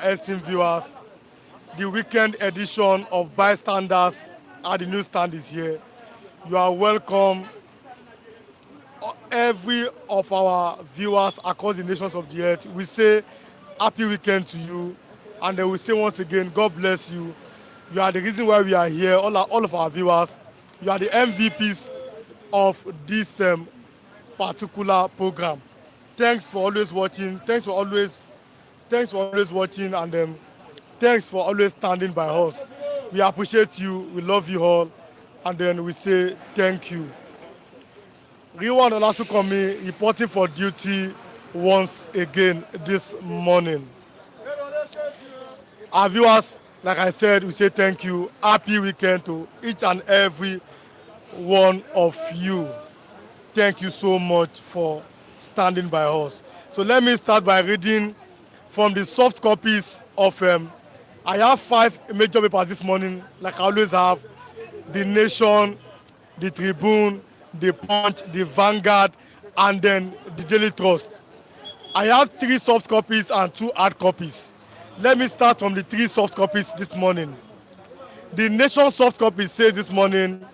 esteemed viewers. The weekend edition of Bystanders at the newsstand is here. You are welcome, every of our viewers across the nations of the earth. We say happy weekend to you, and then we say once again, God bless you. You are the reason why we are here, all of our viewers. You are the MVPs of this particular program. Thanks for always watching. Thanks for always watching, and thanks for always standing by us. We appreciate you. We love you all, and then we say thank you. Riwan Olasukomi reporting for duty once again this morning. Our viewers, like I said, we say thank you. Happy weekend to each and every one of you. Thank you so much for standing by us. So let me start by reading from the soft copies of I have 5 major papers this morning, like I always have: The Nation, The Tribune, The Punch, The Vanguard, and then The Daily Trust. I have 3 soft copies and 2 hard copies. Let me start from the 3 soft copies this morning. The Nation soft copy says this morning,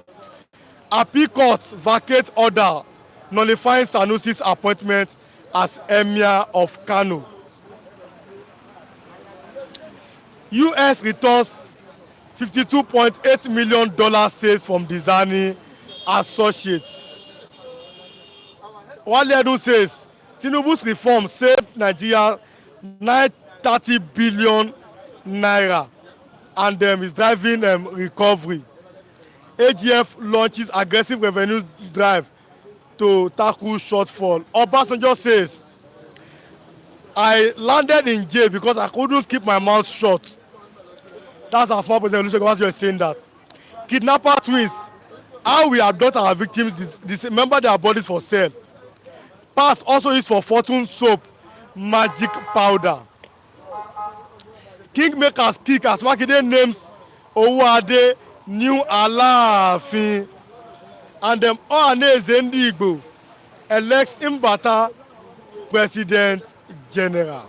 Appeal Court vacates order nullifying Sanusi's appointment as Emir of Kano. US returns $52.8 million sales from Dizani Associates. Wale Edu says Tinubu's reform saved Nigeria 930 billion naira and is driving recovery. AGF launches aggressive revenue drive to tackle shortfall. Obasanjo says, I landed in jail because I couldn't keep my mouth shut. That's our former president Olusegun Obasanjo is saying that. Kidnapper twins, how we abduct our victims, dismember their bodies for sale. Pass also used for fortune soap, magic powder. Kingmakers kick as Makinde names Owode new Alaafin, and Ohaneze Ndigbo elects Mbata President General.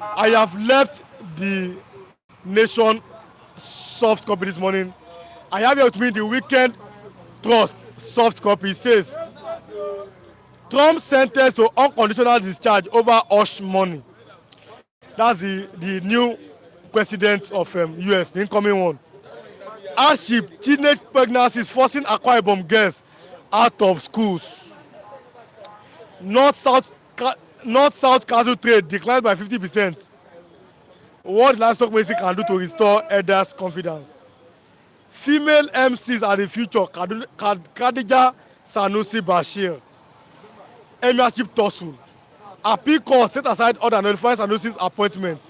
I have left the Nation soft copy this morning. I have here with me the Weekend Trust soft copy. It says Trump sentenced to unconditional discharge over hush money. That's the new president of US, the incoming one. Hardship, teenage pregnancies forcing Akwa Ibom girls out of schools. North-South cattle trade declined by 50%. What livestock ministry can do to restore herders' confidence. Female MCs are the future. Khadija Sanusi Bashir. Emirship tussle. Appeal Court set aside order notifying Sanusi's appointment.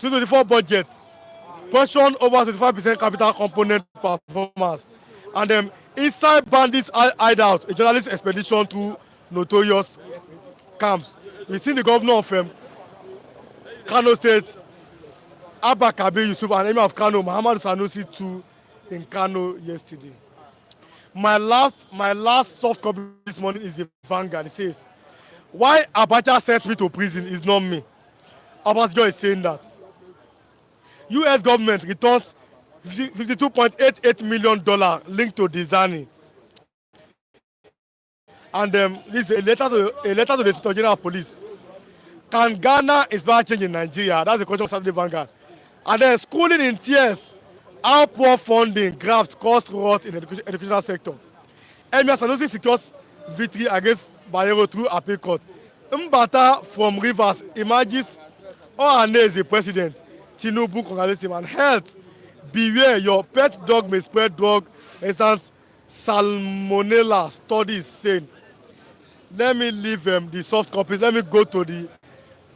2024 budget. Question over 25% capital component performance. And inside bandits hideout, a journalist expedition through notorious camps. We've seen the governor of Kano State, Abba Kabir Yusuf, and Emir of Kano, Muhammad Sanusi, too, in Kano yesterday. My last soft copy this morning is the Vanguard. It says, why Abacha sent me to prison is not me. Obasanjo is saying that. US government returns $52.88 million linked to Dizani. And this is a letter to the Inspector General of Police. Can Ghana inspire change in Nigeria? That's the question of Saturday Vanguard. And then schooling in tears. How poor funding grafts cause rot in the educational sector. Emir Sanusi secures victory against Bayero through appeal court. Mbata from Rivers emerges Ohaneze president. Tinubu congratulates him. And health, beware, your pet dog may spread drug resistance salmonella, studies saying. Let me leave the soft copies. Let me go to the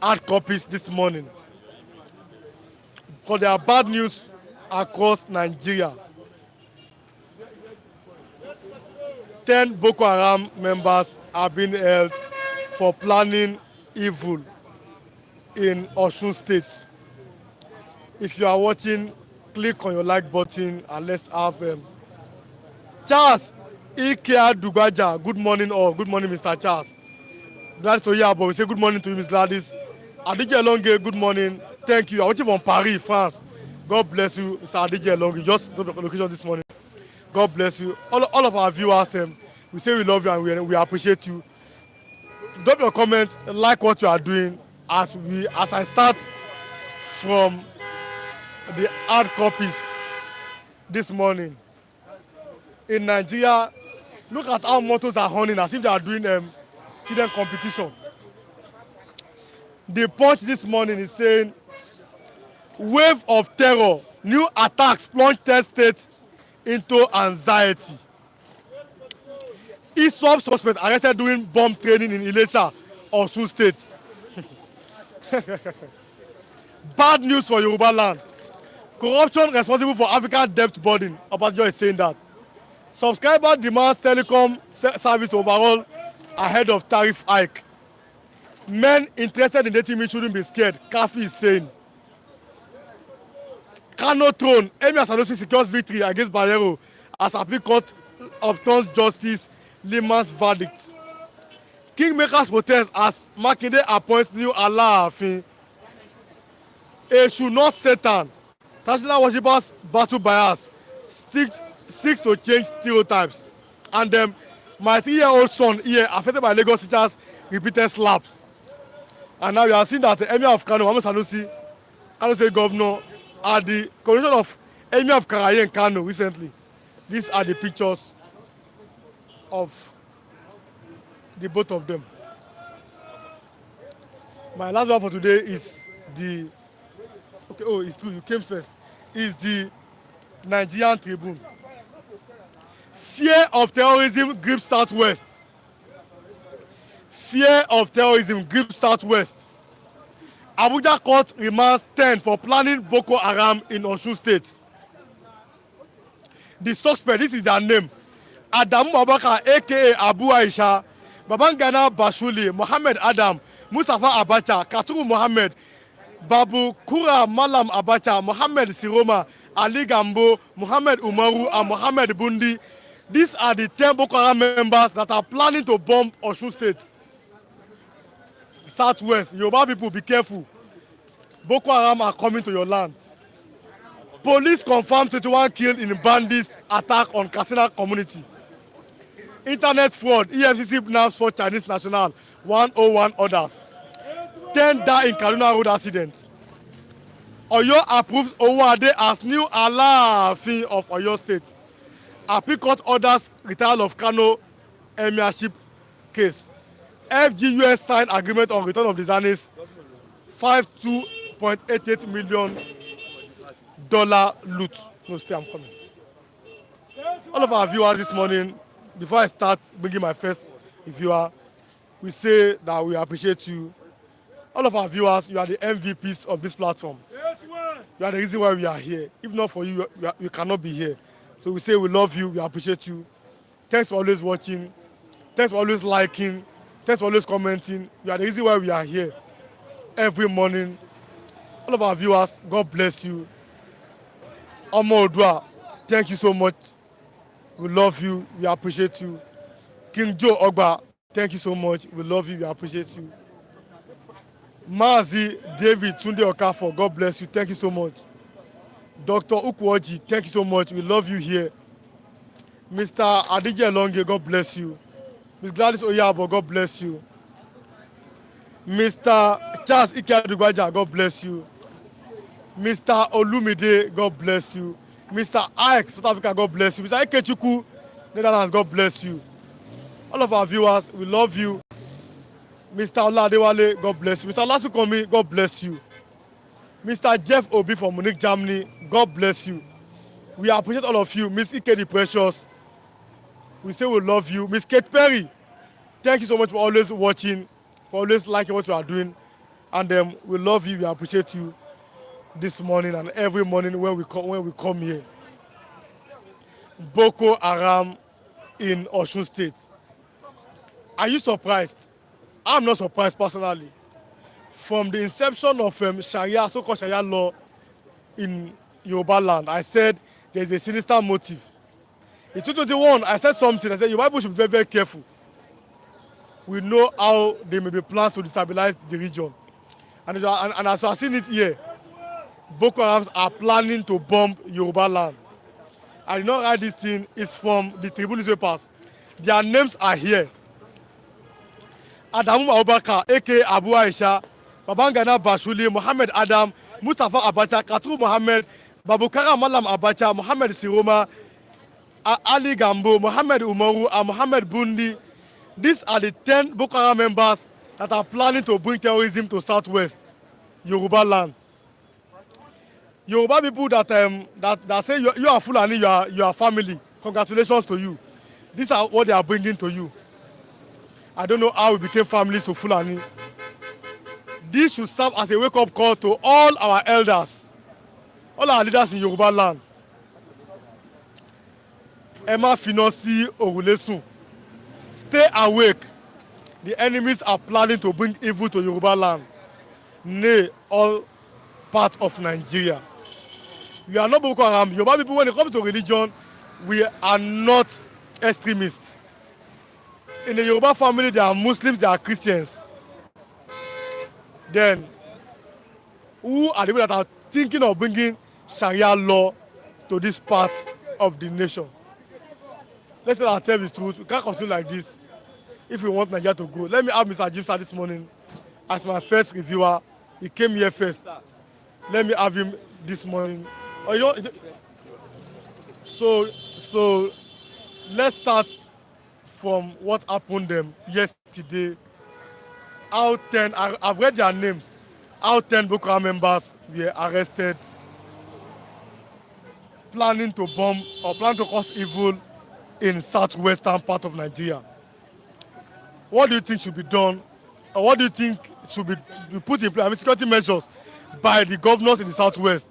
hard copies this morning. Because there are bad news across Nigeria. 10 Boko Haram members are being held for planning evil in Osun State. If you are watching, click on your like button and let's have Charles Ikea Dugaja. Good morning all. Good morning, Mr. Charles. Glad to hear, but we say good morning to you, Ms. Gladys Adije Elonge, good morning. Thank you. I'm watching from Paris, France. God bless you, Mr. Adije Elonge. Just the location this morning. God bless you. All of our viewers, we say we love you and we appreciate you. Drop your comments, like what you are doing as I start from the hard copies this morning. In Nigeria, look at how motos are honing as if they are doing children competition. The Punch this morning is saying, wave of terror, new attacks plunge 10 states into anxiety. ISWAP suspect arrested doing bomb training in Ilesha, Osun State. Bad news for Yoruba land. Corruption responsible for African debt burden. Obasanjo is saying that. Subscriber demands telecom service overall ahead of tariff hike. Men interested in dating me shouldn't be scared. Kafi is saying. Kano throne. Emir Sanusi secures victory against Bayero as Appeal Court obtains Justice Liman's verdict. Kingmakers protest as Makinde appoints new Alaafin. Eshu not Satan. Traditional worshippers battle bias. Seeks to change stereotypes. And my 3-year-old son here affected by Lagos teachers repeated slaps. And now we are seeing that the Emir of Kano, Muhammad Sanusi, Kano State Governor, at the coronation of Emir of Karaye in Kano recently. These are the pictures of the both of them. My last one for today is the it's true, you came first. Is the Nigerian Tribune. Fear of terrorism grips Southwest. Fear of terrorism grips Southwest. Abuja court remands 10 for planning Boko Haram in Osun State. The suspect, this is their name, Adamu Abubakar aka Abu Aisha, Babangana Bashuli, Mohammed Adam, Mustafa Abacha, Katuru Mohammed, Babu Kura Malam Abacha, Mohammed Siroma, Ali Gambo, Mohammed Umaru, and Mohammed Bundi. These are the 10 Boko Haram members that are planning to bomb Osun State. Southwest, Yoruba people, be careful. Boko Haram are coming to your land. Police confirmed 21 killed in bandits attack on Katsina community. Internet fraud, EFCC now for Chinese national, 101 others. 10 die in Kaduna road accident. Oyo approves Owode as new Alaafin of Oyo State. Appeal Court orders retrial of Kano emirship case. FGUS signed agreement on return of the Zanis, $52.88 million loot. No, stay, I'm coming. All of our viewers this morning, before I start bringing my first viewer, we say that we appreciate you. All of our viewers, you are the MVPs of this platform. You are the reason why we are here. If not for you, you cannot be here. So we say we love you, we appreciate you. Thanks for always watching. Thanks for always liking. Thanks for always commenting. You are the reason why we are here every morning. All of our viewers, God bless you. Omo Odua, thank you so much. We love you, we appreciate you. King Joe Ogba, thank you so much. We love you, we appreciate you. Mazi David Tunde Okafor, God bless you. Thank you so much. Dr. Ukwoji, thank you so much. We love you here. Mr. Adije Elonge, God bless you. Ms. Gladys Oyabo, God bless you. Mr. Charles Ikeadugwaja, God bless you. Mr. Olumide, God bless you. Mr. Ike, South Africa, God bless you. Mr. Ikechukwu, Netherlands, God bless you. All of our viewers, we love you. Mr. Oladewale, God bless you. Mr. Lasukomi, God bless you. Mr. Jeff Obi from Munich, Germany, God bless you. We appreciate all of you. Miss Ikedi Precious, we say we love you. Miss Kate Perry, thank you so much for always watching, for always liking what you are doing. And we love you, we appreciate you this morning and every morning when we come here. Boko Haram in Osun State. Are you surprised? I'm not surprised personally. From the inception of Sharia, so-called Sharia law in Yoruba land, I said there's a sinister motive. In 2021, I said something. I said Yoruba people should be very, very careful. We know how there may be plans to destabilize the region. And as I seen it here, Boko Harams are planning to bomb Yoruba land. I did not write this thing. It's from the Tribune newspapers. Their names are here. Adamu Abubakar, aka Abu Aisha, Babangana Bashuli, Mohammed Adam, Mustafa Abacha, Katru Mohammed, Babukara Malam Abacha, Mohammed Siroma, Ali Gambo, Mohammed Umaru, and Mohammed Bundi. These are the 10 Boko Haram members that are planning to bring terrorism to Southwest Yoruba land. Yoruba people that say you are Fulani, you are family. Congratulations to you. These are what they are bringing to you. I don't know how we became families to Fulani. This should serve as a wake-up call to all our elders, all our leaders in Yoruba land. Emma Finosi Orulesun, stay awake. The enemies are planning to bring evil to Yoruba land, nay, all part of Nigeria. We are not Boko Haram. Yoruba people, when it comes to religion, we are not extremists. In the Yoruba family, there are Muslims, there are Christians. Then, who are the people that are thinking of bringing Sharia law to this part of the nation? Let's tell the truth. We can't continue like this if we want Nigeria to go. Let me have Mr. Jimsa this morning as my first reviewer. He came here first. Let me have him this morning. Oh, you know, so let's start from what happened yesterday. How 10, I've read their names. How 10 Boko Haram members were arrested, planning to bomb or plan to cause evil in southwestern part of Nigeria. What do you think should be done? Or what do you think should be put in place? I mean, security measures by the governors in the southwest,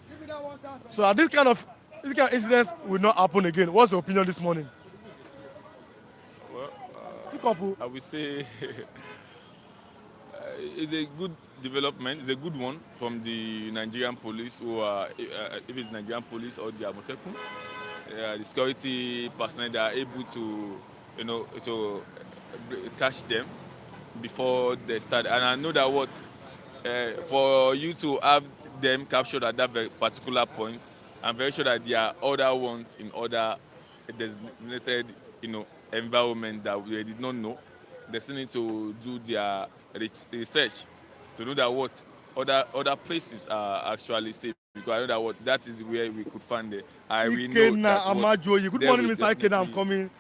so that this kind of incidents will not happen again. What's your opinion this morning? Well, Speak up. I would say it's a good development. It's a good one from the Nigerian police, who are, if it's Nigerian police or the Amotekun, the security personnel that are able to, to catch them before they start. And I know that for you to have them captured at that very particular point, I'm very sure that there are other ones in other designated, environment that we did not know. They still need to do their research to know that other places are actually safe. Because I know that is where we could find it. I will know Ikena that Amajoye. Good morning, Mr. Ikena. I'm definitely. coming.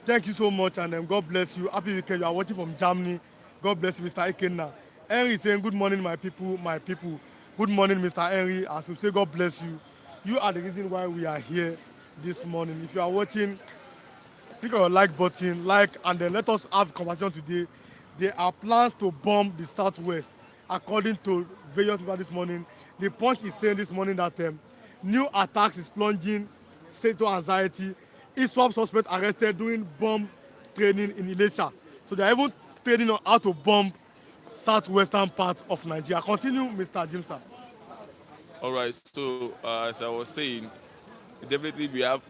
Thank you so much, and God bless you. Happy weekend. You are watching from Germany. God bless you, Mr. Ikena. Henry is saying, good morning, my people, my people. Good morning, Mr. Henry. As we say, God bless you. You are the reason why we are here this morning. If you are watching, click on your like button, and then let us have a conversation today. There are plans to bomb the southwest, according to various people this morning. The Punch is saying this morning that new attacks is plunging state anxiety. ISWAP suspect arrested doing bomb training in Ilesha. So they are even training on how to bomb southwestern parts of Nigeria. Continue, Mr. Jimsa. All right. So as I was saying, definitely we have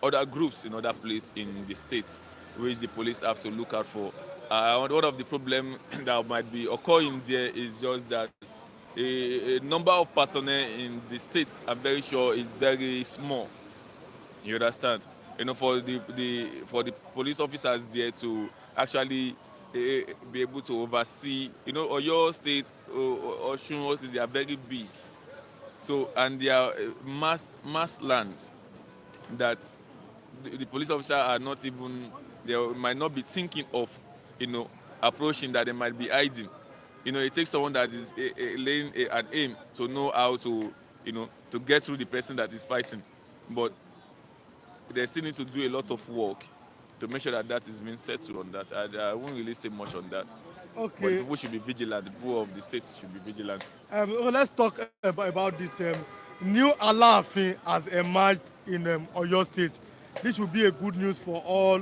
other groups in other places in the state which the police have to look out for. One of the problems that might be occurring there is just that a number of personnel in the state, I'm very sure, is very small. You understand? For the police officers there to actually be able to oversee, or your state or Osun, they are very big. So, and they are mass lands that the police officer are not even, they might not be thinking of, approaching, that they might be hiding. It takes someone that is laying an aim to know how to, to get through the person that is fighting. But they still need to do a lot of work to make sure that is being settled on that. I won't really say much on that. But the Okay. people should be vigilant. The people of the state should be vigilant. Let's talk about this. New Alaafin has emerged in Oyo State. This will be a good news for all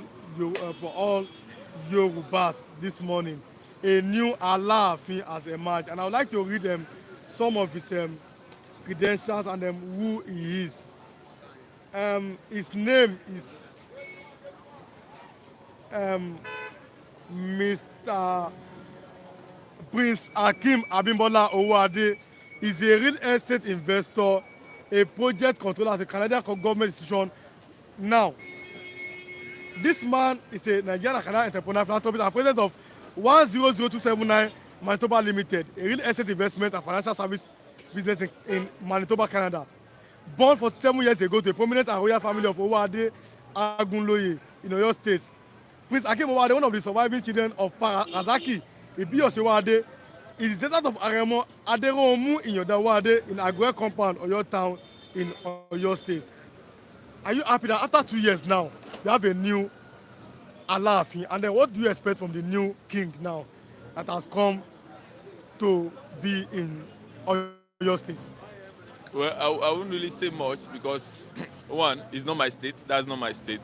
Yorubas this morning. A new Alaafin has emerged, and I would like to read some of his credentials and who he is. His name is Mr. Prince Hakeem Abimbola Owode is a real estate investor, a project controller at a Canadian government institution. Now, this man is a Nigerian and Canadian entrepreneur, philanthropist, and president of 100279 Manitoba Limited, a real estate investment and financial service business in Manitoba, Canada. Born for 7 years ago to a prominent and royal family of Owade Agunloye in Oyo State. Prince Hakeem Owade, one of the surviving children of Razaki Ibiyosi Owade, is the descendant of Aremo Aderomu Inyoda Owade in Agwe compound, Oyo town in Oyo State. Are you happy that after 2 years now, you have a new Alaafin? And then what do you expect from the new king now that has come to be in Oyo State? Well, I wouldn't really say much because one, it's not my state. That's not my state.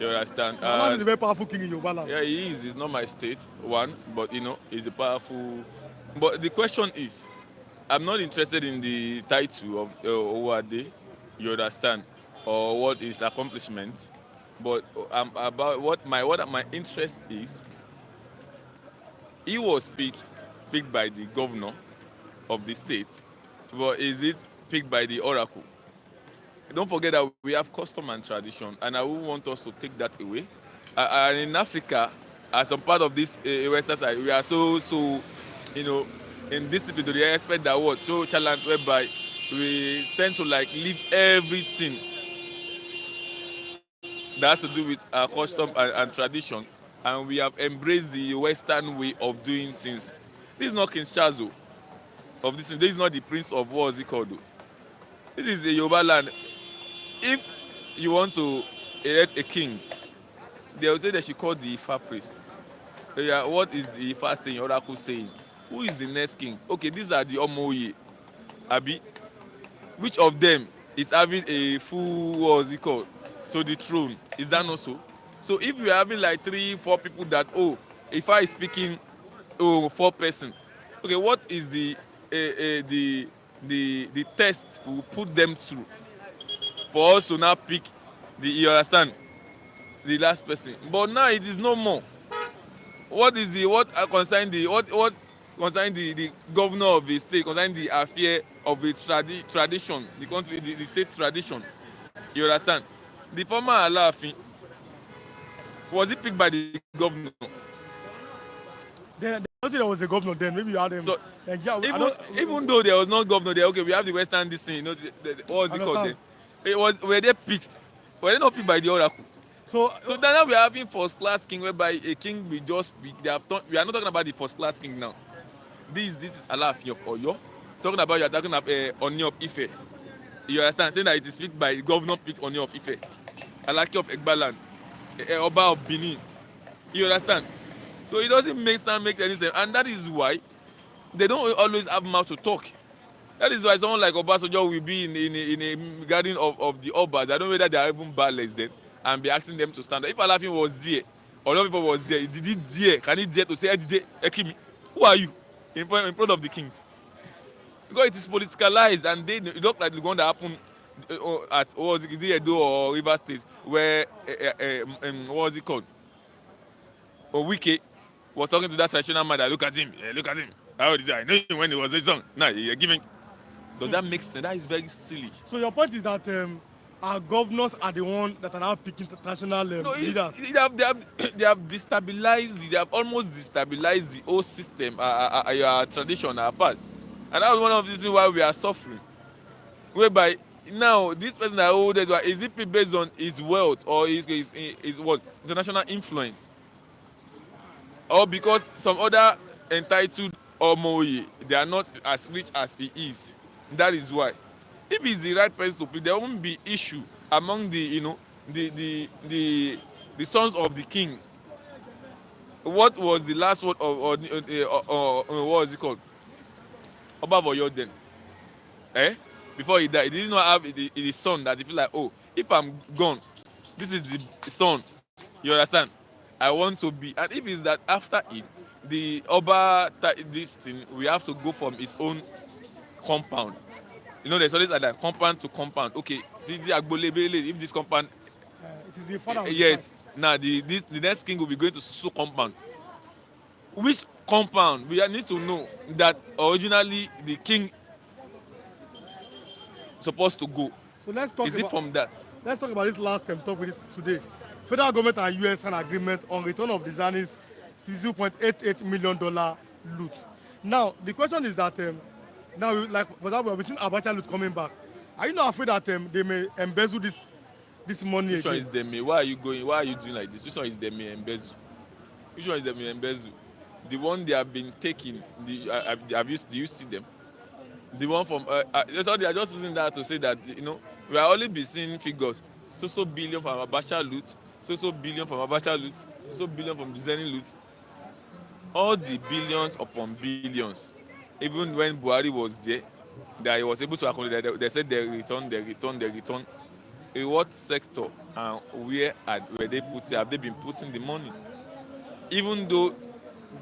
You understand? Alaafin is a very powerful king in Yoruba land. Yeah, he is. He's not my state. One, but he's a powerful. But the question is, I'm not interested in the title of Owade. You understand? Or what his accomplishment, but about what my interest is. He was picked by the governor of the state, but is it picked by the oracle? Don't forget that we have custom and tradition, and I would want us to take that away. And in Africa, as some part of this western side, we are so in discipline to the aspect that what so challenge whereby we tend to like leave everything that has to do with our custom and tradition, and we have embraced the Western way of doing things. This is not King Charles of this. This is not the Prince of what is it called? This is a Yoruba land. If you want to elect a king, they will say they should call the Ifa priest. Yeah, what is the Ifa saying? Oracle saying? Who is the next king? Okay, these are the Omoye. Abi, which of them is having a full what is it called? To the throne? Is that not so? So if we are having like 3-4 people that if I is speaking 4 person, okay, what is the test we will put them through for us to now pick you understand, the last person? But now it is no more. What is concern the governor of the state, concern the affair of the tradition, the country, the state's tradition? You understand? The former Alaafin, was he picked by the governor? I don't think there was a governor then. Maybe you had him. So yeah, even though there was no governor there, okay, we have the Western this thing, what was it called then? Were they picked? Were they not picked by the oracle? So now we are having first class king, whereby a king will just pick. We are not talking about the first class king now. This is Alaafin of Oyo. You are talking about Oni of Ife. You understand? Saying that it is picked by governor picked Oni of Ife, Alaki of Egbaland, Oba of Benin. You understand? So it doesn't make any sense, and that is why they don't always have mouth to talk. That is why someone like Obasanjo will be in a garden of the Obas. I don't know whether they are even barless then, and be asking them to stand up. If Alaafin was there, or other people was there, did he dare? Can he dare to say, Ekimi, who are you? In front of the kings? Because it is politicalized, and they look like the one that happened at what was it, Edo or River State, where what was it called? Wike was talking to that traditional man that look at him. How is it? I know him when he was a young. Now you're giving. Does that make sense? That is very silly. So your point is that our governors are the ones that are now picking international leaders. They have destabilized. They have almost destabilized the whole system, our tradition, our part, and that was one of the reasons why we are suffering. Whereby now this person that is it based on his wealth or his what international influence, or because some other entitled Omoye, they are not as rich as he is? That is why. If he's the right person to pick, there won't be issue among the sons of the kings. What was the last word of what was it called? Oba Oyo then? Before he died, he did not have the son that he feel like, if I'm gone, this is the son. You understand? I want to be. And if it's that after it, the Oba this thing, we have to go from his own compound. There's always like compound to compound. Okay, if this compound, it is the father. Yes. Now the next king will be going to Susu compound. Which compound. We need to know that originally the king supposed to go. So let's talk Is it about from that? this last talk with this today. Federal government and US signed agreement on return of the Zanis $52.88 million loot. Now the question is that now like for example we've seen Abacha loot coming back. Are you not afraid that they may embezzle this money Which one again? is Demi? Why are you going? Why are you doing like this? Which one is Demi embezzle? Which one is Demi embezzle? The one they have been taking. Do you see them? The one from so they are just using that to say that we are only be seeing figures. So billion from Abacha loot. So billion from Abacha loot. So billion from the Zeni loot. All the billions upon billions. Even when Buhari was there, that he was able to accommodate. They said they return. In what sector and where were they putting? Have they been putting the money? Even though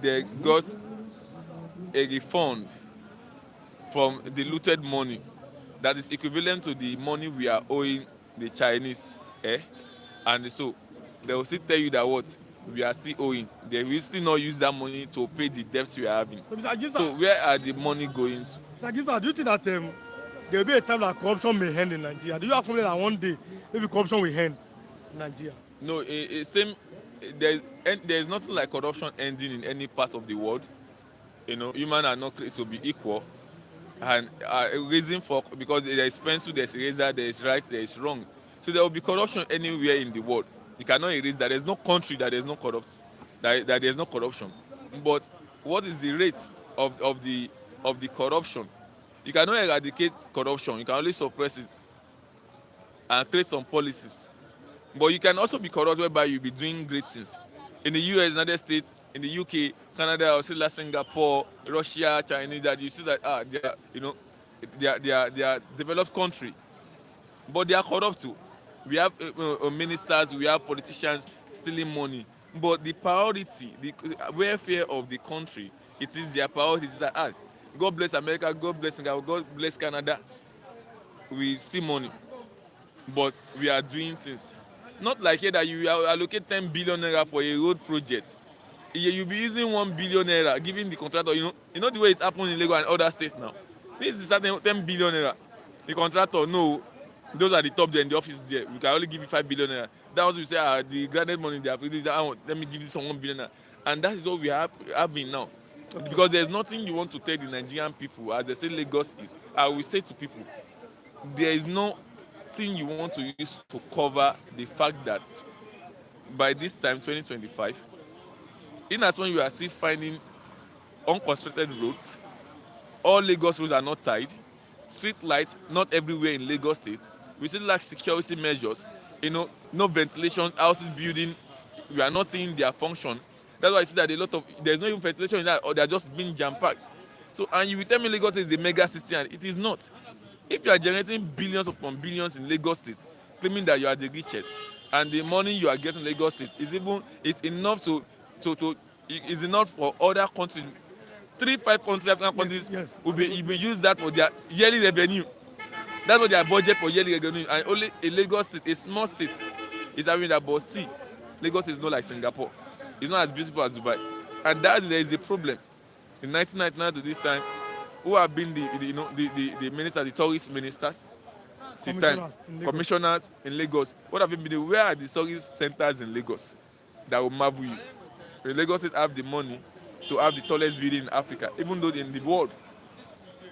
they got a refund from the looted money that is equivalent to the money we are owing the Chinese, and so they will still tell you that what we are still owing. They will still not use that money to pay the debts we are having. So where are the money going to? Mr. Gibson, do you think that there will be a time that corruption may end in Nigeria? Do you have confidence that one day maybe corruption will end in Nigeria? No, there is nothing like corruption ending in any part of the world. Human are not created to be equal, and reason for because there is pencil, there is razor, there is right, there is wrong. So there will be corruption anywhere in the world. You cannot erase that. There is no country that there is no that there is no corruption. But what is the rate of the corruption? You cannot eradicate corruption. You can only suppress it and create some policies. But you can also be corrupt whereby you'll be doing great things. In the US, United States, in the UK, Canada, Australia, Singapore, Russia, China, that you see that they are developed country, but they are corrupt too. We have ministers, we have politicians stealing money, but the priority, the welfare of the country, it is their priority. It's like, God bless America, God bless Singapore, God bless Canada. We steal money, but we are doing things. Not like here that you allocate 10 billion naira for a road project. You'll be using 1 billion naira, giving the contractor, you know the way it happens in Lagos and other states now. This is 10 billion naira. The contractor, no, those are the top there in the office there. We can only give you 5 billion naira. That was we say, the granted money they have, let me give this 1 billion naira. And that is what we are having now. Okay. Because there's nothing you want to tell the Nigerian people, as they say Lagos is. I will say to people, there is no thing you want to use to cover the fact that by this time 2025, in as when you are still finding unconstructed roads, all Lagos roads are not tied, street lights not everywhere in Lagos State, we still lack security measures, no ventilation, houses building, we are not seeing their function. That's why I see that there's no even ventilation in that, or they're just being jam-packed. So, and you will tell me Lagos is a mega city, and it is not. If you are generating billions upon billions in Lagos State, claiming that you are the richest, and the money you are getting in Lagos State is enough is enough for other countries. 3-5 countries, African countries, yes. will be use that for their yearly revenue. That's what their budget for yearly revenue. And only a Lagos State, a small state, is having that. But still, Lagos is not like Singapore. It's not as beautiful as Dubai, and that there is a problem. In 1999 to this time, who have been the ministers, the tourist ministers, commissioners in Lagos? What have been doing? Where are the tourist centers in Lagos that will marvel you? The Lagos State have the money to have the tallest building in Africa, even though in the world,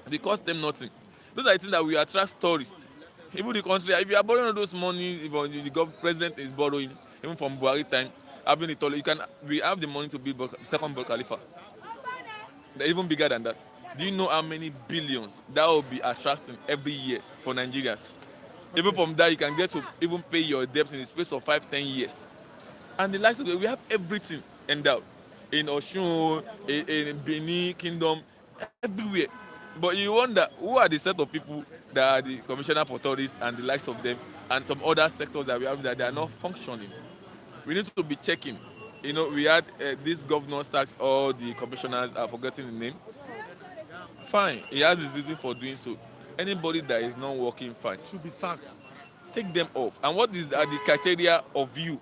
they cost them nothing. Those are the things that we attract tourists. Even the country, if you are borrowing all those money, even the president is borrowing, even from Buhari time, having the tallest, we have the money to build second Burj Khalifa. They're even bigger than that. Do you know how many billions that will be attracting every year for Nigerians? Okay. Even from that, you can get to even pay your debts in the space of 5-10 years. And the likes of we have everything endowed in Osun, in Benin Kingdom, everywhere. But you wonder who are the set of people that are the commissioner for tourists and the likes of them, and some other sectors that we have that they are not functioning. We need to be checking. We had this governor sacked all the commissioners. I've forgotten the name. Fine, he has his reason for doing so. Anybody that is not working fine should be sacked. Take them off. And what are the criteria of you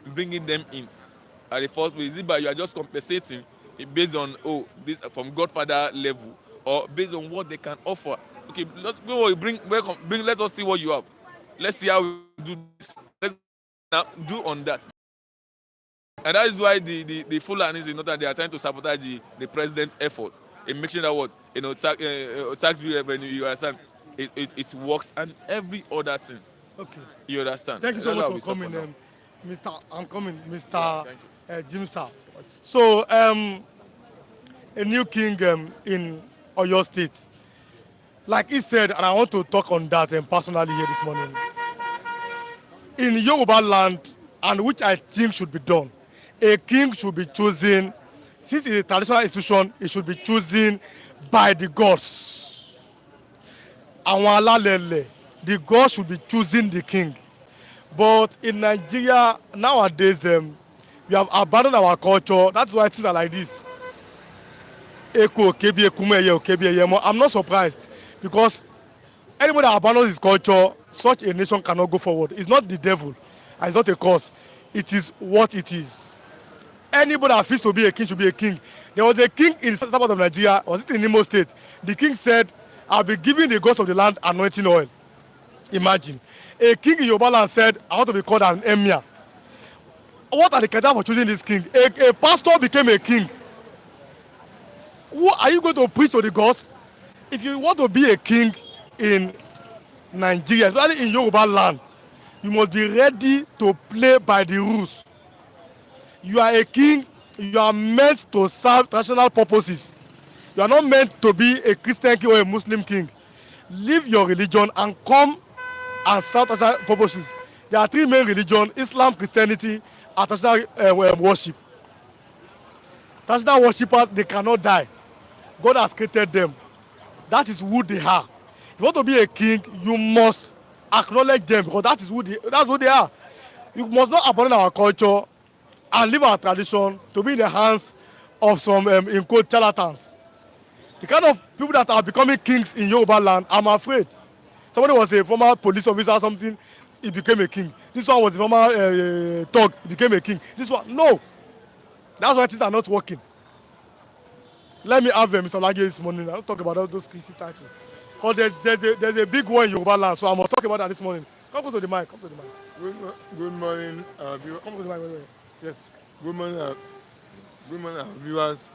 bringing them in? At the first place, is it by you are just compensating, based on this from Godfather level, or based on what they can offer. Okay, bring. Let us see what you have. Let's see how we do this. Let's now do on that. And that is why the Fulanis in Northern, they are trying to sabotage the president's effort in making that what tax revenue, you understand, it works, and every other thing. Okay. You understand? Thank you so That's much how for we start coming, for now. Mr. I'm coming, Yeah, Mr. thank Jim Sir. So, a new king in Oyo State, like he said, and I want to talk on that personally here this morning. In Yoruba land, and which I think should be done, a king should be chosen. Since it's a traditional institution, it should be chosen by the gods. Àwọn alálẹ̀lẹ̀, the gods should be choosing the king. But in Nigeria nowadays, we have abandoned our culture. That's why things are like this. Eku okebi ekume eye okebi eye mo. I'm not surprised because anybody that abandons his culture, such a nation cannot go forward. It's not the devil, and it's not a cause. It is what it is. Anybody that feels to be a king should be a king. There was a king in the southern part of Nigeria, was it in Imo State? The king said, I'll be giving the gods of the land anointing oil. Imagine. A king in Yoruba land said, I want to be called an emir. What are the criteria for choosing this king? A pastor became a king. Who are you going to preach to the gods? If you want to be a king in Nigeria, especially in Yoruba land, you must be ready to play by the rules. You are a king, you are meant to serve national purposes. You are not meant to be a Christian king or a Muslim king. Leave your religion and come and serve national purposes. There are three main religions: Islam, Christianity, and traditional worship. Traditional worshippers, they cannot die. God has created them. That is who they are. If you want to be a king, you must acknowledge them because that's who they are. You must not abandon our culture and leave our tradition to be in the hands of some in quote charlatans. The kind of people that are becoming kings in Yoruba land, I'm afraid. Somebody was a former police officer or something, he became a king. This one was a former thug, he became a king. This one, no. That's why things are not working. Let me have Mr. Lage this morning. I'll talk about all those creative titles. Because there's a big one in Yoruba land, so I must talk about that this morning. Come to the mic. Come to the mic. Good morning, Come to the mic. Wait. Yes. good morning, our viewers.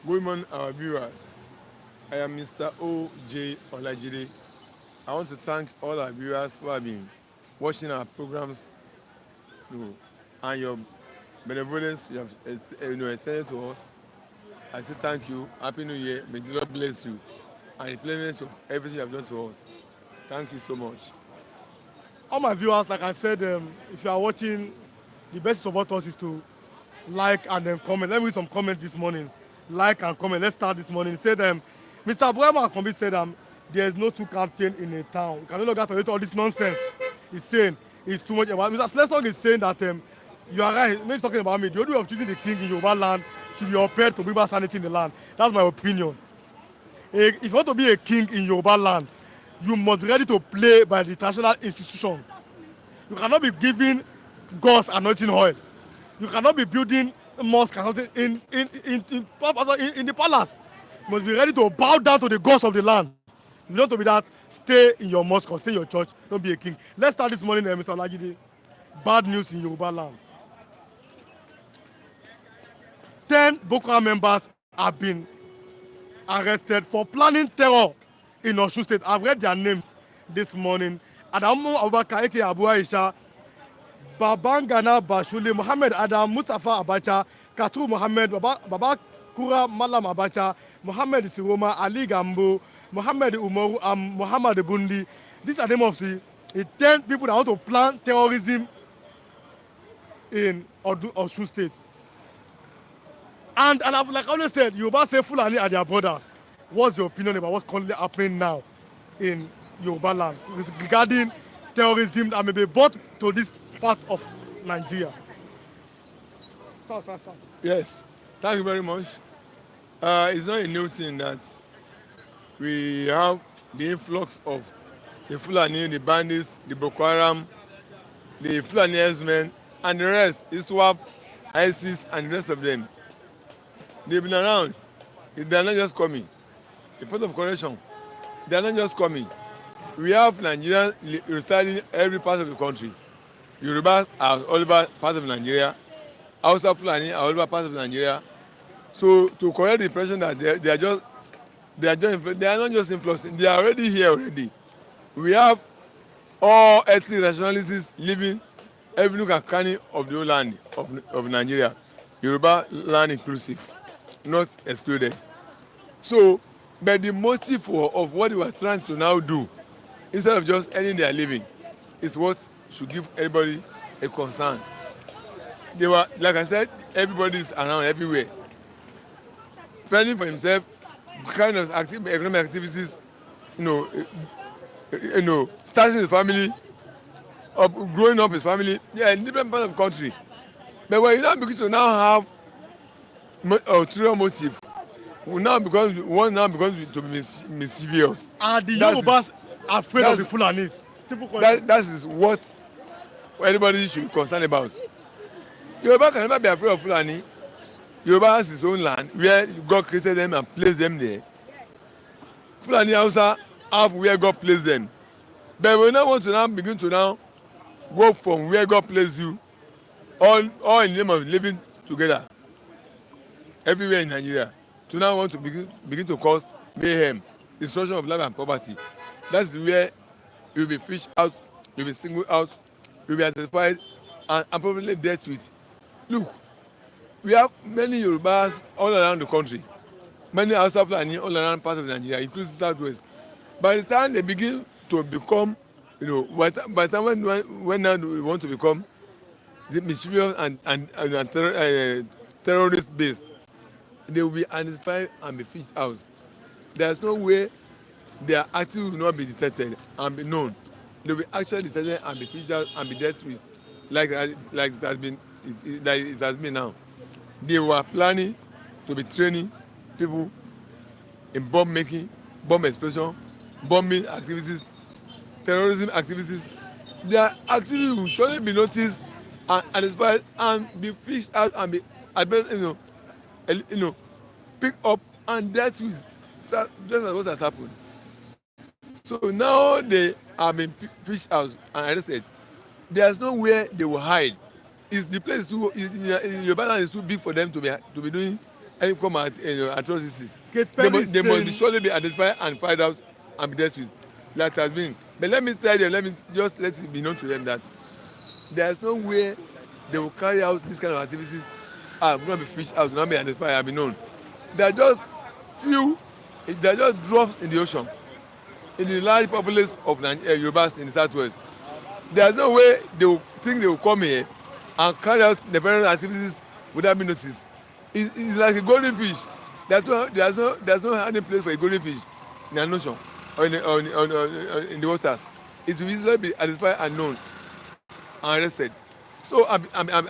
Good morning, our viewers. I am Mr. O.J. Olajide. I want to thank all our viewers who have been watching our programs, and your benevolence you have extended to us. I say thank you. Happy New Year. May the Lord bless you and replenish of everything you have done to us. Thank you so much. All my viewers, like I said, if you are watching, the best to support us is to like and then comment. Let me read some comments this morning. Like and comment. Let's start this morning. He said, Mr. Boyama Akombi said, there is no two captain in a town. You can no longer tolerate all this nonsense. He's saying it's too much about. Mr. Slesong is saying that you are right. When you're talking about me, the only way of choosing the king in Yoruba land should be upheld to bring back sanity in the land. That's my opinion. If you want to be a king in Yoruba land, you must be ready to play by the traditional institution. You cannot be giving gods anointing oil. You cannot be building mosques in the palace. You must be ready to bow down to the gods of the land. You don't want to be that. Stay in your mosque or stay in your church. Don't be a king. Let's start this morning, Mr. Olajide. Bad news in Yoruba land. 10 Boko Haram members have been arrested for planning terror in Osun State. I've read their names this morning. Adamu Abubakar, aka Abu Aisha, Babangana Bashuli, Muhammad Adam, Mustafa Abacha, Katu Muhammad, Baba Kura Malam Abacha, Muhammad Siroma, Ali Gambo, Muhammad Umaru, and Muhammad Bundi. These are the names of the 10 people that want to plan terrorism in Osun State. And I've, like I always said, Yoruba say Fulani are their brothers. What's your opinion about what's currently happening now in Yoruba land regarding terrorism that may be brought to this part of Nigeria? Start. Yes, thank you very much. It's not a new thing that we have the influx of the Fulani, the bandits, the Boko Haram, the Fulani herdsmen, and the rest. ISWAP, ISIS, and the rest of them. They've been around. They are not just coming. The point of correction, they are not just coming. We have Nigerians residing in every part of the country. Yorubas are all over parts of Nigeria. Hausa Fulani are all over parts of Nigeria. So to correct the impression that they are not just influencing, they are already here already. We have all ethnic nationalities living every nook and cranny of the whole land of Nigeria. Yoruba land inclusive, not excluded. So, but the motive of what they were trying to now do, instead of just ending their living, is what should give everybody a concern. They were, like I said, everybody is around everywhere, fending for himself, kind of economic activities, you know, starting his family, growing up his family, yeah, in different parts of the country. But when you now begin to now have ulterior motive, one now becomes to be mischievous. Are the Yorubas afraid of the Fulanis? Simple question. That is what everybody should be concerned about. Yoruba can never be afraid of Fulani. Yoruba has his own land where God created them and placed them there. Fulani Hausa have where God placed them. But we now want to now begin to now go from where God placed you, all in the name of living together everywhere in Nigeria, to now want to begin to cause mayhem, destruction of life and property. That's where you will be fished out, you will be singled out, you will be identified and appropriately dealt with. Look, we have many Yorubas all around the country, many Hausa Fulani all around parts of Nigeria, including Southwest. By the time they begin to become, by the time when now we want to become mischievous and terrorist based, they will be identified and be fished out. There is no way their activity will not be detected and be known. They will be actually detected and be fished out and be dealt with, like it has been now. They were planning to be training people in bomb making, bomb explosion, bombing activities, terrorism activities. Their activities will surely be noticed and identified and be fished out and be picked up and dealt with, just as what has happened. So now they have been fished out and arrested. There's nowhere they will hide. Is the place too? Yoruba land is too big for them to be doing any form of atrocities. They must surely be identified and find out and be dealt with. That has been. But let me tell them, let it be known to them that there's no way they will carry out this kind of activities and not be fished out, not be identified and be known. They're just drops in the ocean, in the large populace of Yorubas in the Southwest. There's no way they will think they will come here and carry out the various activities without being noticed. It's like a golden fish. There's no hiding place for a golden fish in an ocean or in the waters. It will easily be identified and known and arrested. So I'm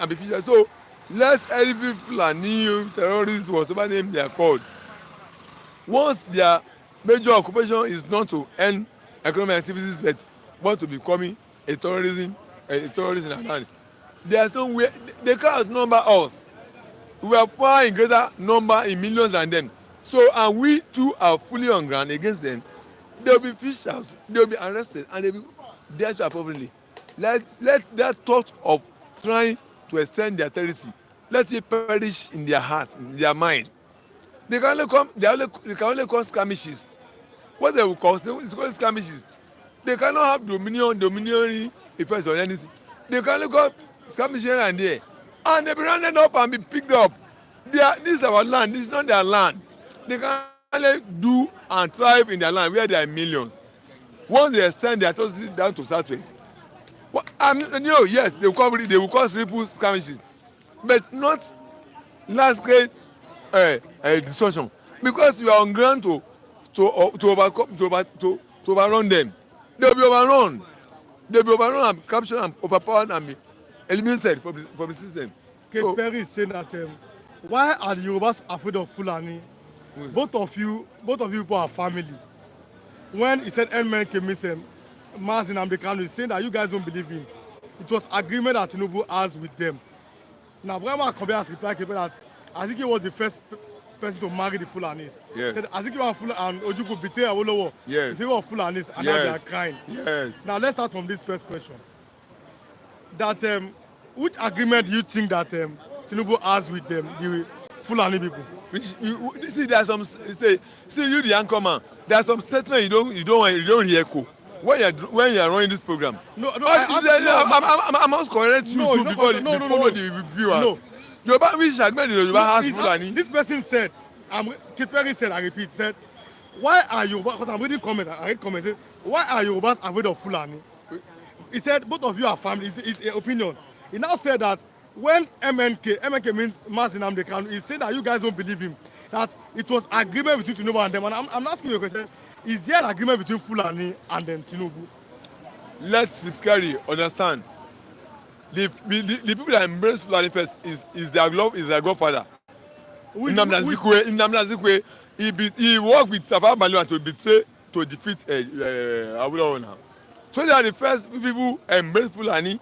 be fished. So let's every Fulani terrorists, whatever name they are called, once their major occupation is not to end economic activities but want to becoming a terrorist in our land, there's no way they can't outnumber us. We are far in greater number in millions than them. So and we too are fully on ground against them. They will be fished out, they will be arrested, and they will be dealt with appropriately. Let that thought of trying to extend their territory, let it perish in their heart, in their mind. They can only cause skirmishes. What they will cause is called skirmishes. They cannot have dominatory effects on anything. They can only cause skirmishes here and there, and they be rounded up and be picked up. This is our land. This is not their land. They can only do and thrive in their land where there are millions. Once they extend their territory down to Southwest, yes, they will cause ripple skirmishes, but not large scale destruction, because we are on ground to overrun them. They will be overrun. They will be overrun and captured and overpowered and be eliminated from the system. So, Perry is saying that why are the Yorubas afraid of Fulani? Both of you people are family. When he said N-men came missing, Mazin and Bekano is saying that you guys don't believe him. It was agreement that Tinubu has with them. Now, Brahma Kobe has replied that Aziki was the first person to marry the Fulanis. Yes. Said Aziki and Ojuku betray Awolowo Yes. in favor of Fulanis, and now they are Yes. crying. Yes. Now, let's start from this first question. That which agreement do you think that Tinubu has with the Fulani people? Which you see, there are some see you the anchor man. There are some statements you don't hear echo when you are running this program. No, I must correct you No, too no, before no, the viewers. No. Yoruba, which agreement Yoruba has It's Fulani? this person said, Kiperi said, I repeat, said, why are Yoruba, because I'm reading comments, I read comments, said, why are Yorubas afraid of Fulani? He said, both of you are family, it's an opinion. He now said that when MNK means Mazi Nnamdi Kanu, he said that you guys don't believe him, that it was agreement between Tinubu and them. And I'm asking you a question, is there an agreement between Fulani and them Tinubu? Let's carry understand. The people that embrace Fulani first is their godfather. Nnamdi Azikiwe, he worked with Tafawa Balewa to defeat Awolowo now. So they are the first people who embrace Fulani.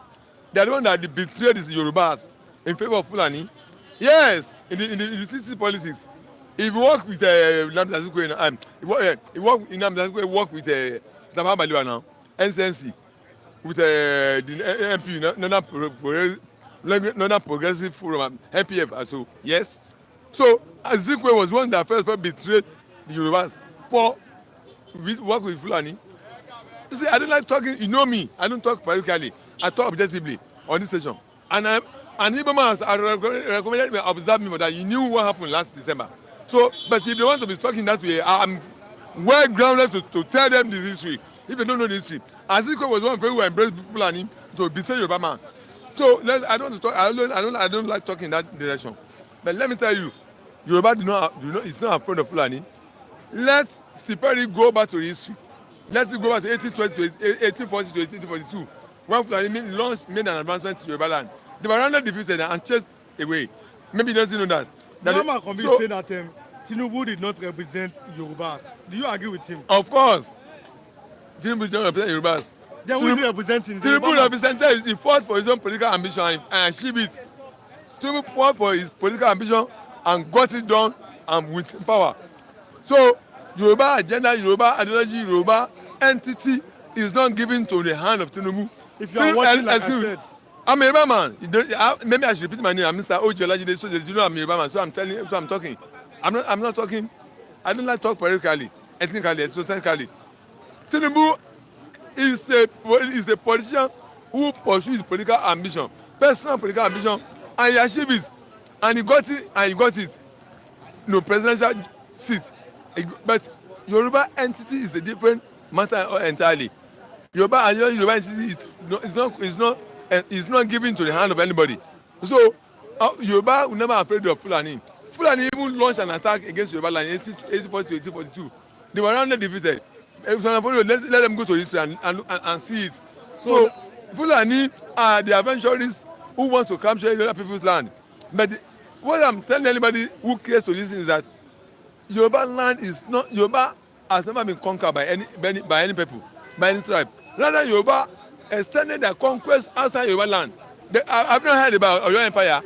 They are the one that betrayed the Yorubas in favor of Fulani. Yes, in the 60 politics. He worked with Nnamdi Azikiwe now. Nnamdi Azikiwe worked with Tafawa Balewa now, NCNC, with the MP, Northern Progressive Forum, NPF also. Yes. So Azikiwe was one that first betrayed the Yorubas for work with Fulani. You see, I don't like talking. You know me. I don't talk politically. I talk objectively on this session. And Ibama has recommended me, observe me, that you knew what happened last December. So, but if they want to be talking that way, I'm well grounded to tell them the history. If they don't know the history, Azikiwe was one who embraced Fulani to betray Yoruba man. So I don't want to talk. I don't like talking in that direction. But let me tell you, Yoruba is not afraid of Fulani. Let Stiperi go back to history. Let's go back to 1840 to 1842 when Fulani made an advancement to Yoruba land. They were rather defeated and chased away. Maybe he doesn't know that. Mama Kombi said that Tinubu did not represent Yorubas. Do you agree with him? Of course. Tinubu did not represent Yorubas. Then who is representing? Tinubu represented, he fought for his own political ambition and achieved it. Tinubu fought for his political ambition and got it done and with power. So Yoruba agenda, Yoruba ideology, Yoruba entity is not given to the hand of Tinubu. If you are watching, like I said, I'm a Yoruba man. Maybe I should repeat my name. I'm Mr. Oji Olajide, so you know I'm a Yoruba man. So I'm talking. I'm not talking. I don't like talk politically, ethnically, socially. Tinubu is a politician who pursues political ambition, personal political ambition, and he achieved it, and he got it. No presidential seat. But Yoruba entity is a different matter entirely. Yoruba entity is not given to the hand of anybody. So Yoruba will never afraid of Fulani. Fulani even launched an attack against Yoruba land in 1840 to 1842. They were roundly defeated. Let them go to history and see it. So Fulani are the adventurers who want to capture other people's land. But what I'm telling anybody who cares to listen is that Yoruba land Yoruba has never been conquered by any people, by any tribe. Rather, Yoruba extended their conquest outside Yoruba land. I've not heard about Oyo Empire.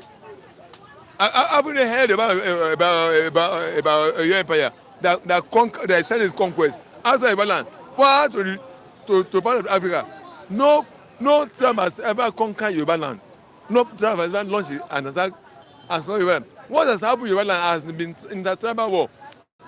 I've not heard about Oyo Empire that extended its conquest outside Yoruba land, far to part of Africa. No tribe has ever conquered Yoruba land. No tribe has ever launched an attack and conquered Yoruba land. What has happened in Yoruba land has been intertribal war.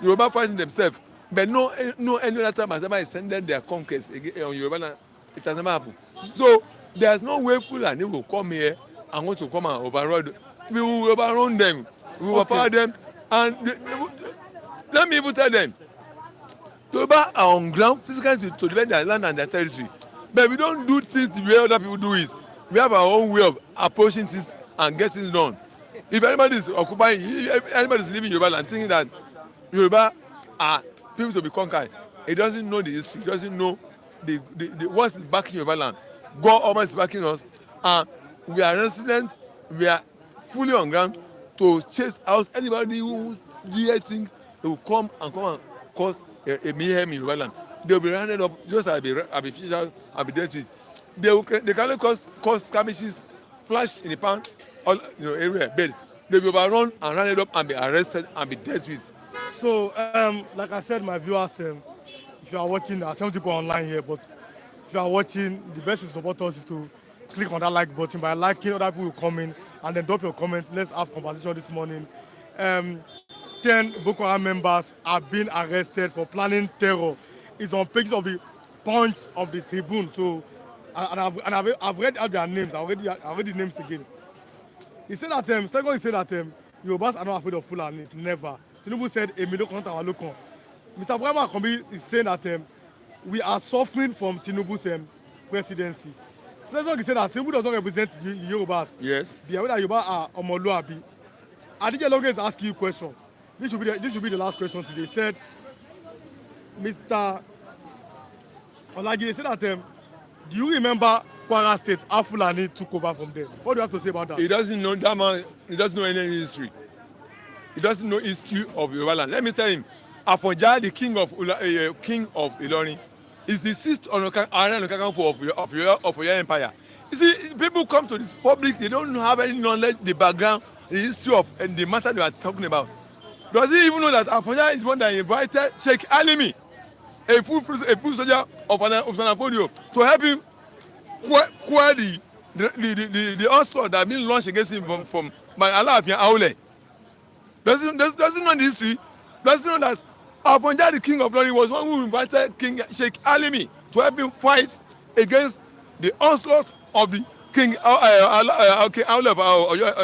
Yoruba fighting themselves, but no any other tribe has ever extended their conquest on Yoruba land. It has never happened. So there's no way Fulani will come here and want to come and overrun. We will overrun them. We will overpower them. And let me even tell them, Yoruba are on ground physically to defend their land and their territory. But we don't do things the way other people do it. We have our own way of approaching things and getting done. If anybody is occupying, if anybody is living in Yoruba land thinking that Yoruba are people to be conquered, he doesn't know the history, he doesn't know the what is backing Yoruba land. God Almighty is backing us, and we are resident, we are fully on ground to chase out anybody who really think they will come and cause a mayhem in Yoruba land. They will be rounded up just as officials have been dealt with. They can only cause skirmishes, flash in the pan, all area, but they be overrun and rounded up and be arrested and be dealt with. So, like I said, my viewers, if you are watching, there are some people online here, but if you are watching, the best way to support us is to click on that like button. By liking, other people will come in and then drop your comment. Let's have conversation this morning. 10 Boko Haram members have been arrested for planning terror. It's on pages of the Punch of the Tribune. So, I've read out their names. I read the names again. He said that second he said that Yorubas are not afraid of Fulanis. Never. Tinubu said a million contact our local. Mr. Brahma Akombi is saying that we are suffering from Tinubu's presidency. Second he said that Tinubu does not represent the Yorubas. Yes. Be aware that Yoruba are Omoluabi. Adije Loge is asking you questions. This should be the last question today. He said, Mr. Olagi said that do you remember Kwara State, how Fulani took over from them? What do you have to say about that? He doesn't know that man. He doesn't know any history. He doesn't know history of Yoruba land. Let me tell him, Afonja, the king of Ilorin, is the sixth of your empire. You see, people come to the public, they don't have any knowledge, the background, the history of and the matter they are talking about. Does he even know that Afonja is one that invited Sheikh Alimi, a full soldier of Sanapodio, to help him quell the onslaught that has been launched against him from Alaafin Aule? Does he know the history? Does he know that Afonja, the king of Ilorin, was one who invited King Sheikh Alimi to help him fight against the onslaught of the King Aule of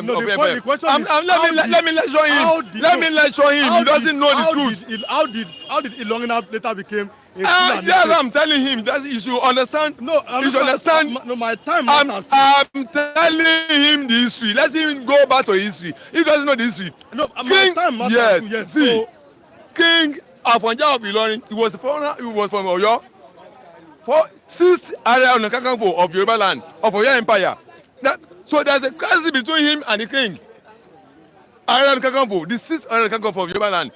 No, the question is, let me lecture him. Let me lecture him. He doesn't know the truth. How did Ilorin later became a Yes, I'm telling him that he should understand. No, he should understand. No, my time. I'm telling him the history. Let him go back to history. He doesn't know the history. No, my time matters. Yes. See, So, King Afonja of Ilorin, he was from Oyo. For sixth area of the Kakanfo of Yoruba land, of Oyo Empire. So there's a crisis between him and the king. Area of the Kakanfo, the sixth area of the Kakanfo of Yoruba land.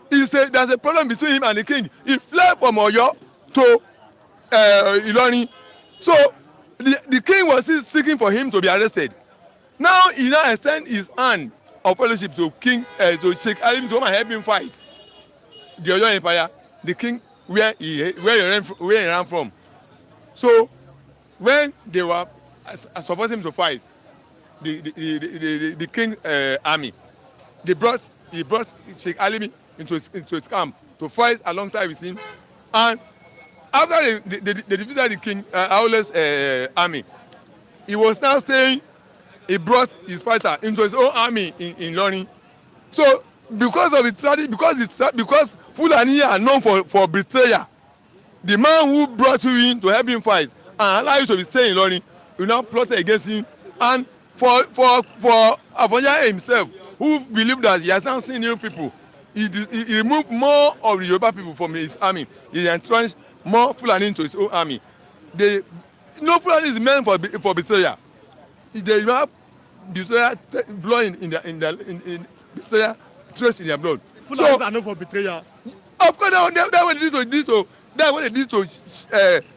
There's a problem between him and the king. He fled from Oyo to Ilorin. So the king was still seeking for him to be arrested. Now he now extend his hand of fellowship to to Sheikh Alim to come and help him fight the Oyo Empire, the king where he ran from. So when they were supposing him to fight the king army, he brought Sheikh Alimi into his camp to fight alongside with him, and after they defeated the king Aule's army, he was now saying he brought his fighter into his own army in Ilorin. So because Fulani are known for betrayal, the man who brought you in to help him fight and allow you to be staying in Ilorin, you now plotted against him. And for Afonja himself, who believed that he has now seen new people, he removed more of the Yoruba people from his army. He entrenched more Fulani into his own army. No Fulani is meant for betrayal. They have betrayal blood in betrayal trace in their blood. Fulanis are known for betrayal. Of course, that's what they did to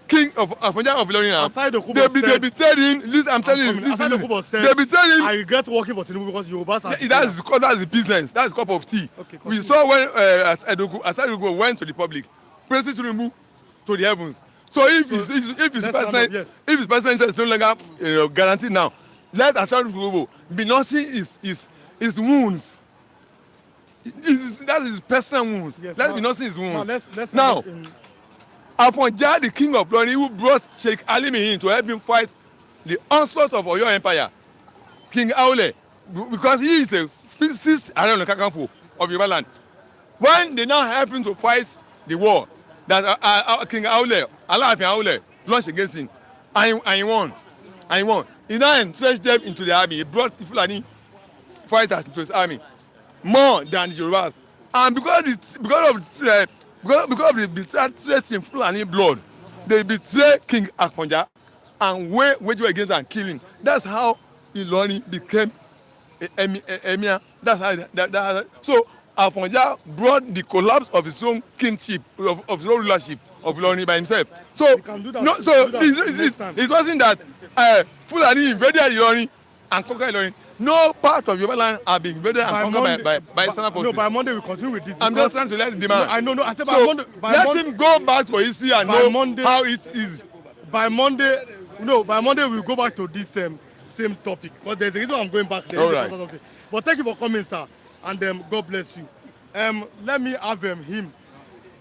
King of Afonja of Ilorin. Aside the they betrayed him. Listen, I'm telling you. Aside the Kubo said, they betrayed him. I regret working for Tinubu because Yorubas are. That's the business. That's a cup of tea. Okay, we saw when Asad went to the public, praising Tinubu to the heavens. So if his personal interest is no longer guaranteed now, let Asad be nursing his wounds. That is his personal wounds. Yes, let me nursing his wounds. Now, Afonja, the king of Ilorin, who brought Sheikh Alimi in to help him fight the onslaught of Oyo Empire, King Aule, because he is the sixth Haram Kakanfo of Yoruba land. When they now help him to fight the war that King Aule, Alaafin Aule, launched against him, and he won. He now entrenched them into the army. He brought the Fulani fighters into his army more than the Yorubas. And because of the betrayal threats in Fulani blood, they betray King Afonja and wage war against and kill him. That's how Ilorin became emir. That's how. So Afonja brought the collapse of his own kingship, of his own rulership of Ilorin by himself. So it wasn't that Fulani invaded Ilorin and conquered Ilorin. No part of Yoruba land have been invaded and By conquered Monday, by external forces. no, by Monday we continue with this. I'm because- just trying to let the No, demand. I know, no. I said by So Monday. let him go back to history and by know Monday- how it is. By Monday, no, by Monday we'll go back to this same topic. Because there's a reason I'm going back there. All right. But thank you for coming, sir, and God bless you. Let me have him.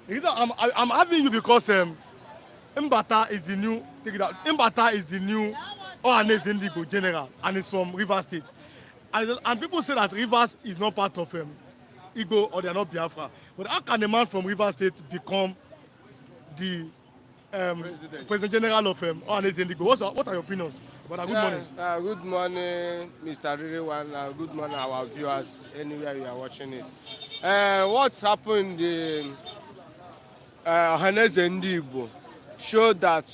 The reason I'm having you because Mbata is the new. Take it out. Mbata is the new Ohanes Indigo general, and it's from Rivers State. And people say that Rivers is not part of Igbo or they are not Biafra. But how can a man from Rivers State become the President General of Ohanes Indigo? What are your opinions? But good morning. Good morning, Mr. Ririwan. Good morning, our viewers, anywhere you are watching it. What's happened in Ohanes Ndigbo showed that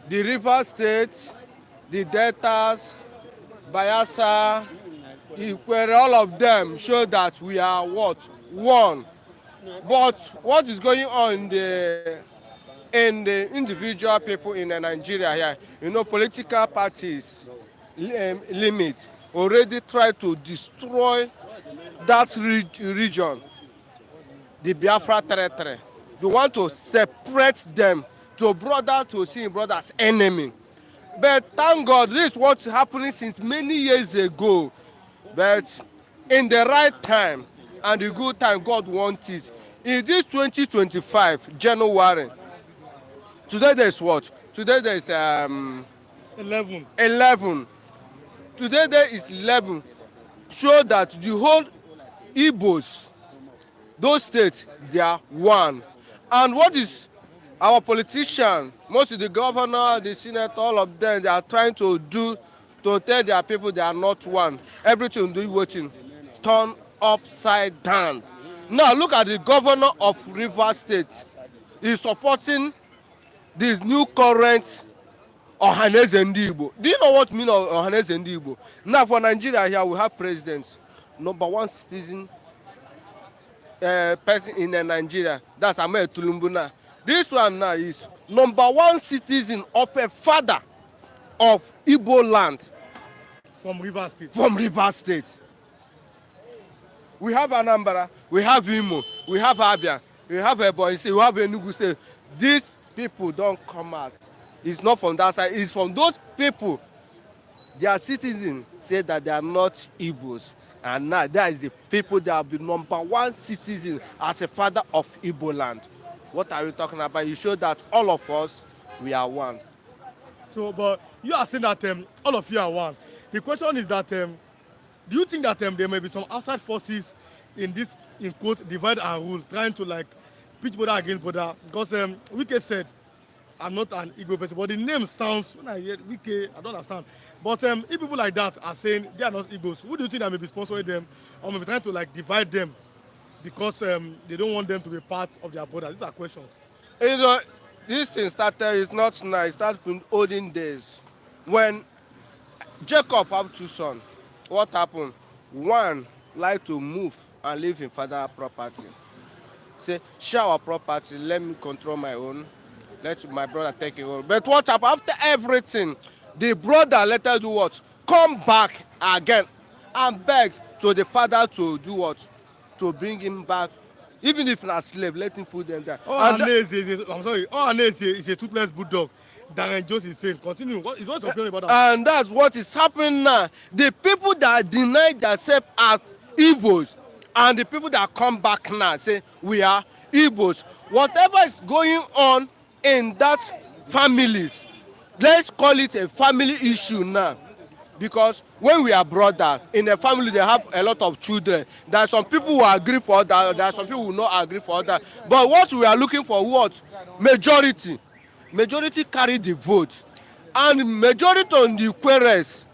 the River State, the Deltas, Bayelsa, Ikwere, all of them show that we are what? One. But what is going on in the individual people in Nigeria here, you know, political parties limit already try to destroy that region, the Biafra territory. They want to separate them to see brother as enemy. But thank God, this is what's happening since many years ago. But in the right time and the good time God wants it. In this 2025 January, today there is what? Today there is 11. 11. Today there is 11. Show that the whole Igbos, those states, they are one. And what is our politician, most of the governor, the senator, all of them, they are trying to do to tell their people they are not one. Everything do watching turn upside down. Now look at the governor of Rivers State. He's supporting the new current Ohanes Ndigbo. Do you know what mean of Ohanes Ndigbo? Now for Nigeria here we have presidents. Number one citizen person in Nigeria, that's Ahmed Tinubu now. This one now is number one citizen of a father of Igbo land. From Rivers State. From Rivers State. We have Anambra, we have Imo, we have Abia, we have Ebonyi, we have Enugu State. These people don't come out. It's not from that side, it's from those people. Their citizens say that they are not Igbos. And now that is the people that have been number one citizen as a father of Igbo land. What are you talking about? You show that all of us, we are one. So, but you are saying that all of you are one. The question is that do you think that there may be some outside forces in this, in quote, divide and rule, trying to like pitch border against border? Because Wike said, I'm not an Igbo person, but the name sounds, when I hear Wike, I don't understand. But if people like that are saying they are not Igbos, who do you think that may be sponsoring them or may be trying to like divide them because they don't want them to be part of their border? These are questions. You know, this thing started, it's not now, it started in olden days. When Jacob had two sons, what happened? One liked to move and live in father's property. Say, share our property, let me control my own, let my brother take it over. But what happened? After everything, the brother later do what? Come back again and beg to the father to do what? To bring him back. Even if not slave, let him put them there. I'm sorry. Ohanes is a toothless bulldog. Darren Jones is saying, continue. What is what's your opinion about that? And that's what is happening now. The people that deny themselves as Igbos and the people that come back now say we are Igbos. Whatever is going on in that families, let's call it a family issue now. Because when we are brothers in a family, they have a lot of children. There are some people who agree for that, there are some people who not agree for that. But what we are looking for, what? Majority. Majority carry the vote. And majority on the Queres,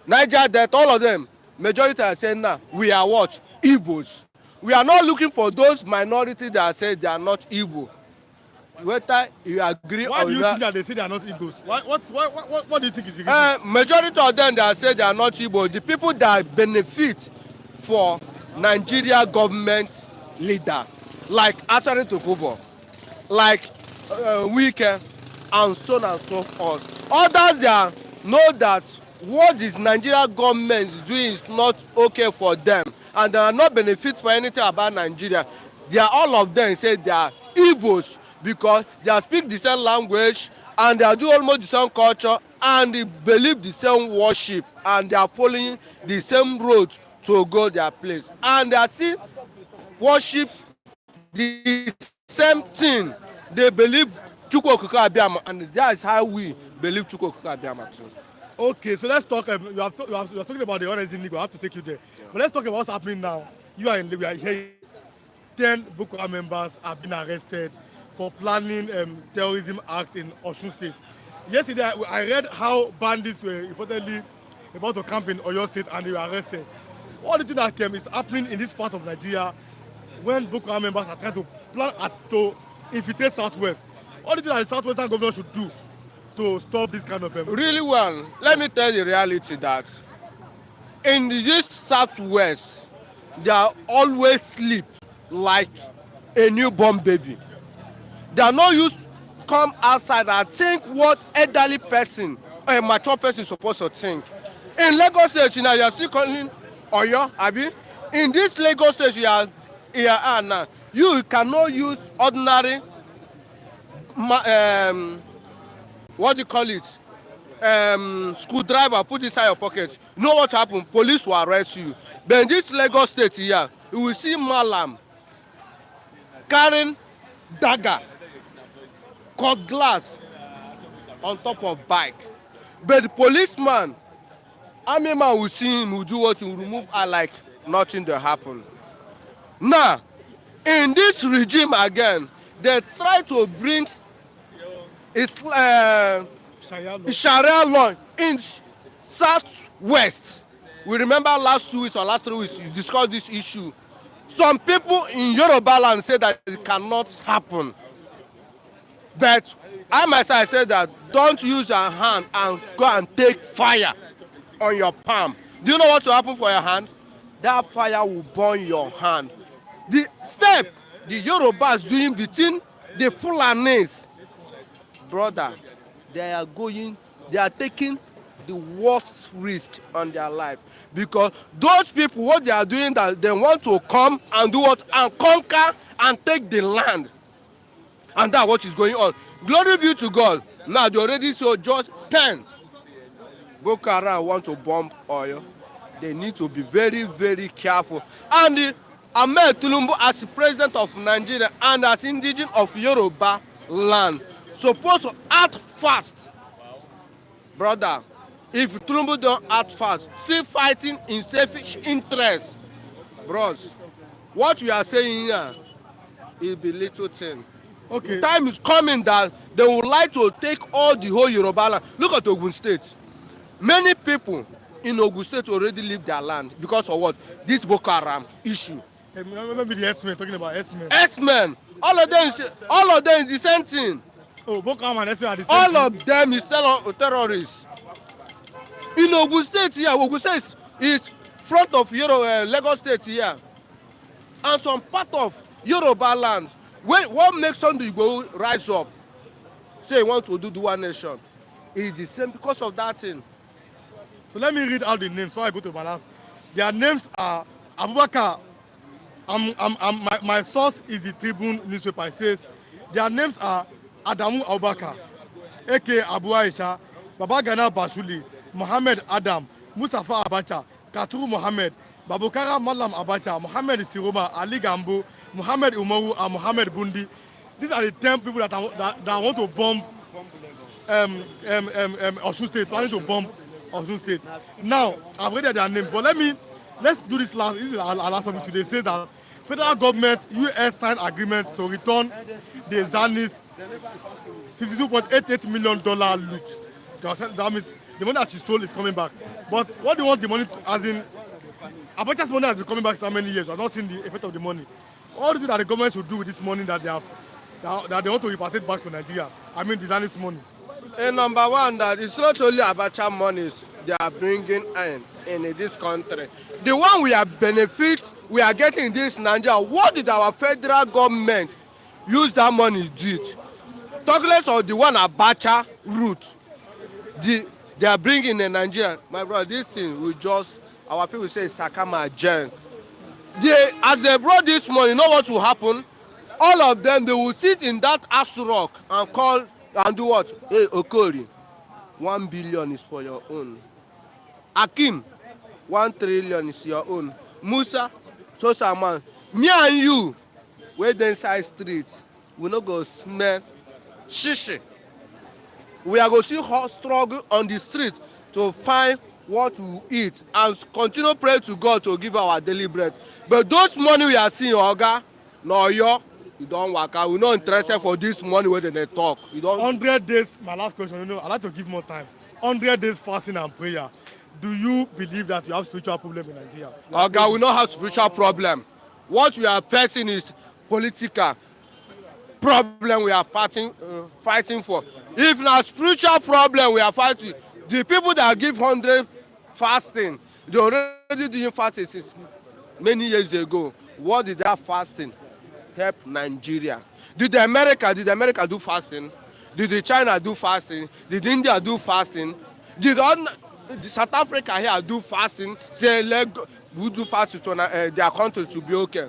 Niger Delta, all of them, majority are saying now, we are what? Igbos. We are not looking for those minorities that say they are not Igbo. Whether you agree Why or do you not. think that they say they are not Igbos? What do you think is the reason? Majority of them that say they are not Igbo, the people that benefit for Nigeria government leader, like Asari Tokubo, like Wike, and so on and so forth. Others there know that what this Nigeria government is doing is not okay for them, and they are not benefit for anything about Nigeria. They are all of them say they are Igbos because they are speak the same language and they are do almost the same culture and they believe the same worship and they are following the same road to go their place and they are still worship the same thing. They believe Chukwu Okike Abiama and that is how we believe Chukwu Okike Abiama too. Okay, so let's talk. You are talking about the ones in Nigo. I have to take you there. But let's talk about what's happening now. You are in Lagos. We are here. 10 Boko Haram members have been arrested for planning terrorism acts in Osun State. Yesterday, I read how bandits were reportedly about to camp in Oyo State and they were arrested. All the things that is happening in this part of Nigeria when Boko Haram members are trying to plan to infiltrate Southwest. All the things that the Southwestern government should do to stop this kind of really well. Let me tell you the reality that in this Southwest, they are always sleep like a newborn baby. They are not used to come outside and think what elderly person or a mature person is supposed to think. In Lagos State, you know, you are still calling Oyo, abi? In this Lagos State, you are now. You cannot use ordinary what do you call it? Screwdriver, put inside your pocket. You know what happen? Police will arrest you. But in this Lagos State here, you will see Malam carrying dagger, cutlass on top of bike. But the policeman, army man will see him, will do what? Will remove her like nothing will happen. Now, in this regime again, they try to bring Sharia law in Southwest. We remember last 2 weeks or last 3 weeks, you discussed this issue. Some people in Yoruba land say that it cannot happen. But I myself said that don't use your hand and go and take fire on your palm. Do you know what will happen for your hand? That fire will burn your hand. The step the Yorubas doing between the Fulanis, brother, they are taking the worst risk on their life because those people, what they are doing, that they want to come and do what and conquer and take the land, and that's what is going on. Glory be to God. Now they already saw just 10 Boko Haram want to bomb Oyo. They need to be very, very careful. And Ahmed Tinubu, as the president of Nigeria and as indigenous of Yoruba land, supposed to act fast. Brother, if Tinubu don't act fast, still fighting in selfish interest, bros, what we are saying here will be little thing. Okay. Time is coming that they would like to take all the whole Yoruba land. Look at Ogun State. Many people in Ogun State already leave their land because of what? This Boko Haram issue. Hey, maybe the S-men, talking about S-men. S-men, all of them is the same thing. Oh, Boko Haram and S-men are the same All thing. of them is terrorists. In Ogun State here, Ogun State is front of Lagos State here. And some part of Yoruba land. What makes Sunday go rise up? Say he want to do one nation. It's the same because of that thing. So let me read out the names so I go to balance. Their names are Abubakar. My source is the Tribune newspaper. It says their names are Adamu Abubakar, aka Abu Aisha, Babagana Bashuli, Mohammed Adam, Mustafa Abacha, Katuru Mohammed, Babukara Malam Abacha, Mohammed Siroma, Ali Gambo, Mohammed Umaru, and Mohammed Bundi. These are the 10 people that want to bomb Osun State, planning to bomb Osun State. Now, I've read their names, but let's do this last. This is our last topic today. It says that federal government, US signed agreement to return the Zanis $52.88 million loot. That means the money that she stole is coming back. But what do you want the money to, as in, Abacha's money has been coming back so many years. We have not seen the effect of the money. All the things that the government should do with this money that they have, that they want to repatriate back to Nigeria. I mean, the Zanis money. Number one, that it's not only Abacha monies they are bringing in this country. The one we are getting in this Nigeria, what did our federal government use that money to do? Talk less of the one Abacha route. they are bringing in Nigeria. My brother, this thing will just, our people say Sakama Jen. As they brought this money, you know what will happen? All of them, they will sit in that Asu Rock and call and do what? Hey, Okori, 1 billion is for your own. Akim, 1 trillion is your own. Musa, so man, me and you, wey dey inside streets, we no go smell shishi. We are going to see struggle on the street to find what we eat and continue pray to God to give our daily bread. But those money we are seeing, Oga, no yo, you don't work out. We not interested for this money where they talk. You don't. 100 days, my last question, you know, I like to give more time. 100 days fasting and prayer. Do you believe that you have spiritual problem in Nigeria? Oga, we don't have spiritual problem. What we are facing is political problem we are fighting for. If na spiritual problem we are fighting, the people that give 100 fasting, they already doing fasting since many years ago. What did that fasting help Nigeria? Did America do fasting? Did the China do fasting? Did India do fasting? Did South Africa here do fasting? Say we do fasting to their country to be okay.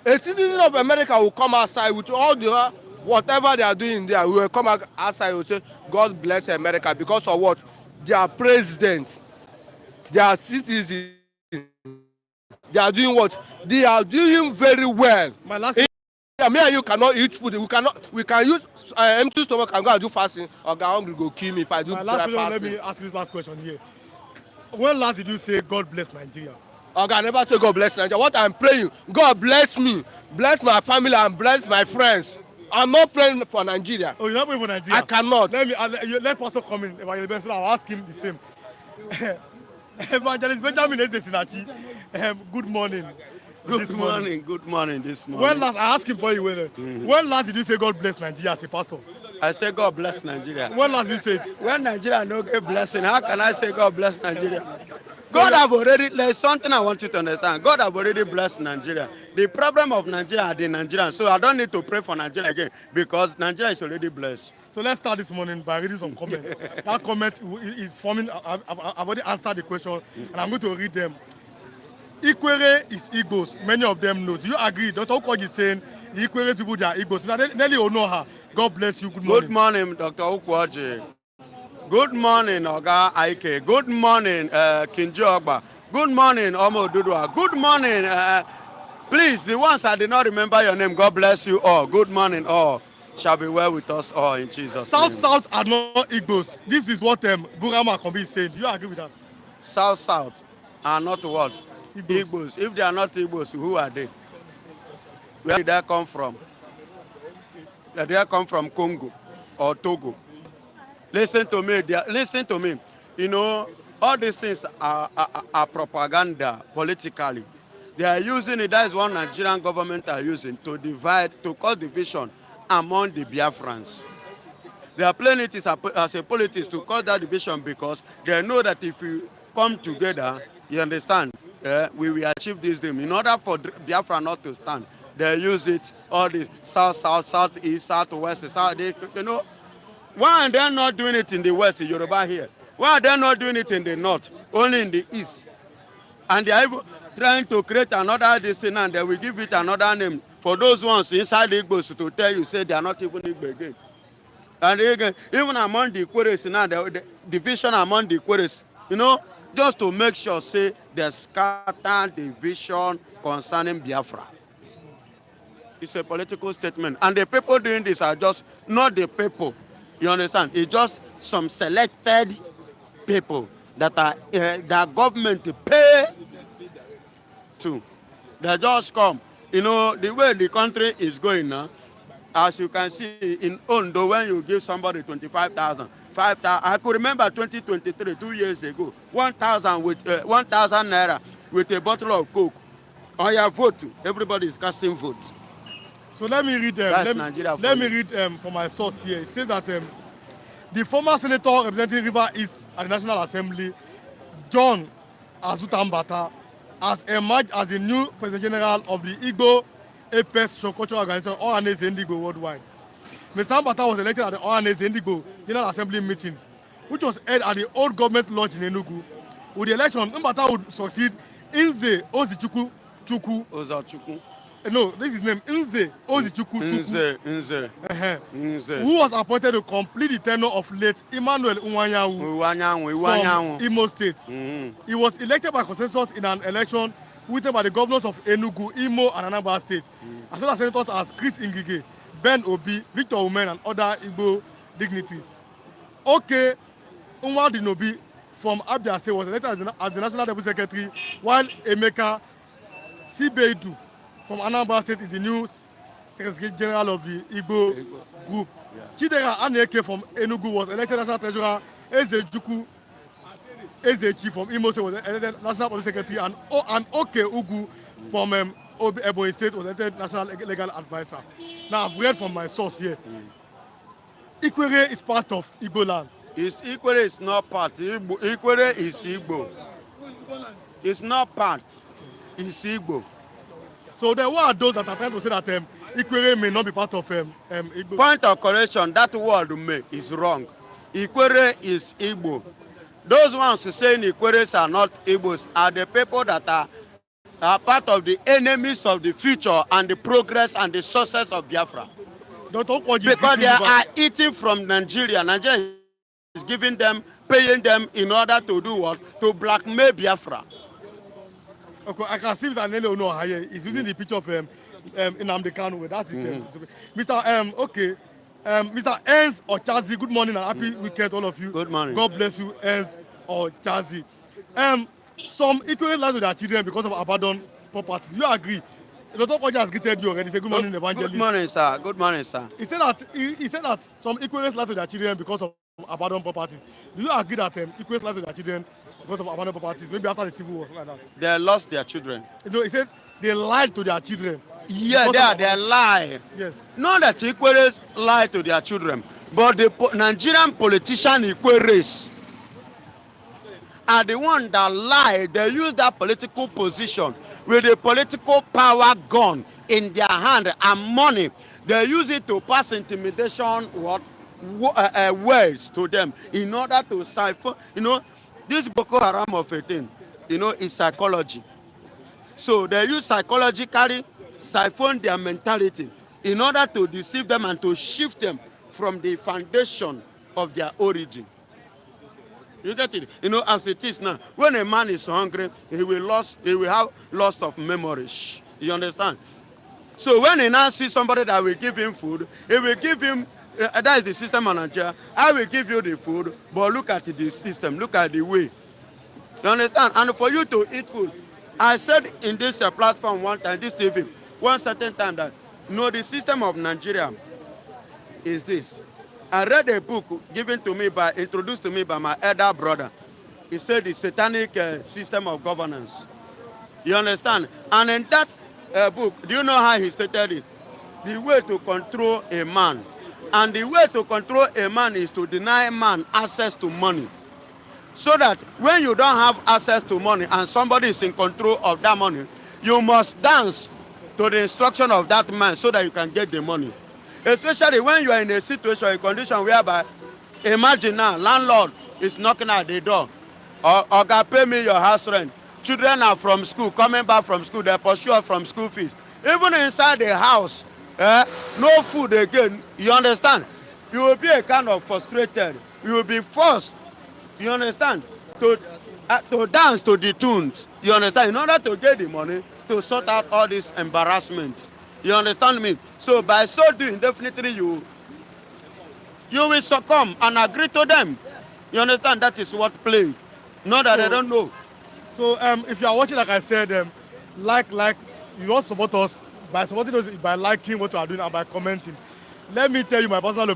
A citizen of America will come outside with all the whatever they are doing there. We will come outside and will say, God bless America, because of what? Their president, their citizens, they are doing what? They are doing very well. My last Me and you cannot eat food. We can use empty stomach and go and do fasting. Or get hungry go kill me if I do fasting. fasting. Let me ask you this last question here. When last did you say God bless Nigeria? Okay, I never say God bless Nigeria. What I'm praying, God bless me, bless my family, and bless my friends. I'm not praying for Nigeria. Oh, you're not praying for Nigeria? I cannot. Let Pastor come in. Evangelist Benson, I'll ask him the same. Evangelist Benjamin Ezesinachi, good morning. Good morning this morning. When last, I asked him for you, when last did you say God bless Nigeria as a pastor? I say God bless Nigeria. When last did you say it? When Nigeria no get blessing, how can I say God bless Nigeria? God have already, there's something I want you to understand. God have already blessed Nigeria. The problem of Nigeria are the Nigerians. So I don't need to pray for Nigeria again because Nigeria is already blessed. So let's start this morning by reading some comments. That comment is forming, I've already answered the question, and I'm going to read them. Ikwere is Igbos. Many of them know. Do you agree? Dr. Okoji is saying the Ikwere people, they are Igbos. Nelly Onoha, God bless you. Good morning. Good morning, Dr. Okwaji. Good morning, Oga Aike. Good morning, Kinji Ogba. Good morning, Omo Dudua. Good morning. Please, the ones I did not remember your name, God bless you all. Good morning, all. Shall be well with us all in Jesus' name. South are not Igbos. This is what Burama Kombi is saying. Do you agree with that? South are not what? Igbos. If they are not Igbos, who are they? Where did they come from? Did they come from Congo or Togo? Listen to me. You know, all these things are propaganda politically. They are using it. That is what Nigerian government are using to divide, to cause division among the Biafrans. They are playing it as a politics to cause that division because they know that if we come together, you understand, we will achieve this dream. In order for Biafra not to stand, they use it, all the south, east, southwest, you know. Why are they not doing it in the west, in Yoruba here? Why are they not doing it in the north, only in the east? And they are even trying to create another destiny, and they will give it another name for those ones inside the Igbos to tell you, say they are not even Igbo again. And again, even among the Ikweres now, the division among the Ikweres, you know, just to make sure, say, there's scatter division concerning Biafra. It's a political statement. And the people doing this are just not the people. You understand? It's just some selected people that are that government pay to. They just come. You know, the way the country is going now, as you can see in Ondo, when you give somebody 25,000, 5,000, I could remember 2023, 2 years ago, 1,000 with 1,000 naira with a bottle of Coke. On your vote, everybody is casting votes. So let me read let me read from my source here. It says that the former senator representing River East at the National Assembly, John Azutambata, has emerged as the new President General of the Igbo Apex Cultural Organization, Oranese Indigo Worldwide. Mr. Ambata was elected at the Oranese Indigo General Assembly meeting which was held at the old government lodge in Enugu. With the election, Mbata would succeed Nze Ozichukwu Chukwu. Ozachuku. No, this is his name, Nze Ozichukwu Chukwu. Nze. Who was appointed to complete the tenure of late Emmanuel Nwanyanwu from Imo State. He was elected by consensus in an election written by the governors of Enugu, Imo, and Anambra State, as well as senators as Chris Ngige, Ben Obi, Victor Umen, and other Igbo dignitaries. Okay, Nwadinobi from Abia State was elected as the National Deputy Secretary, while Emeka Sibeidu from Anambra State is the new Secretary General of the Igbo group. Chidera Aneke from Enugu was elected National Treasurer. Ezechukwu Ezechi from Imo State was elected National Police Secretary, and Oke Ugu from Ebonyi State was elected National Legal Advisor. Now I've read from my source here. Ikwere is part of Igbo land. Ikwere is not part. Ikwere is Igbo. It's not part. It's Igbo. So then what are those that are trying to say that Ikwere may not be part of Igbo? Point of correction, that word "may" is wrong. Ikwere is Igbo. Those ones who saying Ikweres are not Igbos are the people that are part of the enemies of the future and the progress and the success of Biafra. Because they are eating from Nigeria. Nigeria is giving them, paying them in order to do what? To blackmail Biafra. Okay, I can see Mr. Nene Ono here. He's using the picture of Nnamdi Kanu. That's his Mr. Mr. Ernst Ochazi, good morning and happy weekend, all of you. Good morning. God bless you, Ernst Ochazi. Some equally lives with their children because of abandoned properties. You agree? Dr. Koji has greeted you already. Say good morning, evangelist. Good morning, sir. Good morning, sir. He said that some equally lives with their children because of abandoned properties. Do you agree that equally lives with their children because of abandoned properties? Maybe after the civil war, something like that. They lost their children. No, he said they lied to their children. Yeah, they lie. Yes. Not that Ikweres lie to their children, but the Nigerian politician Ikweres are the one that lie. They use that political position with a political power gun in their hand and money. They use it to pass intimidation words to them in order to siphon. This Boko Haram of a thing, is psychology. So they use psychologically siphon their mentality in order to deceive them and to shift them from the foundation of their origin. You get it? As it is now, when a man is hungry, he will have loss of memory. You understand? So when he now sees somebody that will give him food, he will give him, that is the system manager, I will give you the food, but look at the system, look at the way. You understand? And for you to eat food, I said in this platform one time, this TV, one certain time that, the system of Nigeria is this. I read a book introduced to me by my elder brother. He said the satanic system of governance. You understand? And in that book, do you know how he stated it? The way to control a man. And the way to control a man is to deny man access to money. So that when you don't have access to money and somebody is in control of that money, you must dance to the instruction of that man so that you can get the money. Especially when you are in a situation, a condition whereby, imagine now, landlord is knocking at the door. Oga, pay me your house rent. Children are from school, coming back from school, they pursue us from school fees. Even inside the house, no food again, you understand? You will be a kind of frustrated. You will be forced, you understand, to dance to the tunes, you understand, in order to get the money to sort out all this embarrassment. You understand me? So by so doing, definitely you will succumb and agree to them. You understand? That is what play. Not that I don't know. So if you are watching, like I said, you all support us by supporting us by liking what you are doing and by commenting. Let me tell you my personal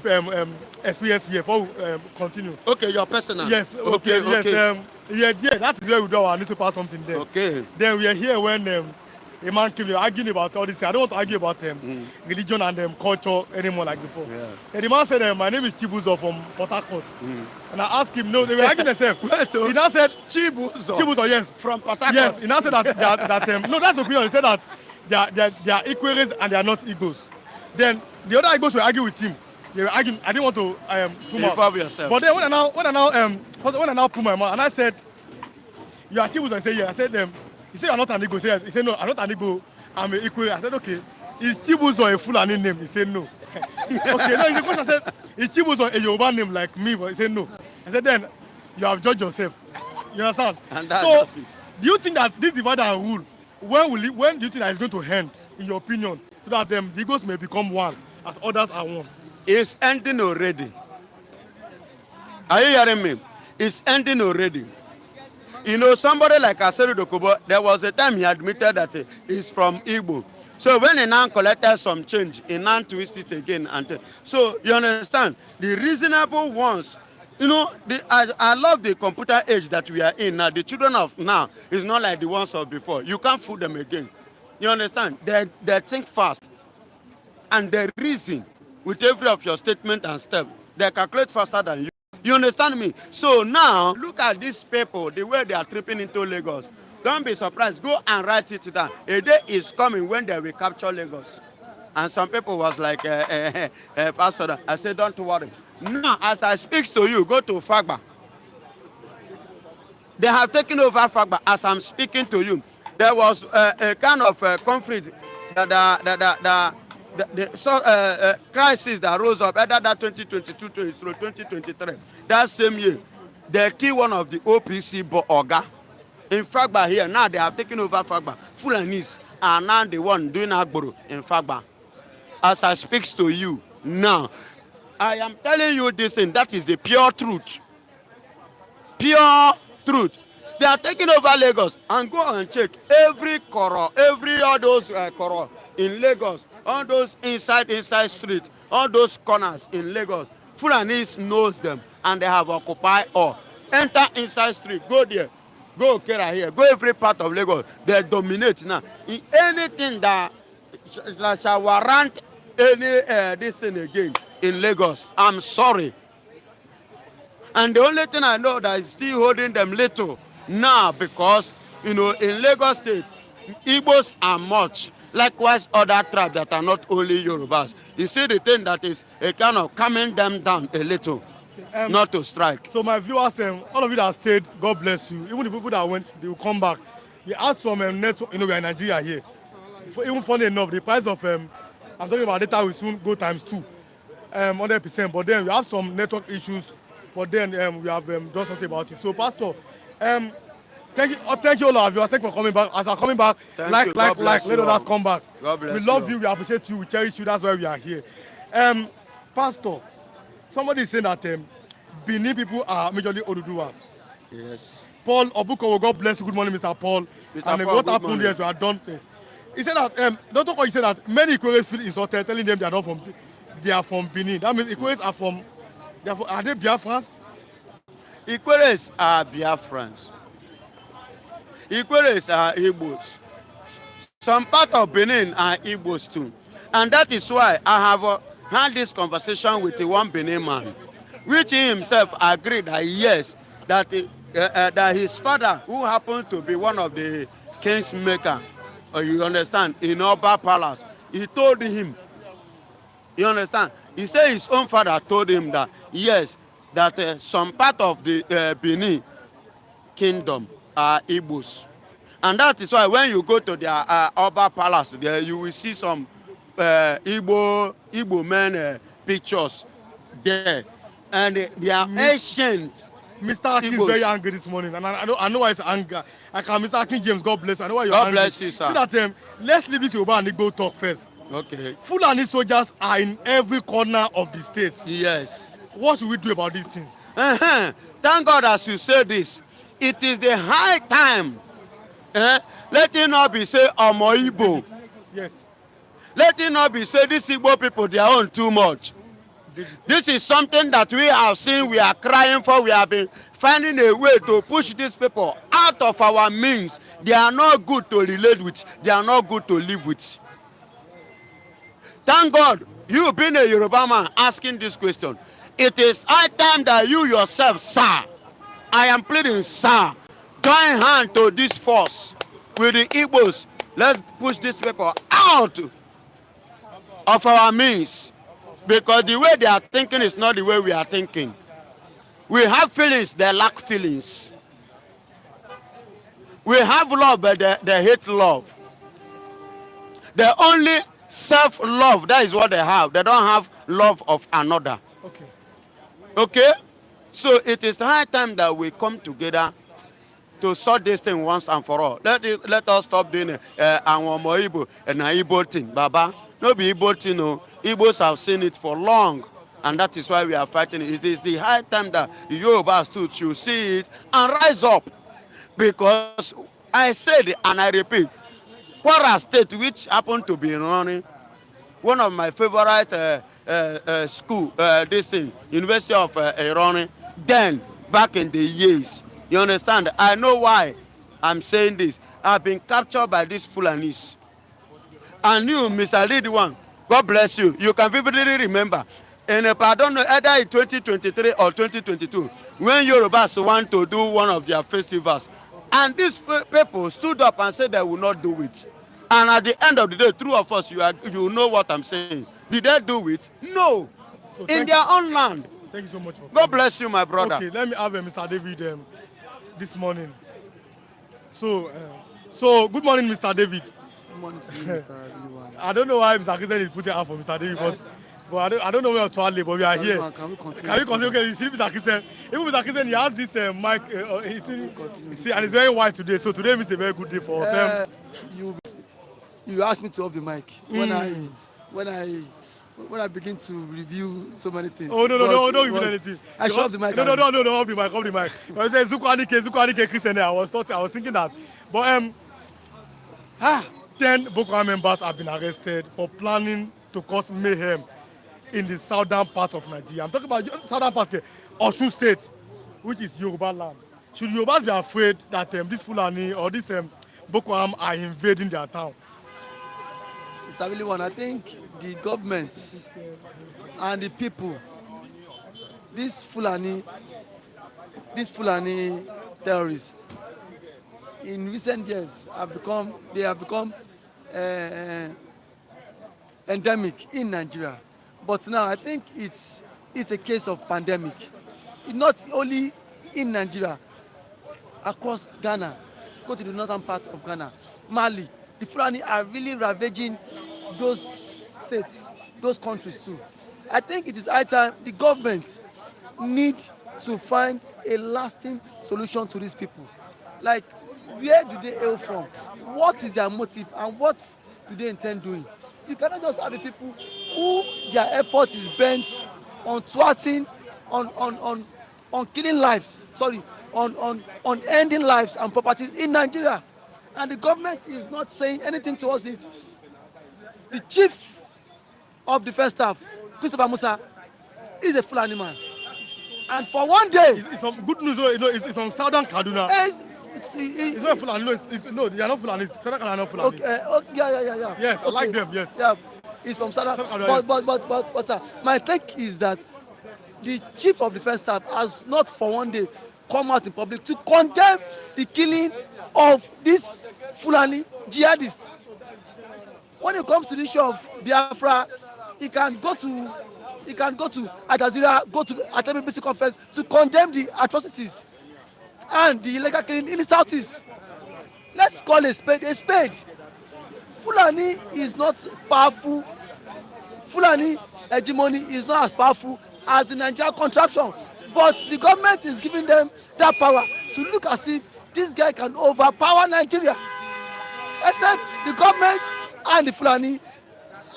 experience here before we continue. Okay, your personal. Yes. Okay. Yes. Yeah. That is where we do our newspaper something there. Okay. Then we are here when a man came here arguing about all this. I don't want to argue about religion and culture anymore like before. Yeah. And the man said, my name is Chibuzo from Port Harcourt. And I asked him, no, they were arguing themselves. He now said, Chibuzo, yes. From Port Harcourt. Yes, he now said that no, that's the opinion. He said that they are Ikweres and they are not Igbos. Then the other Igbos were arguing with him. they were arguing. I didn't want to put my Involve yourself. But then when I now put my mouth and I said, "You are Chibuzo," I said, "Yeah." I said, "He said you're not an Igbo." He said, yes. He said, "No, I'm not an Igbo. I'm an Ikwe." I said, "Okay." Is Chibuzo a Fulani name? He said, "No." Okay, no, the question I said, "Is Chibuzo a Yoruba name like me?" But he said, "No." I said, "Then you have judged yourself." You understand? And that's So, just it. do you think that this divide and rule, when do you think that it's going to end, in your opinion, so that the Igbos may become one as others are one? It's ending already. Are you hearing me? It's ending already. You know, somebody like Aseru Dokubo, there was a time he admitted that he's from Igbo. So when he now collected some change, he now twist it again. So you understand, the reasonable ones, you know, I love the computer age that we are in now. The children of now is not like the ones of before. You can't fool them again. You understand? They think fast. And they reason with every of your statement and step. They calculate faster than you. You understand me? So now, look at these people, the way they are tripping into Lagos. Don't be surprised. Go and write it down. A day is coming when they will capture Lagos. And some people was like, Pastor, I said, don't worry. Now, as I speak to you, go to Fagba. They have taken over Fagba as I'm speaking to you. There was a kind of conflict the crisis that rose up either that 2022, 2023, that same year, they killed one of the OPC Oga. In Fagba here, now they have taken over Fagba. Fulanis are now the one doing Agboro in Fagba. As I speak to you now, I am telling you this thing, that is the pure truth. Pure truth. They are taking over Lagos, and go and check every koro, every all those koro in Lagos, all those inside street, all those corners in Lagos. Fulanis knows them, and they have occupied all. Enter inside street, go there, go Okera here, go every part of Lagos. They dominate now. In anything that shall warrant any this thing again in Lagos, I'm sorry. And the only thing I know that is still holding them little now, because, you know, in Lagos State, Igbos are much. Likewise, other tribes that are not only Yorubas. You see the thing that is a kind of calming them down a little, not to strike. So my viewers, all of you that stayed, God bless you. Even the people that went, they will come back. We asked from network, you know, we are in Nigeria here. Even funny enough, the price of, I'm talking about data will soon go times 2, 100%. But then we have some network issues, but then we have done something about it. So Pastor, thank you all our viewers. Thank you for coming back. As I'm coming back, let others come back. God bless we love you, we appreciate you, we cherish you. That's why we are here. Pastor, somebody is saying that Benin people are majorly Oduduwas. Yes. Paul Obuko, God bless you. Good morning, Mr. Paul. Mr. And Paul, what good happened morning. is we are done. He said that Dr. Koyi said that many Ikweres feel insulted, telling them they are from Benin. That means Ikweres are they Biafrans? Ikweres are Biafrans. Ikweres are Igbos. Some part of Benin are Igbos too. And that is why I have had this conversation with the one Benin man, which he himself agreed that yes, that his father, who happened to be one of the king's maker, you understand, in Oba Palace, he told him, you understand, he said his own father told him that yes, that some part of the Benin kingdom are Igbos. And that is why when you go to their Oba Palace, there you will see some Igbo men pictures there. And they are ancient. Mr. Akin is very angry this morning, and I know why it's anger. Mr. Akin James, God bless you. I know why you're angry. God bless you, sir. See that let's leave this Yoruba and Igbo talk first. Okay. Fulani soldiers are in every corner of the states. Yes. What should we do about these things? Thank God as you say this. It is the high time. Let it not be say Omo Igbo. Yes. Let it not be say these Igbo people, they are on too much. This is something that we have seen, we are crying for, we have been finding a way to push these people out of our means. They are not good to relate with, they are not good to live with. Thank God, you being a Yoruba man asking this question. It is high time that you yourself, sir, I am pleading, sir, join hand to this force with the Igbos. Let's push these people out of our means. Because the way they are thinking is not the way we are thinking. We have feelings, they lack feelings. We have love, but they hate love. They only self-love, that is what they have. They don't have love of another. Okay. Okay? So it is high time that we come together to sort this thing once and for all. Let us stop doing Anwomo Igbo and Igbo thing. Baba, no be Igbo thing, no. Igbos have seen it for long. And that is why we are fighting it. It is the high time that the Yorubas too should see it and rise up. Because I said and I repeat, Kwara State, which happened to be running, one of my favorite school, this thing, University of Iran, then back in the years. You understand? I know why I'm saying this. I've been captured by these Fulanis. And you, Mr. Lead One, God bless you. You can vividly remember. And I don't know, either in 2023 or 2022, when Yorubas want to do one of their festivals, and these people stood up and said they will not do it. And at the end of the day, through of us, you know what I'm saying. Did they do it? No. So in their own land. Thank you so much for God bless you, my brother. Okay, let me have Mr. David this morning. So, good morning, Mr. David. Good morning to you, Mr. Liwan. I don't know why Mr. Christian is putting out for Mr. David, but I don't know where to alley, but we are here. Can we continue? Can we continue? Okay, you see Mr. Christian. Even Mr. Christian, he has this mic, you see, and it's very white today. So today is a very good day for us. You asked me to off the mic when I begin to review so many things. Oh no, don't reveal anything. I shut the mic. No, off the mic. I said Zuko Christian. I was thinking that, but 10 Boko Haram members have been arrested for planning to cause mayhem in the southern part of Nigeria. I'm talking about southern part, Osun State, which is Yoruba land. Should Yorubas be afraid that this Fulani or this Boko Haram are invading their town? Mr. Liwan, I think the government and the people, these Fulani terrorists, in recent years have become endemic in Nigeria. But now I think it's a case of pandemic. Not only in Nigeria, across Ghana, go to the northern part of Ghana, Mali, the Fulani are really ravaging those states, those countries too. I think it is high time the government need to find a lasting solution to these people. Like, where do they hail from? What is their motive and what do they intend doing? You cannot just have the people who their effort is bent on thwarting, on killing lives, on ending lives and properties in Nigeria. And the government is not saying anything towards it. The chief of defense staff, Christopher Musa, is a Fulani man. And for one day... It's some good news, it's from southern Kaduna. It's not Fulani, no, they are not Fulani. Southern Kaduna are not Fulani. Okay, yeah. Yes, okay. I like them, yes. Yeah, it's from southern Kaduna. But sir, my take is that the chief of defense staff has not for one day come out in public to condemn the killing of these Fulani jihadists. When it comes to the issue of Biafra, he can go to Al Jazeera, go to Atemi BBC conference to condemn the atrocities and the illegal killing in the southeast. Let's call a spade a spade. Fulani is not powerful. Fulani hegemony is not as powerful as the Nigerian contraption. But the government is giving them that power to look as if this guy can overpower Nigeria. Except the government and the Fulani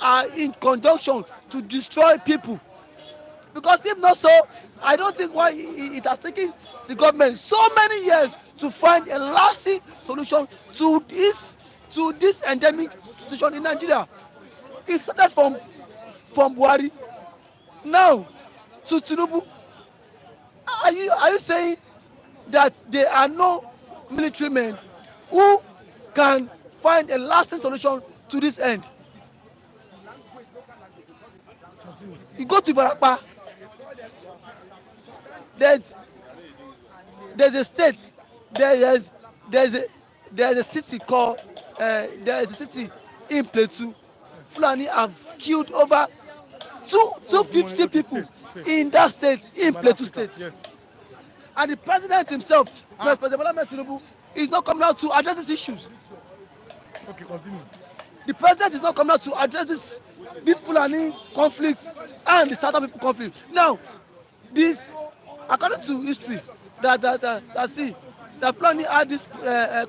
are in conjunction to destroy people. Because if not so, I don't think why it has taken the government so many years to find a lasting solution to this endemic situation in Nigeria. It started from Buhari now to Tinubu. Are you saying that there are no military men who can find a lasting solution to this end? You go to Barapa, there's a state, there's a city called there is a city in Plateau. Fulani have killed over 250 people in that state, in Plateau State. Yes. And the president himself, President Bola Ahmed Tinubu, is not coming out to address these issues. Okay, continue. The president is not coming out to address this Fulani conflict and the Southern people conflict. Now, this, according to history, that Fulani had this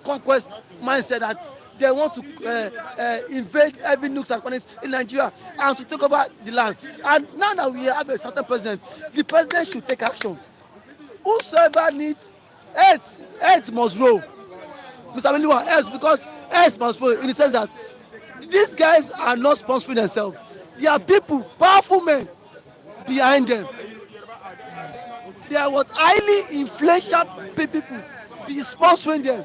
conquest mindset that they want to invade every nooks and corners in Nigeria and to take over the land. And now that we have a certain president, the president should take action. Whosoever needs heads must roll. Mr. Miliwa, heads, because heads must roll in the sense that these guys are not sponsoring themselves. There are people, powerful men behind them. They are what highly influential people be sponsoring them.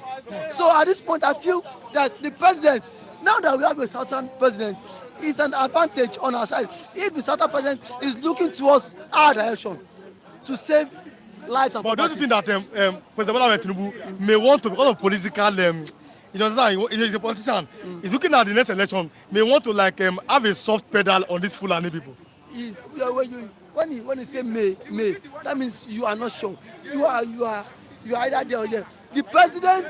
So at this point, I feel that the president, now that we have a certain president, is an advantage on our side. If the certain president is looking towards our direction to save lives and But don't you properties. think that President Bola Ahmed Tinubu may want to, because of political, you know, he's a politician, he's looking at the next election, may want to have a soft pedal on these Fulani people? When you say may, that means you are not sure. You are either there or there. The president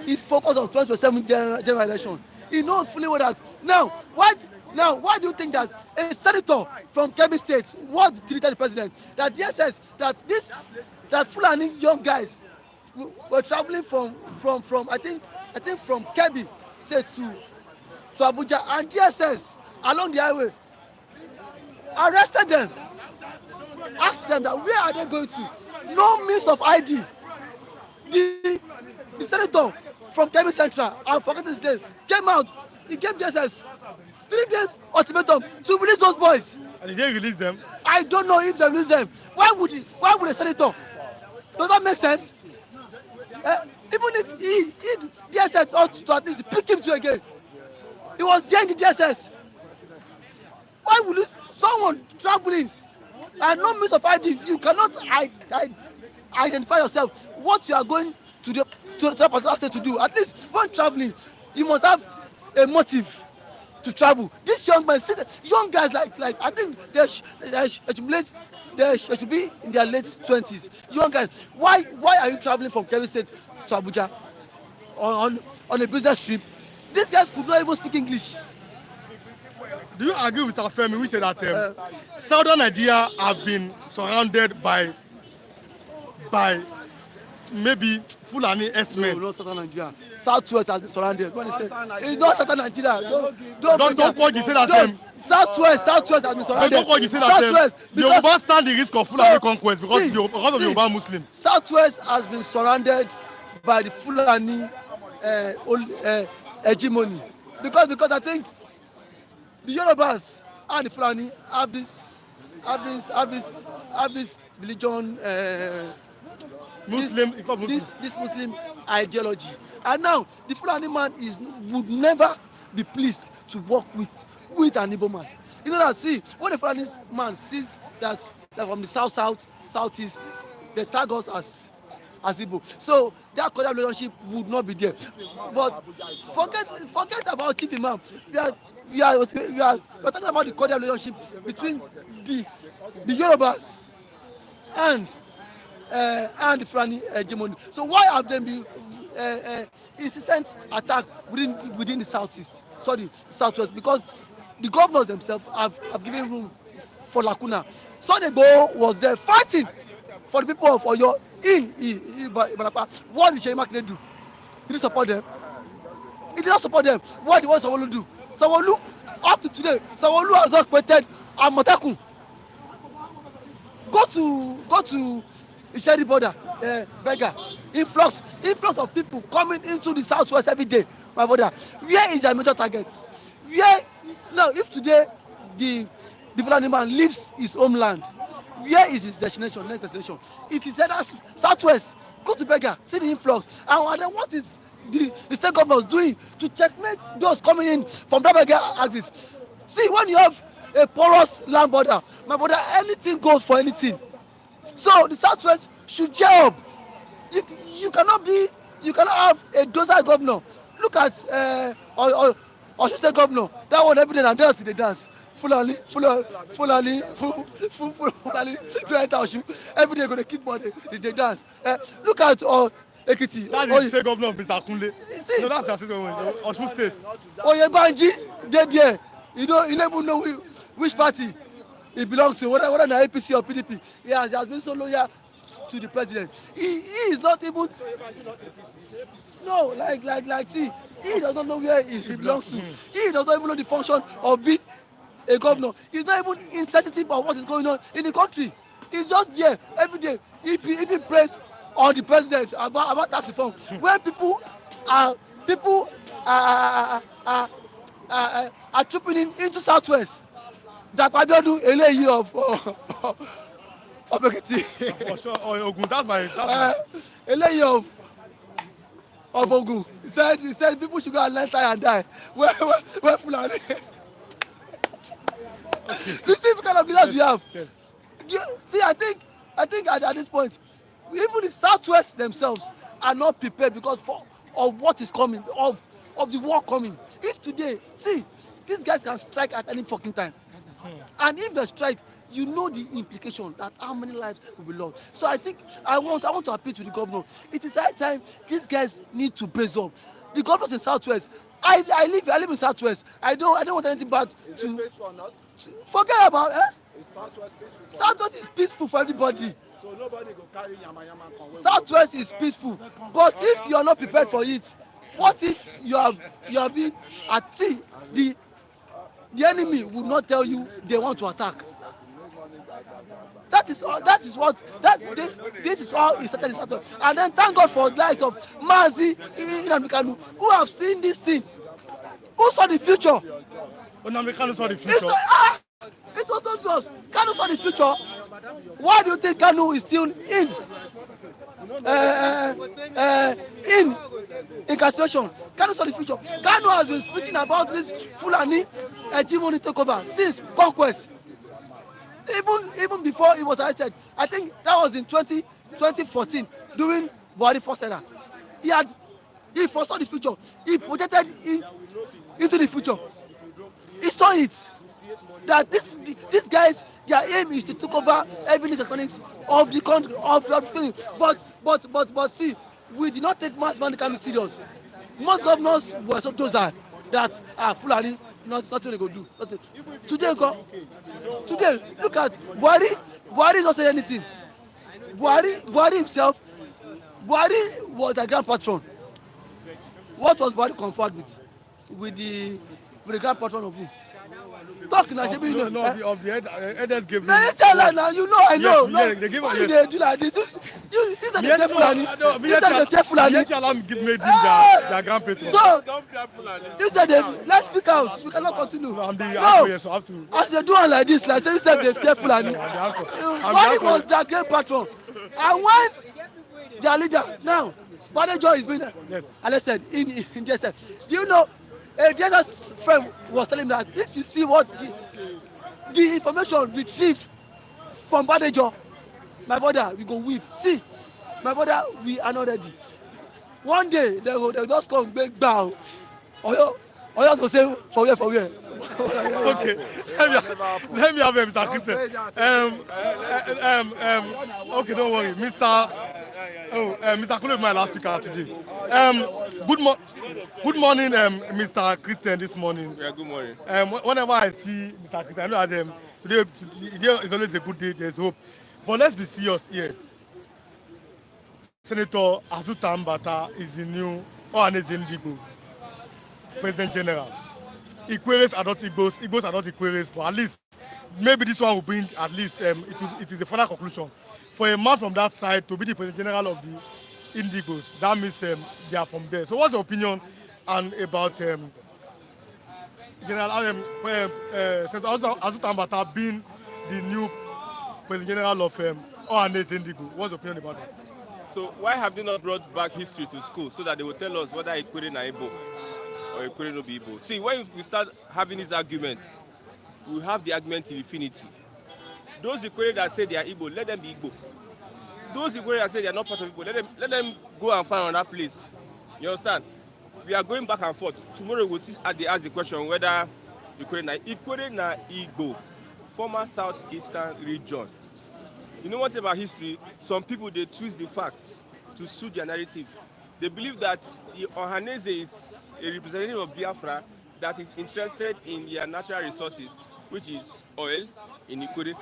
is focused on 2027 general election. He knows fully well that. Now, why do you think that a senator from Kebbi State was treated the president? That DSS, that Fulani young guys were traveling from I think from Kebbi State to Abuja, and DSS along the highway arrested them, asked them that where are they going to? No means of ID. The senator from Kebbi Central, I'm forgetting his name, came out. He gave DSS 3 days ultimatum to release those boys. And did they release them? I don't know if they release them. Why would a senator? Does that make sense? Even if he DSS ought to at least pick him to again. He was there in the DSS. Why would someone traveling and no means of ID, you cannot identify yourself what you are going to the particular state to do? At least when traveling, you must have a motive to travel. This young man, young guys like I think they should be in their late 20s. Young guys, why are you traveling from Kebbi State to Abuja on a business trip? These guys could not even speak English. Do you agree with Afemi, who said that Southern Nigeria have been surrounded by maybe Fulani S-men? No, not Southern Nigeria. Southwest has been surrounded. When they say it's not Southern Nigeria. Don't call you say that Southwest has been surrounded. Don't call you say that Yoruba stand the risk of Fulani conquest because of Yoruba Muslim. Southwest has been surrounded by the Fulani hegemony because I think the Yorubas and the Fulani have this religion, this Muslim ideology, and now the Fulani man would never be pleased to work with an Igbo man. You know that, see, when the Fulani man sees that from the southeast, they tag us as Igbo. So that cordial relationship would not be there. But forget about Chief Imam. We are talking about the cordial relationship between the Yorubas and the Fulani hegemony. So why have them been incessant attack within the southwest? Because the governors themselves have given room for lacuna. Sunday Igboho was there fighting for the people of Oyo in Ibarapa. What did Seyi Makinde do? He didn't support them. He did not support them. What did Sanwo-Olu do? Sanwo-Olu, up to today, Sanwo-Olu has not created Amotekun. Go to Isheri border, Bega. Influx of people coming into the southwest every day, my brother. Where is their major target? Now, if today the Fulani man leaves his homeland, where is his destination, next destination? It is either southwest, go to Bega, see the influx. And then what is the state government doing to checkmate those coming in from that Bega axis? See, when you have a porous land border, my brother, anything goes for anything. So the southwest should gear up. You cannot have a dozer governor. Look at Osun State governor. That one every day and dance, they dance. Fulani, to enter Osun. Every day, go to kick body, they dance. Look at Ekiti. That is the state governor of Mr. Kunle. See, No, that's the state governor. Osun State. Oyebanji, they there. You don't even know which party he belongs to, whether na APC or PDP. He has been so loyal to the president. He is not even. No, like see, he does not know where he belongs to. He does not even know the function of being a governor. He's not even insensitive of what is going on in the country. He's just there every day. He prays on the president about tax reform. When people are trooping into Southwest, Dakwabiodun eléyìí of Ekiti. For sure. Ogun, that's my. Eléyìí of Ogun. He said people should go and learn tie and die. Where Fulani? You see the kind of leaders we have. Yes. See, I think at this point, even the Southwest themselves are not prepared because of what is coming, of the war coming. If today, see, these guys can strike at any fucking time. And if they strike, you know the implication that how many lives will be lost. So I think I want to appeal to the governor. It is high time these guys need to brace up. The governors in Southwest, I live in Southwest. I don't want anything bad to peaceful or not? forget about. Is Southwest peaceful? Southwest is peaceful for everybody. So nobody go carry yama come. Southwest is peaceful, but if you are not prepared for it, what if you are being at sea? The enemy will not tell you they want to attack. This is all it started in Southwest. And then thank God for the light of Mazi Nnamdi Kanu, who have seen this thing, who saw the future. Nnamdi Kanu saw the future. It was obvious. Kanu saw the future. Why do you think Kanu is still in incarceration? Kanu saw the future. Kanu has been speaking about this Fulani hegemony takeover since conquest. Even before he was arrested. I think that was in 2014 during Buhari first era. He foresaw the future. He projected into the future. He saw it. That these guys, their aim is to take over every economics of the country, of the thing. But see, we did not take Nnamdi Kanu serious. Most governors were so docile that Fulani, nothing they go do. Nothing. Today, look at Buhari. Buhari is not saying anything. Buhari himself, Buhari was the grand patron. What was Buhari conferred with the grand patron of who? Talk now, Of the elders gave now you tell her now, you know, I know. Yes, they give Why us, you yes. dey do like this? These are the fear Fulani. These are the fear Fulani. Yes, Alam made him their grand patron. So, these are the, let's speak out. We cannot continue. I'm the No, uncle, yes, so I have to. as they do it like this, like say you said the fear Fulani. Buhari was their great patron. And when their leader, now, Badejo is being arrested in JSF. Do you know, a JSF friend was telling me that if you see what the information retrieved from Badejo, my brother, we go weep. See, my brother, we are not ready. One day, they will just come big bow. Or you go say, for where? Okay, let me have Mr. Christian. Okay, don't worry, Mr. Kule is my last speaker today. Good morning, Mr. Christian. This morning. Yeah, good morning. Whenever I see Mr. Christian, I know that today is always a good day. There's hope, but let's be serious here. Senator Azuta Mbata is the new Ohanezendigbo President General. Ikwere are not Igbos, Igbos are not Ikwere, but at least maybe this one will bring at least it is a final conclusion. For a man from that side to be the President General of the Indigos, that means they are from there. So what's your opinion about General Senator Azuta Mbata being the new President General of Ohanezendigbo? What's your opinion about that? So why have they not brought back history to school so that they will tell us whether Ikwere na Igbo or Ikwere no be Igbo? See, when we start having these arguments, we have the argument in infinity. Those Ikwere that say they are Igbo, let them be Igbo. Those Ikwere that say they are not part of Igbo, let them go and find another place. You understand? We are going back and forth. Tomorrow we'll still ask the question whether Ikwere na Igbo, former southeastern region. You know what about history? Some people, they twist the facts to suit their narrative. They believe that the Ohanese is a representative of Biafra that is interested in their natural resources, which is oil in Ikwere.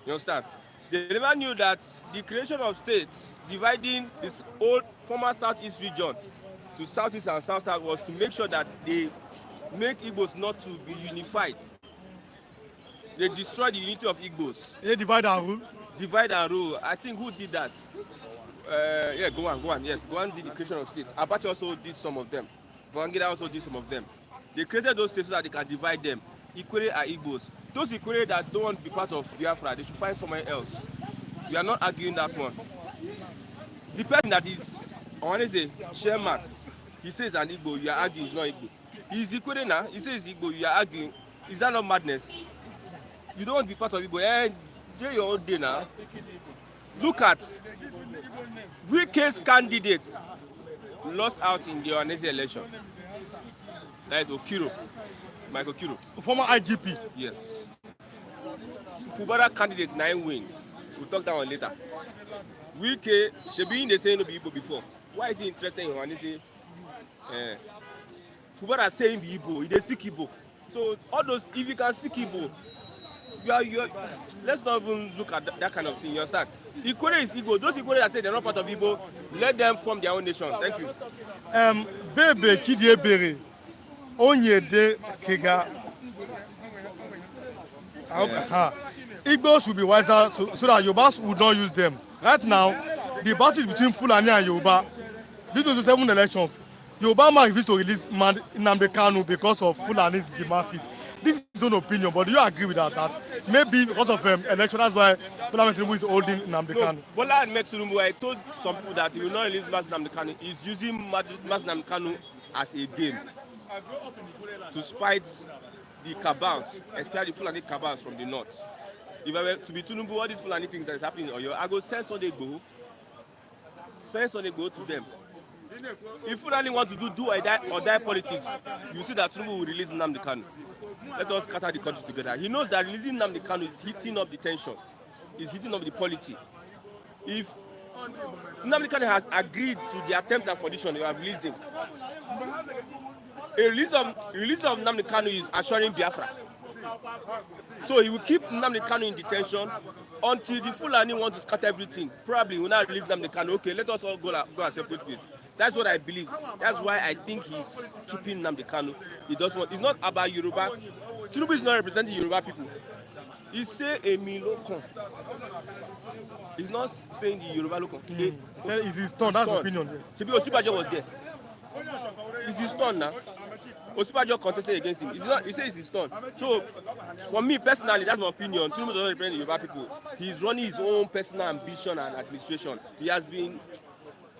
You understand? They never knew that the creation of states dividing this old former southeast region to southeast and south was to make sure that they make Igbos not to be unified. They destroyed the unity of Igbos. They divide and rule. Divide and rule. I think who did that? Yeah, go on. Yes, go on did the creation of states. Abacha also did some of them. Babangida also did some of them. They created those states so that they can divide them. Ikwere are Igbos. Those Ikwere that don't want to be part of Biafra, they should find somewhere else. We are not arguing that one. The person that is, I want to say, chairman, he says an Igbo, you are arguing, it's not Igbo. He's Ikwere now, he says Igbo, you are arguing. Is that not madness? You don't want to be part of Igbo. Do your own day now. Look at Wike's candidate lost out in the Ohanese election. That is Okiro, Michael Okiro. Former IGP. Yes. Fubara candidate 9 win. We'll talk that one later. Wike, Shebi they say no be Igbo before. Why is he interested in Ohanese? Fubara saying be Igbo, he dey speak Igbo. So all those, if you can speak Igbo, let's not even look at that kind of thing. You understand? Ikwere is Igbo. Those Ikwere that say they're not part of Igbo, let them form their own nation. Thank you. Bebe Chidiebere, Onyede Kega. Igbos will be wiser so that Yorubas would not use them. Right now, the battle is between Fulani and Yoruba. Due to the 7 elections, Yoruba man refused to release Nnamdi Kanu because of Fulani's demands. This is his own opinion, but do you agree with that? That maybe because of election, that's why Bola Tinubu is holding Nnamdi Kanu. Bola Ahmed Tinubu, I told some people that he will not release Nnamdi Kanu. He's using Nnamdi Kanu as a game to spite the cabals, especially the Fulani cabals from the north. If I were to be Tinubu, all these Fulani things that is happening in Oyo, I go send Sunday go to them. If Fulani want to do or die politics, you see that Tinubu will release Nnamdi Kanu. Let us scatter the country together. He knows that releasing Nnamdi Kanu is heating up the tension, is heating up the polity. If Nnamdi Kanu has agreed to their terms and conditions, they have released him. A release of Nnamdi Kanu is assuring Biafra. So he will keep Nnamdi Kanu in detention until the Fulani want to scatter everything. Probably will not release Nnamdi Kanu. Okay, let us all go our separate ways. That's what I believe. That's why I think he's keeping Nnamdi Kanu. He does what. It's not about Yoruba. Tinubu is not representing Yoruba people. He say Emi Lokon. He's not saying the Yoruba Lokon. It's his turn. That's opinion. Shebi Osibajo was there. It's his turn now. Osibajo contested against him. He says it's his turn. So, for me personally, that's my opinion. Tinubu does not represent the Yoruba people. He's running his own personal ambition and administration. He has been,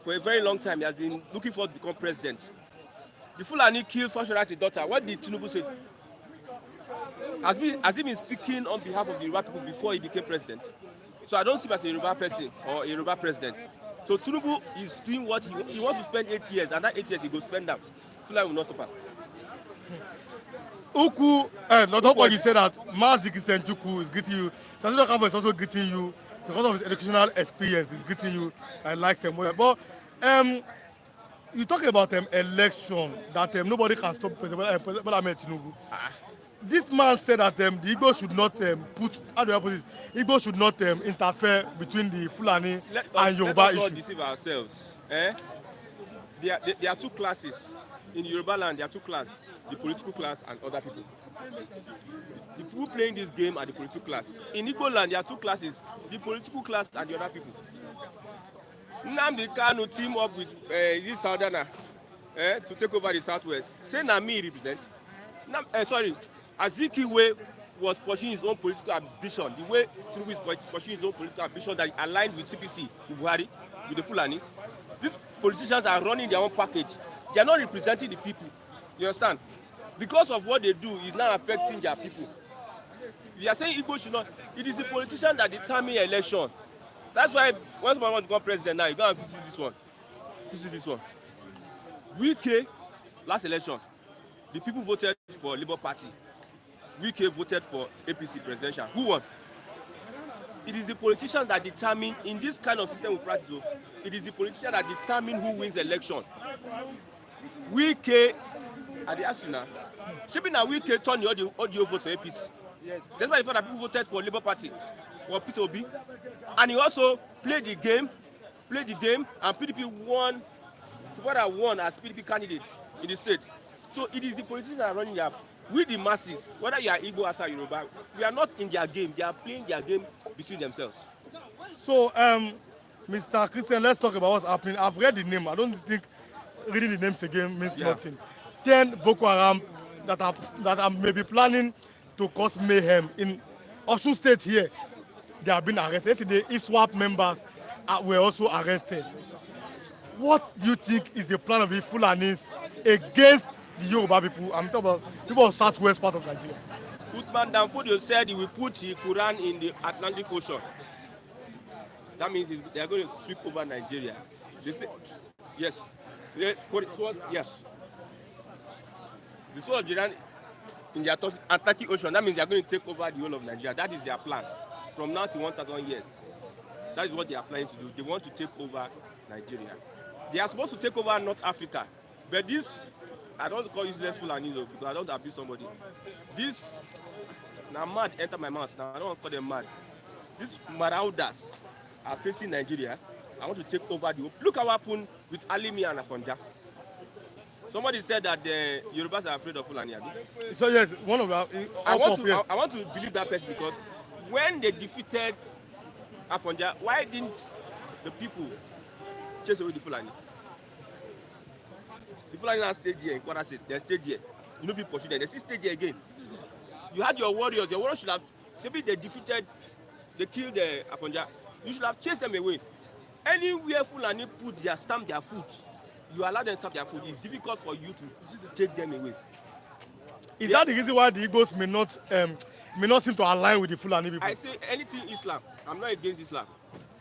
for a very long time, he has been looking forward to become president. The Fulani killed Fashorat's daughter. What did Tinubu say? Has he been speaking on behalf of the Yoruba people before he became president? So I don't see him as a Yoruba person or a Yoruba president. So Tinubu is doing what he wants to spend 8 years, and that 8 years he go spend them. Fulani will not stop him. Uku, not what you said that Mazi Christian Chuku is greeting you. Sasino Kavo is also greeting you because of his educational experience. He's greeting you and likes him. But you talk about election that nobody can stop President Bola Ahmed Tinubu. This man said that the Igbo should not Igbo should not interfere between the Fulani and Yoruba issue. Let us not deceive ourselves. There are two classes. In Yoruba land, there are two classes, the political class and other people. The people playing this game are the political class. In Igbo land, there are two classes, the political class and the other people. Nnamdi Kanu team up with this Southerner to take over the Southwest. Say na me represent. Azikiwe was pursuing his own political ambition. The way Tinubu is pursuing his own political ambition that aligned with CPC, with Buhari, with the Fulani. These politicians are running their own package. They are not representing the people. You understand? Because of what they do is now affecting their people. You are saying Igbo should not. It is the politician that determine election. That's why when someone wants to become president now, you go and visit this one. Visit this one. Wike, last election, the people voted for Labour Party. Wike voted for APC presidential. Who won? It is the politicians that determine, in this kind of system we practice, it is the politicians that determine who wins election. Wike, at the Asuna, Shebi na Wike turn the audio vote for APC. Yes. That's why the fact that people voted for Labour Party, for Peter Obi. And he also played the game, and PDP won, Supporter won as PDP candidate in the state. So it is the politicians that are running their, we the masses, whether you are Igbo or Yoruba, we are not in their game. They are playing their game between themselves. So, Mr. Christian, let's talk about what's happening. I've read the name. I don't think reading the names again means nothing. 10 Boko Haram that are maybe planning to cause mayhem in Osun State here. They have been arrested. Yesterday, ISWAP members were also arrested. What do you think is the plan of the Fulanis against the Yoruba people? I'm talking about people of southwest part of Nigeria. Uthman Danfodio said he will put the Quran in the Atlantic Ocean. That means they are going to sweep over Nigeria. They say, yes. Yes. The sword of Jordan in the Atlantic Ocean, that means they are going to take over the whole of Nigeria. That is their plan. From now to 1,000 years. That is what they are planning to do. They want to take over Nigeria. They are supposed to take over North Africa. But this, I don't call useless Fulani because I don't abuse somebody. This, now mad enter my mouth now. I don't want to call them mad. These marauders are facing Nigeria. I want to take over the. Look what happened with Alimi and Afonja. Somebody said that the Yorubas are afraid of Fulani. So yes, one of our. I want to believe that person because when they defeated Afonja, why didn't the people chase away the Fulani? The Fulani now stayed here in Kwara State. They stayed here. You know people pursue them. They still stayed here again. You had your warriors. Your warriors should have. Maybe they defeated. They killed the Afonja. You should have chased them away. Anywhere Fulani stamp their foot, you allow them to stamp their foot. It's difficult for you to take them away. Is that the reason why the Igbos may not seem to align with the Fulani people? I say anything Islam. I'm not against Islam.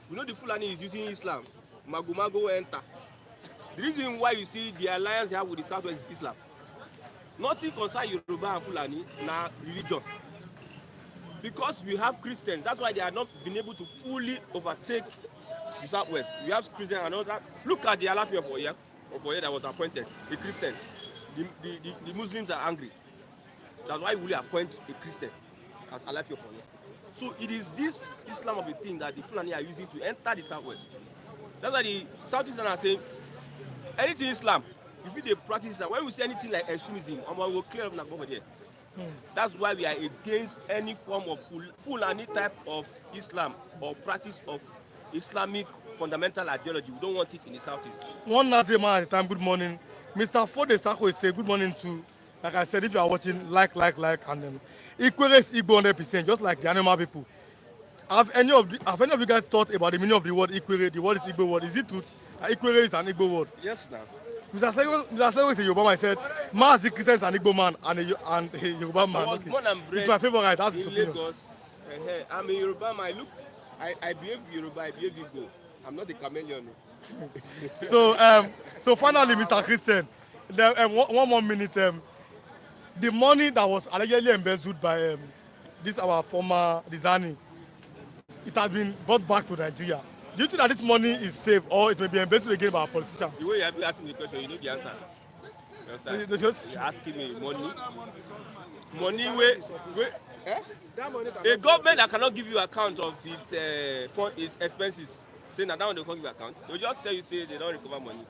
You know the Fulani is using Islam. Mago enter. The reason why you see the alliance they have with the Southwest is Islam. Nothing concerns Yoruba and Fulani now religion. Because we have Christians, that's why they are not been able to fully overtake the Southwest. We have Christians and all that. Look at the Alafi of Oye that was appointed, a Christian. The Muslims are angry. That's why we will appoint a Christian as Alafi of Oye. So it is this Islam of a thing that the Fulani are using to enter the Southwest. That's why the Southeastern are saying, anything Islam, if they practice Islam, when we say anything like extremism, we will clear up over there. That's why we are against any form of Fulani type of Islam or practice of Islamic fundamental ideology. We don't want it in the Southeast. One last day, man, at a time. Good morning. Mr. Fode Sako is saying good morning to, like I said, if you are watching, like, and Ikwere is Igbo 100%, just like the animal people. Have any of you guys thought about the meaning of the word Ikwere? The word is Igbo word. Is it truth? Ikwere is an Igbo word. Yes, now. Mr. Sego is a Yoruba man. I said, Mas the Christian is an Igbo man and a Yoruba man. I was born and bred it's my favorite. That's in Lagos. I'm a Yoruba man. Look, I behave Yoruba, I behave Igbo. I'm not a chameleon. So finally, Mr. Christian, one more minute. The money that was allegedly embezzled by this our former Dizani, it has been brought back to Nigeria. Do you think that this money is safe or it may be embezzled again by our politicians? The way you have been asking the question, you know the answer. You understand? You're asking me money. Money where eh? A government that cannot give you account of its expenses, saying that one they can't give account, they'll just tell you say they don't recover money.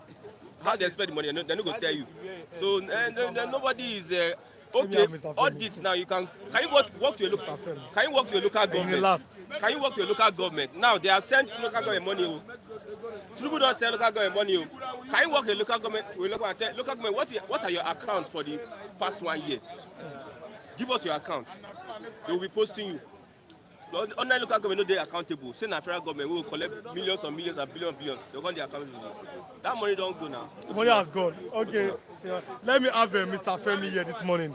How they spend the money, they're not going to tell you. So then nobody is okay. Audit now. You can you work to a local? Can you work to a local government? Can you work to a local government? Now they have sent local government money. Tinubu don't send local government money. Can you work to a local government and tell local government what are your accounts for the past 1 year? Give us your account. They will be posting you. Online local government no dey accountable. Say na federal government will collect millions and millions and billions. They can't dey accountable. That money don't go now. Money has gone. Okay. Let me have Mr. Femi here this morning.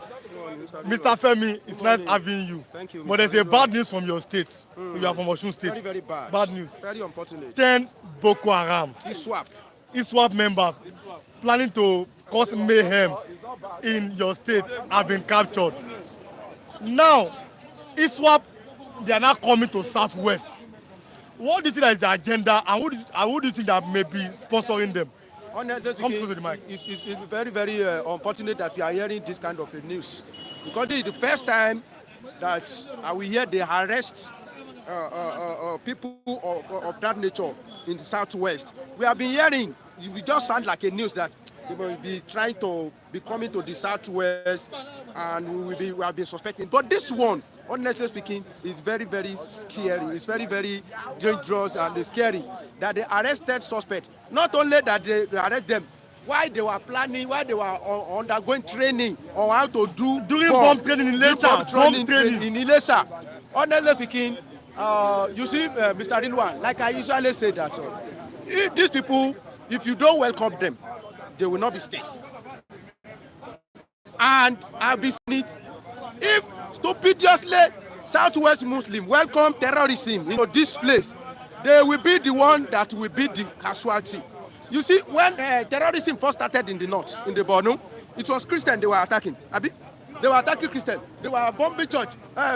Mr. Femi, it's nice having you. Thank you. But there's a bad news from your state. You are from Osun State. Very, very bad. Bad news. Very unfortunate. 10 Boko Haram. ISWAP members planning to cause mayhem in your state have been captured. Now, ISWAP, they are now coming to Southwest. What do you think that is the agenda, and who do you think that may be sponsoring them? Honestly Come speaking, close to the mic. it's very, very unfortunate that we are hearing this kind of a news. Because this is the first time that we hear they arrest people of that nature in the Southwest. We have been hearing, we just sound like a news that they will be trying to be coming to the Southwest and we have been suspecting. But this one, honestly speaking, is very, very scary. It's very, very dangerous and scary that they arrested suspect. Not only that they arrest them, why they were planning, why they were undergoing training on how to do During bomb training in Ilesha, bomb training in Ilesha. Honestly speaking, you see, Mr. Rilwan, like I usually say that if these people, if you don't welcome them, they will not be staying. And I've been saying it, if stupidly Southwest Muslim welcome terrorism into this place, they will be the one that will be the casualty. You see, when terrorism first started in the north, in the Borno, it was Christian they were attacking. Abi? They were attacking Christian. They were bombing church.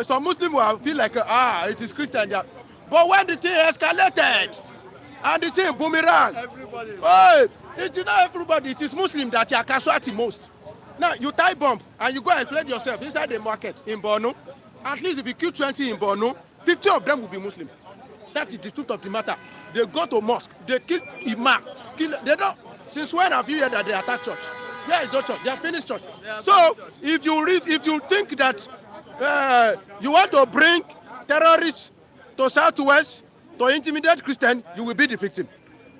Some Muslims will feel like, it is Christian. Yeah. But when the thing escalated, and the thing boomerang, it is not everybody, it is Muslim that are casualty most. Now, you tie bomb, and you go and play yourself inside the market in Borno. At least if you kill 20 in Borno, 50 of them will be Muslim. That is the truth of the matter. They go to mosque, they kill imam, they don't. Since when have you heard that they attack church? Where is the church? They have finished church. So if you think that you want to bring terrorists to Southwest to intimidate Christians, you will be the victim.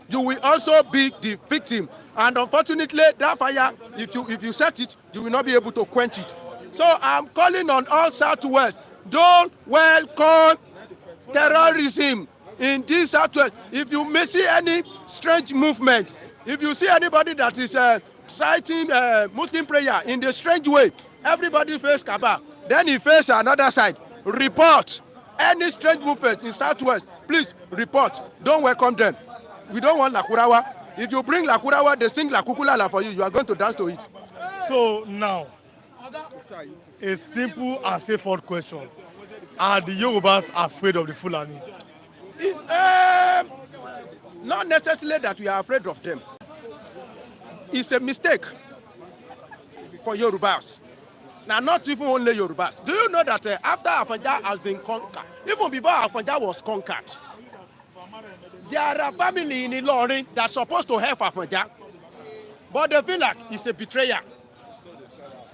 You will also be the victim. And unfortunately, that fire, if you set it, you will not be able to quench it. So I'm calling on all Southwest, don't welcome terrorism in this Southwest. If you may see any strange movement, if you see anybody that is citing Muslim prayer in the strange way, everybody face Kaaba, then he face another side. Report any strange movement in Southwest. Please report. Don't welcome them. We don't want Lakurawa. If you bring Lakurawa, they sing Lakukulala for you. You are going to dance to it. So now, a simple and straightforward question: are the Yorubas afraid of the Fulanis? It's, not necessarily that we are afraid of them. It's a mistake for Yorubas. Now, not even only Yorubas. Do you know that after Afanja has been conquered, even before Afanja was conquered, there are family in Ilorin that's supposed to help Afanja, but they feel like it's a betrayer.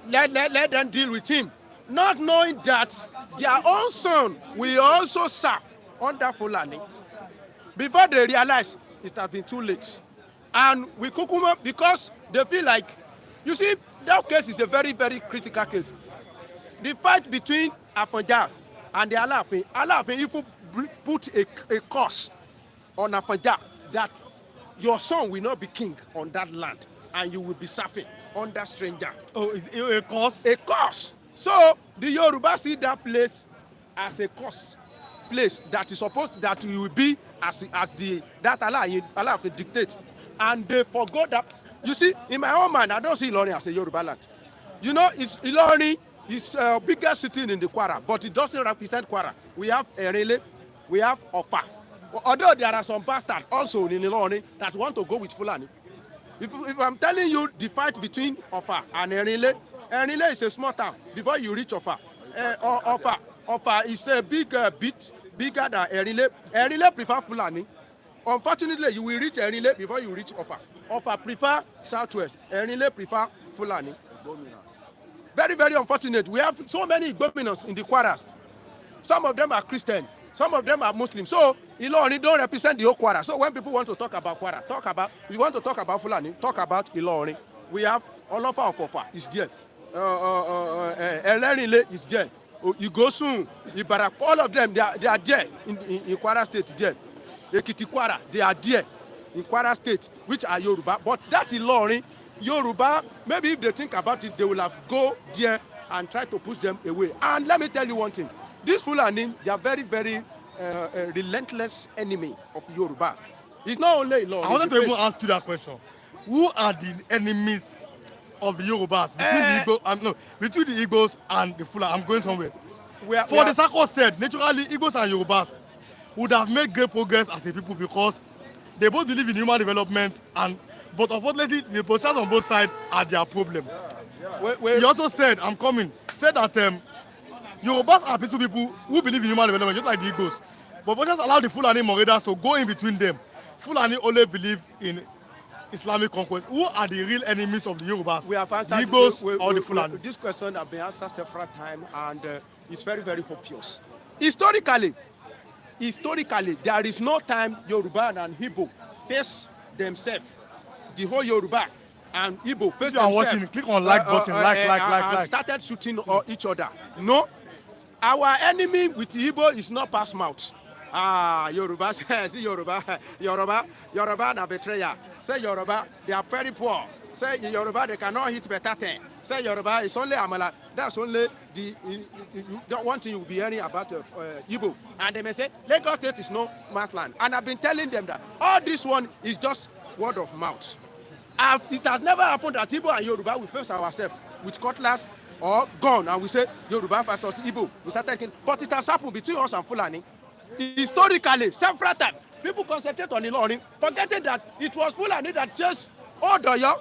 Let them deal with him, not knowing that their own son will also serve under Fulani. Before they realize it has been too late. And we Kukuma, because they feel like, you see, that case is a very, very critical case. The fight between Afanjas and the Alaafin, if you put a curse on Afanja that your son will not be king on that land and you will be serving under stranger. Oh, is it a cause? A curse. So the Yoruba see that place as a curse place that is supposed that will be as the that Allah dictate, and they forgot that. You see, in my own mind, I don't see Ilorin as a Yoruba land. You know, Ilorin is biggest city in the Kwara, but it doesn't represent Kwara. We have Erele, we have Ofa. Although there are some bastards also in Ilorin that want to go with Fulani. If I'm telling you the fight between Ofa and Erele is a small town before you reach Ofa. Ofa is a bigger than Erele. Erele prefer Fulani. Unfortunately, you will reach Erele before you reach Ofa. Ofa prefer Southwest. Erele prefer Fulani. Very, very unfortunate. We have so many Igbominans in the Kwaras. Some of them are Christian. Some of them are Muslim. So, Ilorin don't represent the whole Kwara. So, when people want to talk about Kwara, we want to talk about Fulani, talk about Ilorin. We have Olofa of Ofa is there. Elerile is there. Osun, Ibarak, all of them, they are there in Kwara State there. Ekiti Kwara, they are there in Kwara State, which are Yoruba. But that Ilorin, Yoruba, maybe if they think about it, they will have go there and try to push them away. And let me tell you one thing. These Fulani, they are very, very relentless enemy of Yorubas. It's not only Ilorin. I wanted to even ask you that question. Who are the enemies of the Yorubas between the Igbos and the Fulani. I'm going somewhere. The circle said, naturally, Igbos and Yorubas would have made great progress as a people because they both believe in human development, but unfortunately, the politicians on both sides are their problem. He also said, said that Yorubas are peaceful people who believe in human development, just like the Igbos. But politicians allow the Fulani Moredas to go in between them. Fulani only believe in Islamic conquest. Who are the real enemies of the Yorubas? We have answered the Igbos or the Fulani? This question has been answered several times, and it's very, very obvious. Historically, there is no time Yoruba and Igbo face themselves. The whole Yoruba and Igbo face themselves. Watching, click on like button, like. And started shooting each other. No, our enemy with Igbo is not past mouth. Yoruba, see Yoruba na betrayer. Say Yoruba, they are very poor. Say Yoruba, they cannot hit better thing. Say Yoruba, it's only Amala. That's only the one thing you'll be hearing about Igbo. And they may say, Lagos State is no man's land. And I've been telling them that all this one is just word of mouth. It has never happened that Igbo and Yoruba will face ourselves with cutlass or gun, and we say Yoruba versus Igbo. We start thinking, but it has happened between us and Fulani. Historically, several times, people concentrate on Ilorin, forgetting that it was Fulani that chased Odoyo,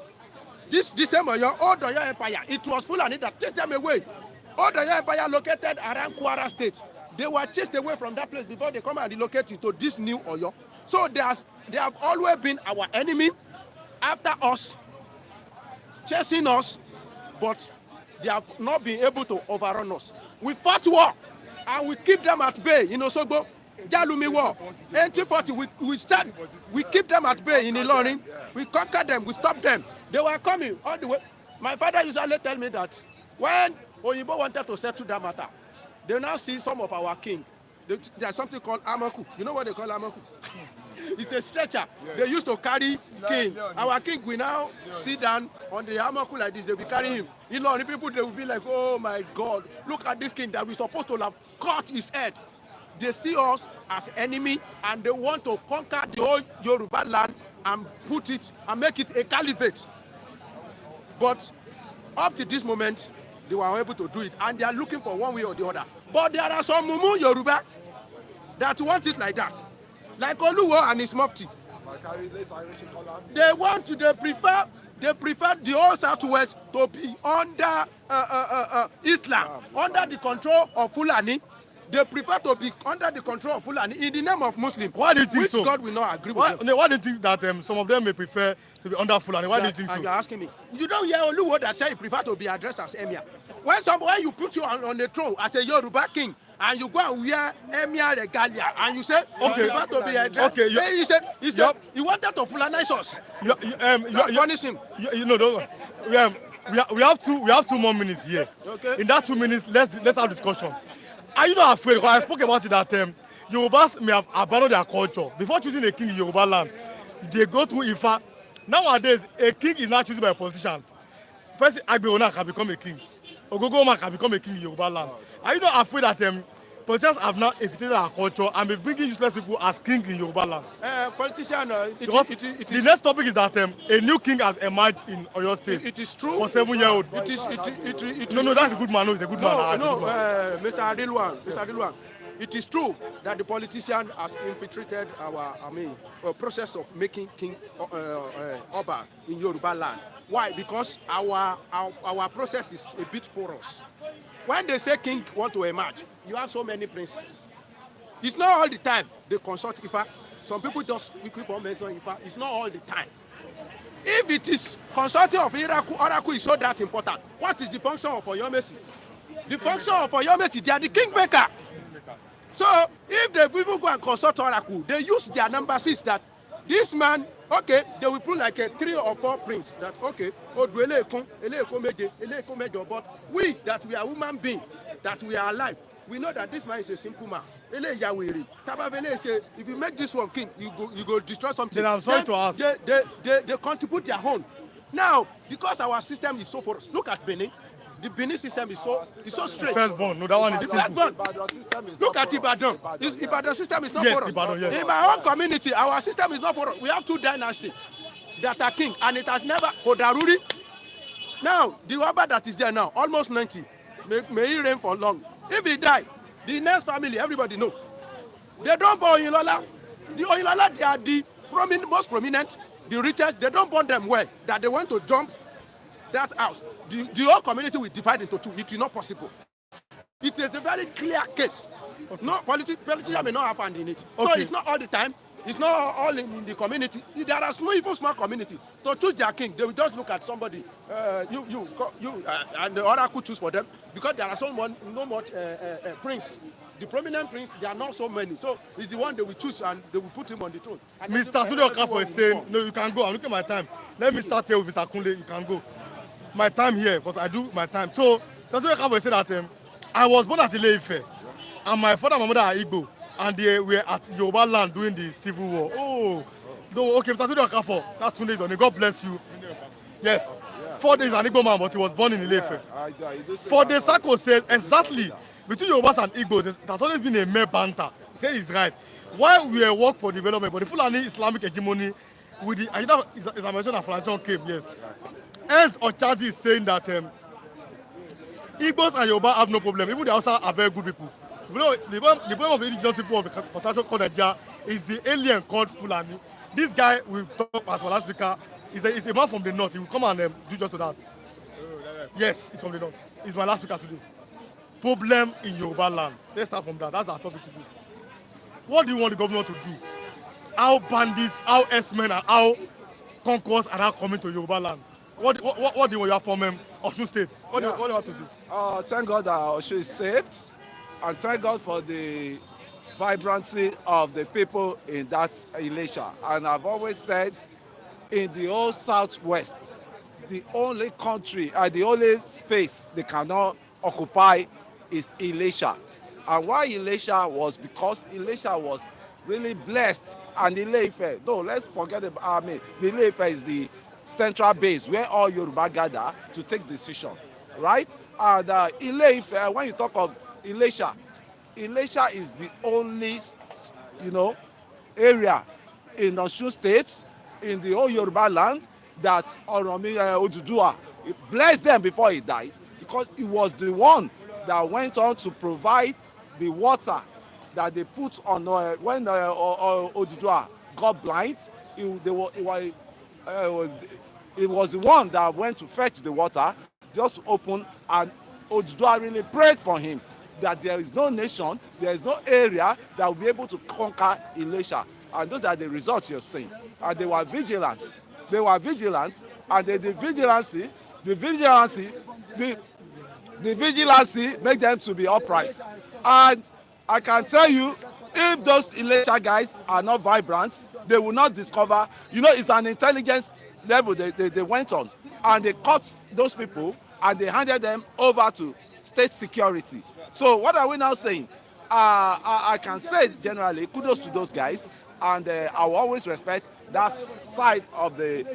this same Odoyo Empire. It was Fulani that chased them away. Odoyo Empire located around Kwara State. They were chased away from that place before they come and relocate to this new Oyo. So they have always been our enemy, after us, chasing us, but they have not been able to overrun us. We fought war, and we keep them at bay in Osogbo. Jalumi War, 1840, we keep them at bay in Ilorin. We conquer them, we stop them. They were coming all the way. My father usually tell me that when Oyibo wanted to settle that matter, they now see some of our king. There's something called Amaku. You know what they call Amaku? It's a stretcher. Yes. They used to carry king. Our king will now sit down on the Amaku like this. They'll be carrying him. Ilorin people, they will be like, oh my God, look at this king that we're supposed to have cut his head. They see us as enemy, and they want to conquer the whole Yoruba land and put it and make it a caliphate. But up to this moment, they were able to do it, and they are looking for one way or the other. But there are some Mumu Yoruba that want it like that, like Oluwo and his mufti. They prefer the whole Southwest to be under Islam, under the control of Fulani. They prefer to be under the control of Fulani in the name of Muslim. Why do you think which so? God will not agree with them. Why do you think that some of them may prefer to be under Fulani? Why do you think so? And you're asking me. You don't hear Oluwo that say he prefer to be addressed as Emir. When you put you on the throne as a Yoruba king, and you go and wear Emir regalia, and you say, okay, you prefer to be addressed. Okay, he said, he wanted to Fulanize us. Punish him. We have 2 more minutes here. Okay. In that 2 minutes, let's have discussion. Are you not afraid? Because I spoke about it that Yorubas may have abandoned their culture. Before choosing a king in Yoruba land, they go through Ifa. Nowadays, a king is not chosen by a politician. Person Agbeona can become a king. Ogogoma can become a king in Yoruba land. Are you not afraid that politicians have now infiltrated our culture and be bringing useless people as king in Yoruba land? The next topic is that a new king has emerged in Oyo State. It is true. For 7-year-old. No, that's a good man. No, he's a good man. Mr. Adilwan, it is true that the politician has infiltrated our process of making king Oba in Yoruba land. Why? Because our process is a bit porous. When they say king want to emerge, you have so many princes. It's not all the time they consult Ifa. Some people just keep on mentioning Ifa. It's not all the time. If it is consulting of Oracle is so that important, what is the function of Oyomesi? The function of Oyomesi, they are the kingmaker. So if they people go and consult Oracle, they use their number 6 that this man, okay, they will put like a 3 or 4 prints that, okay, but we that we are human beings, that we are alive, we know that this man is a simple man. If you make this one king, you go destroy something. Then I'm sorry to ask. They contribute their own. Now, because our system is so porous, look at Benin. The Benin system is so straight. Firstborn, no, that one is firstborn. Look at Ibadan. Ibadan system is not porous. Yes. In my own community, our system is not porous. We have 2 dynasties that are king, and it has never Kodaruri Now, the Yoruba that is there now, almost 90, may he reign for long. If he die, the next family, everybody know. They don't born Oyinlola. The Oyinlola, they are the most prominent, the richest. They don't born them well, that they want to jump that house. The whole community will divide into two. It is not possible. It is a very clear case. Okay. No, politicians may not have hand in it. Okay. So it's not all the time. It's not all in the community. There are even small community. To choose their king, they will just look at somebody, and the other could choose for them, because there are no much prince. The prominent prince, there are not so many. So it's the one they will choose and they will put him on the throne. Mr. Sunday Okafor is saying, no, you can go. I'm looking at my time. Let me start here with Mr. Kunle. You can go. My time here, because I do my time. So, Mr. Sunday Okafor said that I was born at Ile-Ife, and my father and my mother are Igbo, and they were at Yoruba land during the Civil War. Oh, no, okay, Mr. Sunday Okafor, that's 2 days on it. God bless you. Yes, 4 days an Igbo man, but he was born in Ile-Ife. For the Sako said, exactly, between Yorubas and Igbos, there's always been a mere banter. He said he's right. While we work for development, but the Fulani Islamic hegemony, with the Islamization and Fulani came, yes. Hence, Ochazi is saying that Igbos and Yoruba have no problem. Even the Hausa are very good people. The problem of the indigenous people of the continental called Nigeria is the alien called Fulani. This guy will talk as well as speaker. He's a man from the north. He will come and do just to that. Yes, he's from the north. He's my last speaker today. Problem in Yoruba land. Let's start from that. That's our topic today. What do you want the government to do? How bandits, how S-men, and how conquerors are now coming to Yoruba land? What do you want from Osun State? What do you want to say? Thank God that Osun is saved, and thank God for the vibrancy of the people in that Ilesha. And I've always said, in the whole Southwest, the only country, the only space they cannot occupy is Ilesha. And why Ilesha was because Ilesha was really blessed, and Ile-Ife, no, let's forget about the Ile-Ife is the central base where all Yoruba gather to take decision, right? And Ile-Ife, when you talk of Ilesha, Ilesha is the only, area in Osun State, in the whole Yoruba land, that Oromi Oduduwa blessed them before he died, because he was the one that went on to provide the water that they put on when Oduduwa got blind. It was the one that went to fetch the water just to open, and Oduduwa really prayed for him that there is no nation, there is no area that will be able to conquer Ilesha. And those are the results you're seeing. And they were vigilant. And the vigilancy make them to be upright. And I can tell you, if those Ilesha guys are not vibrant, they will not discover, it's an intelligence level they went on. And they caught those people and they handed them over to state security. So what are we now saying? I can say generally, kudos to those guys, and I will always respect that side of the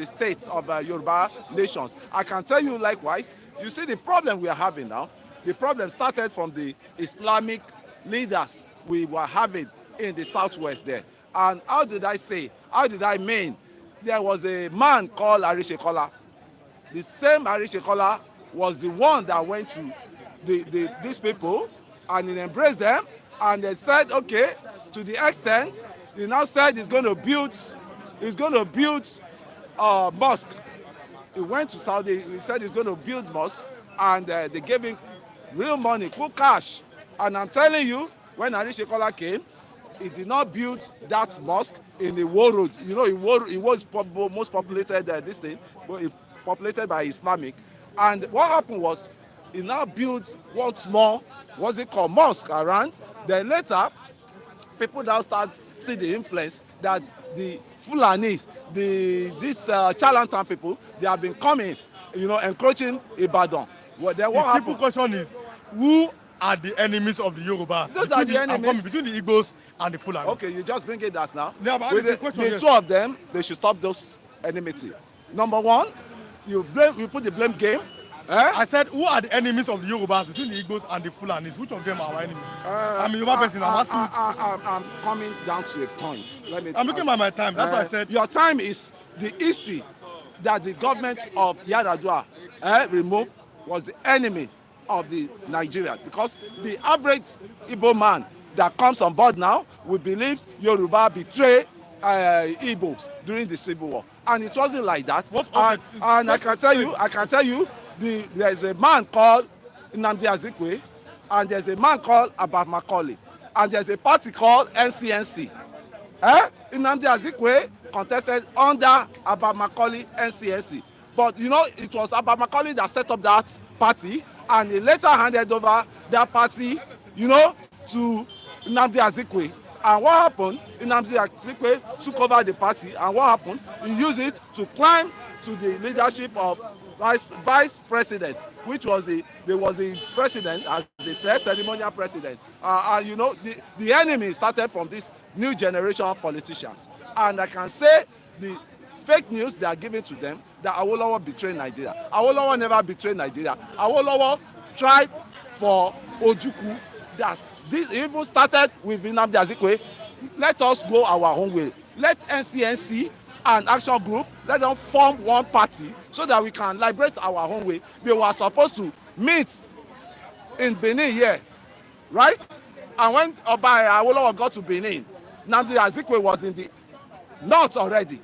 states of Yoruba nations. I can tell you likewise, you see the problem we are having now, the problem started from the Islamic leaders we were having in the southwest there. And how did I mean? There was a man called Arishekola. The same Arishekola was the one that went to these people and he embraced them, and they said, okay, to the extent, he now said he's going to build mosque. He went to Saudi, he said he's going to build mosque, and they gave him real money, full cash. And I'm telling you, when Arishekola came, he did not build that mosque in the War Road. It was most populated this thing, but it populated by Islamic. And what happened was, he now built once more, what's it called, mosque around. Then later, people now start see the influence that the Fulanis, these Chalantan people, they have been coming, encroaching Ibadan. Well, then what happened? The simple question is, who are the enemies of the Yorubas? Those are the enemies. Between the Igbos and the Fulani. Okay, you just bring it that now. Yeah, but the two of them, they should stop those enmity. Number one, you put the blame game. I said, who are the enemies of the Yorubas between the Igbos and the Fulanis? Which of them are our enemies? I'm a Yoruba person. I'm asking. I'm coming down to a point. I'm looking at my time. That's what I said. Your time is the history that the government of Yaradua removed was the enemy of the Nigerian, because the average Igbo man that comes on board now will believe Yoruba betray Igbos during the Civil War, and it wasn't like that. And I can tell you, there's a man called Nnamdi Azikiwe, and there's a man called Abba Macaulay, and there's a party called NCNC. Nnamdi Azikiwe contested under Abba Macaulay NCNC, but you know, it was Abba Macaulay that set up that party, and he later handed over that party, you know, to Nnamdi Azikiwe. And what happened? Nnamdi Azikiwe took over the party, and what happened? He used it to climb to the leadership of vice president, which was the president, as they said, ceremonial president. And you know, the enemy started from this new generation of politicians. And I can say the fake news they are giving to them that Awolowo betrayed Nigeria. Awolowo never betrayed Nigeria. Awolowo tried for Ojukwu, that this even started with Nnamdi Azikiwe. Let us go our own way. Let NCNC and Action Group, let them form one party so that we can liberate our own way. They were supposed to meet in Benin here, right? And when Oba Awolowo got to Benin, Nnamdi Azikiwe was in the north already,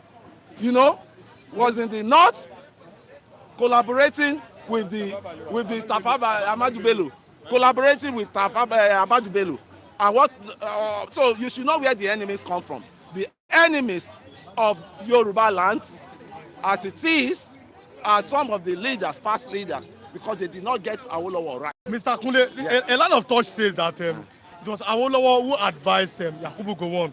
you know, was in the north collaborating with the Tafawa Amadu Bello, collaborating with Tafawa Amadu Bello. And what? So you should know where the enemies come from. The enemies of Yoruba lands, as it is, are some of the leaders, past leaders, because they did not get Awolowo right. Mr. Kunle, yes. a lot of touch says that it was Awolowo who advised Yakubu Gowon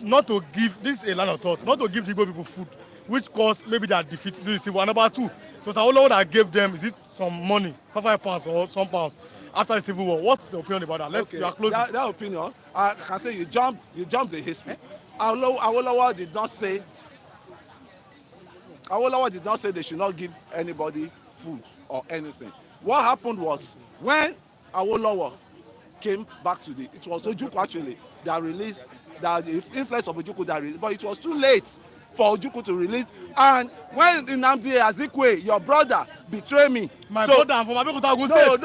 not to give, this is a lot of thought, not to give the Igbo people food, which caused maybe their defeat during the Civil War. Number two, it was Awolowo that gave them, is it some money, £5 or some pounds, after the Civil War. What's the opinion about that? Okay. You are close. That opinion, I can say you jump the history. Awolowo did not say they should not give anybody food or anything. What happened was, when Awolowo came back to it was Ojukwu actually that released, that the influence of Ojukwu that released, but it was too late for Ojukwu to release. And when Nnamdi Azikiwe, your brother, betrayed me. My brother from Abeokuta, Ogun State.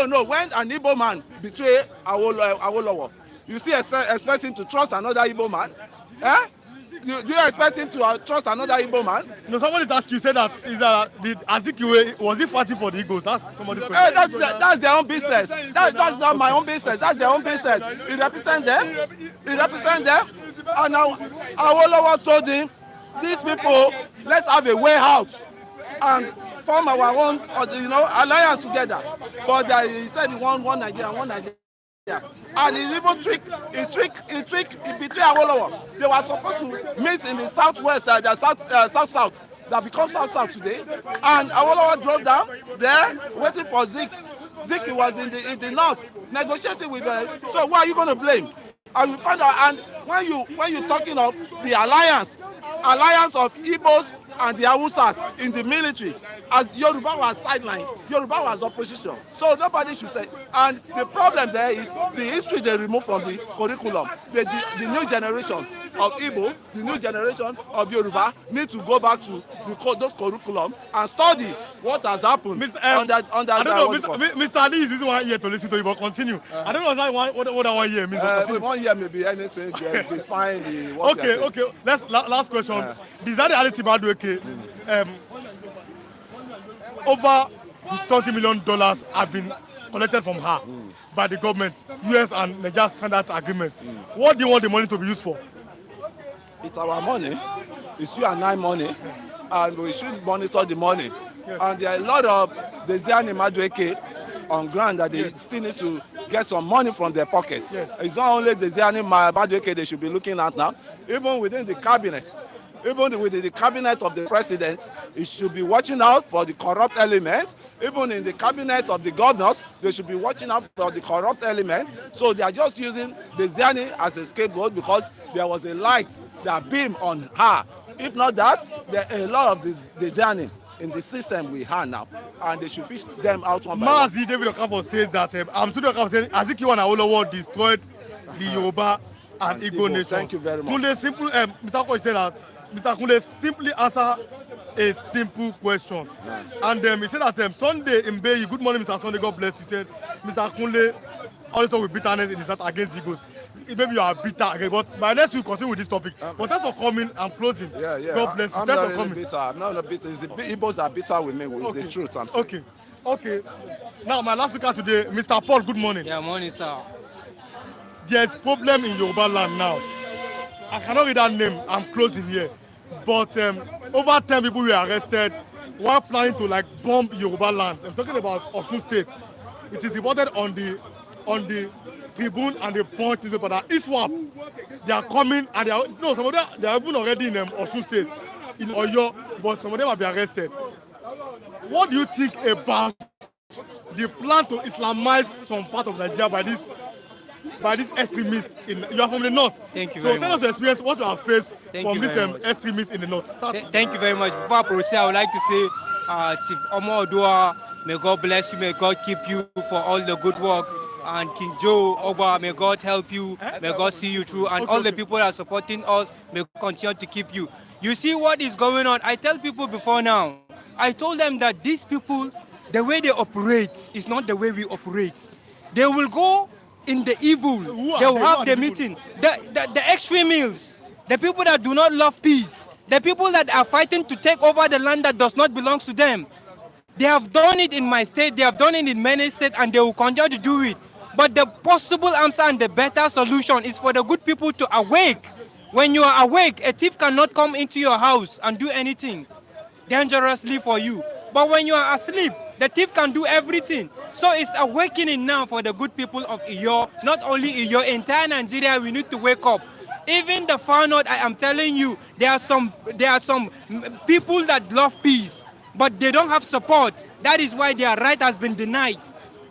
No. When an Igbo man betrayed Awolowo, you still expect him to trust another Igbo man? Do you expect him to trust another Igbo man? No, somebody's asking, you said that the Azikiwe, was he fighting for the Igbos? That's somebody's question. Hey, that's their own business. That's not my own business. That's their own business. He represents them. And now Awolowo told him, these people, let's have a way out and form our own, alliance together. But he said he want one Nigeria. And he even he betrayed Awolowo. They were supposed to meet in the southwest, the south, that becomes south today. And Awolowo drove down there, waiting for Zik. Zik was in the north, negotiating with so who are you going to blame? And we find out, and when you're talking of the alliance of Igbos and the Hausas in the military, as Yoruba was sidelined, Yoruba was opposition. So nobody should say. And the problem there is the history they remove from the curriculum. The new generation of Igbo, the new generation of Yoruba need to go back to those curriculum and study what has happened under I don't know, Mr. Ali is this one here to listen to you, but continue. I don't know what that 1 year means. 1 year may be anything. It's fine. Okay. Last question. Bizarre Ali Madueke, over $30 million have been collected from her by the government. US and Nigeria signed that agreement. What do you want the money to be used for? It's our money. It's you and I money, and we should monitor the money. Yes. And there are a lot of the Ziani Madueke on ground that they still need to get some money from their pockets. Yes. It's not only the Ziani Madueke they should be looking at now. Even within the cabinet, even within the cabinet of the president, it should be watching out for the corrupt element. Even in the cabinet of the governors, they should be watching out for the corrupt element. So they are just using the Ziani as a scapegoat because there was a light that beamed on her. If not that, there are a lot of the Ziani in the system we have now, and they should fish them out one by one. Mazi David Okafor says that Tunde Okafor saying Azikiwe and Awolowo destroyed the Yoruba and Igbo nation. Thank you very much. Mr. Okafor said that Mr. Kunle simply answer a simple question. And he said that Sunday in Bay, good morning, Mr. Sunday, God bless you. Said, Mr. Kunle always talk with bitterness in his heart against Igbos. Maybe you are bitter, okay, but my next week continue with this topic. But thanks for coming and closing. Yeah. God bless you. I'm Thanks not for really coming. bitter. I'm not really bitter. It's the Igbos are bitter with me with the truth. I'm saying. Okay. Now my last speaker today, Mr. Paul. Good morning. Yeah, morning, sir. There's problem in Yoruba land now. I cannot read that name. I'm closing here. But over 10 people were arrested while planning to like bomb Yoruba land. I'm talking about Osun State. It is reported on the Tribune and the Punch newspaper that ISWAP, they are coming and some of them they are even already in Osun State, in Oyo, but some of them have been arrested. What do you think about the plan to Islamize some part of Nigeria by these extremists you are from the north? Thank you very much. So tell us your experience, what you have faced from these much. extremists in the north. Thank you very much. Before I proceed, I would like to say, Chief Omo Odua, may God bless you, may God keep you for all the good work. And King Joe Oba, may God help you, may God see you through. And all the people that are supporting us, may God continue to keep you. You see what is going on? I tell people before now, I told them that these people, the way they operate is not the way we operate. They will go in the evil. They will have the meeting. The extremists, the people that do not love peace, the people that are fighting to take over the land that does not belong to them. They have done it in my state, they have done it in many states, and they will continue to do it. But the possible answer and the better solution is for the good people to awake. When you are awake, a thief cannot come into your house and do anything dangerously for you. But when you are asleep, the thief can do everything. So it's awakening now for the good people of Iyo, not only Iyo, entire Nigeria, we need to wake up. Even the far north, I am telling you, there are some people that love peace, but they don't have support. That is why their right has been denied.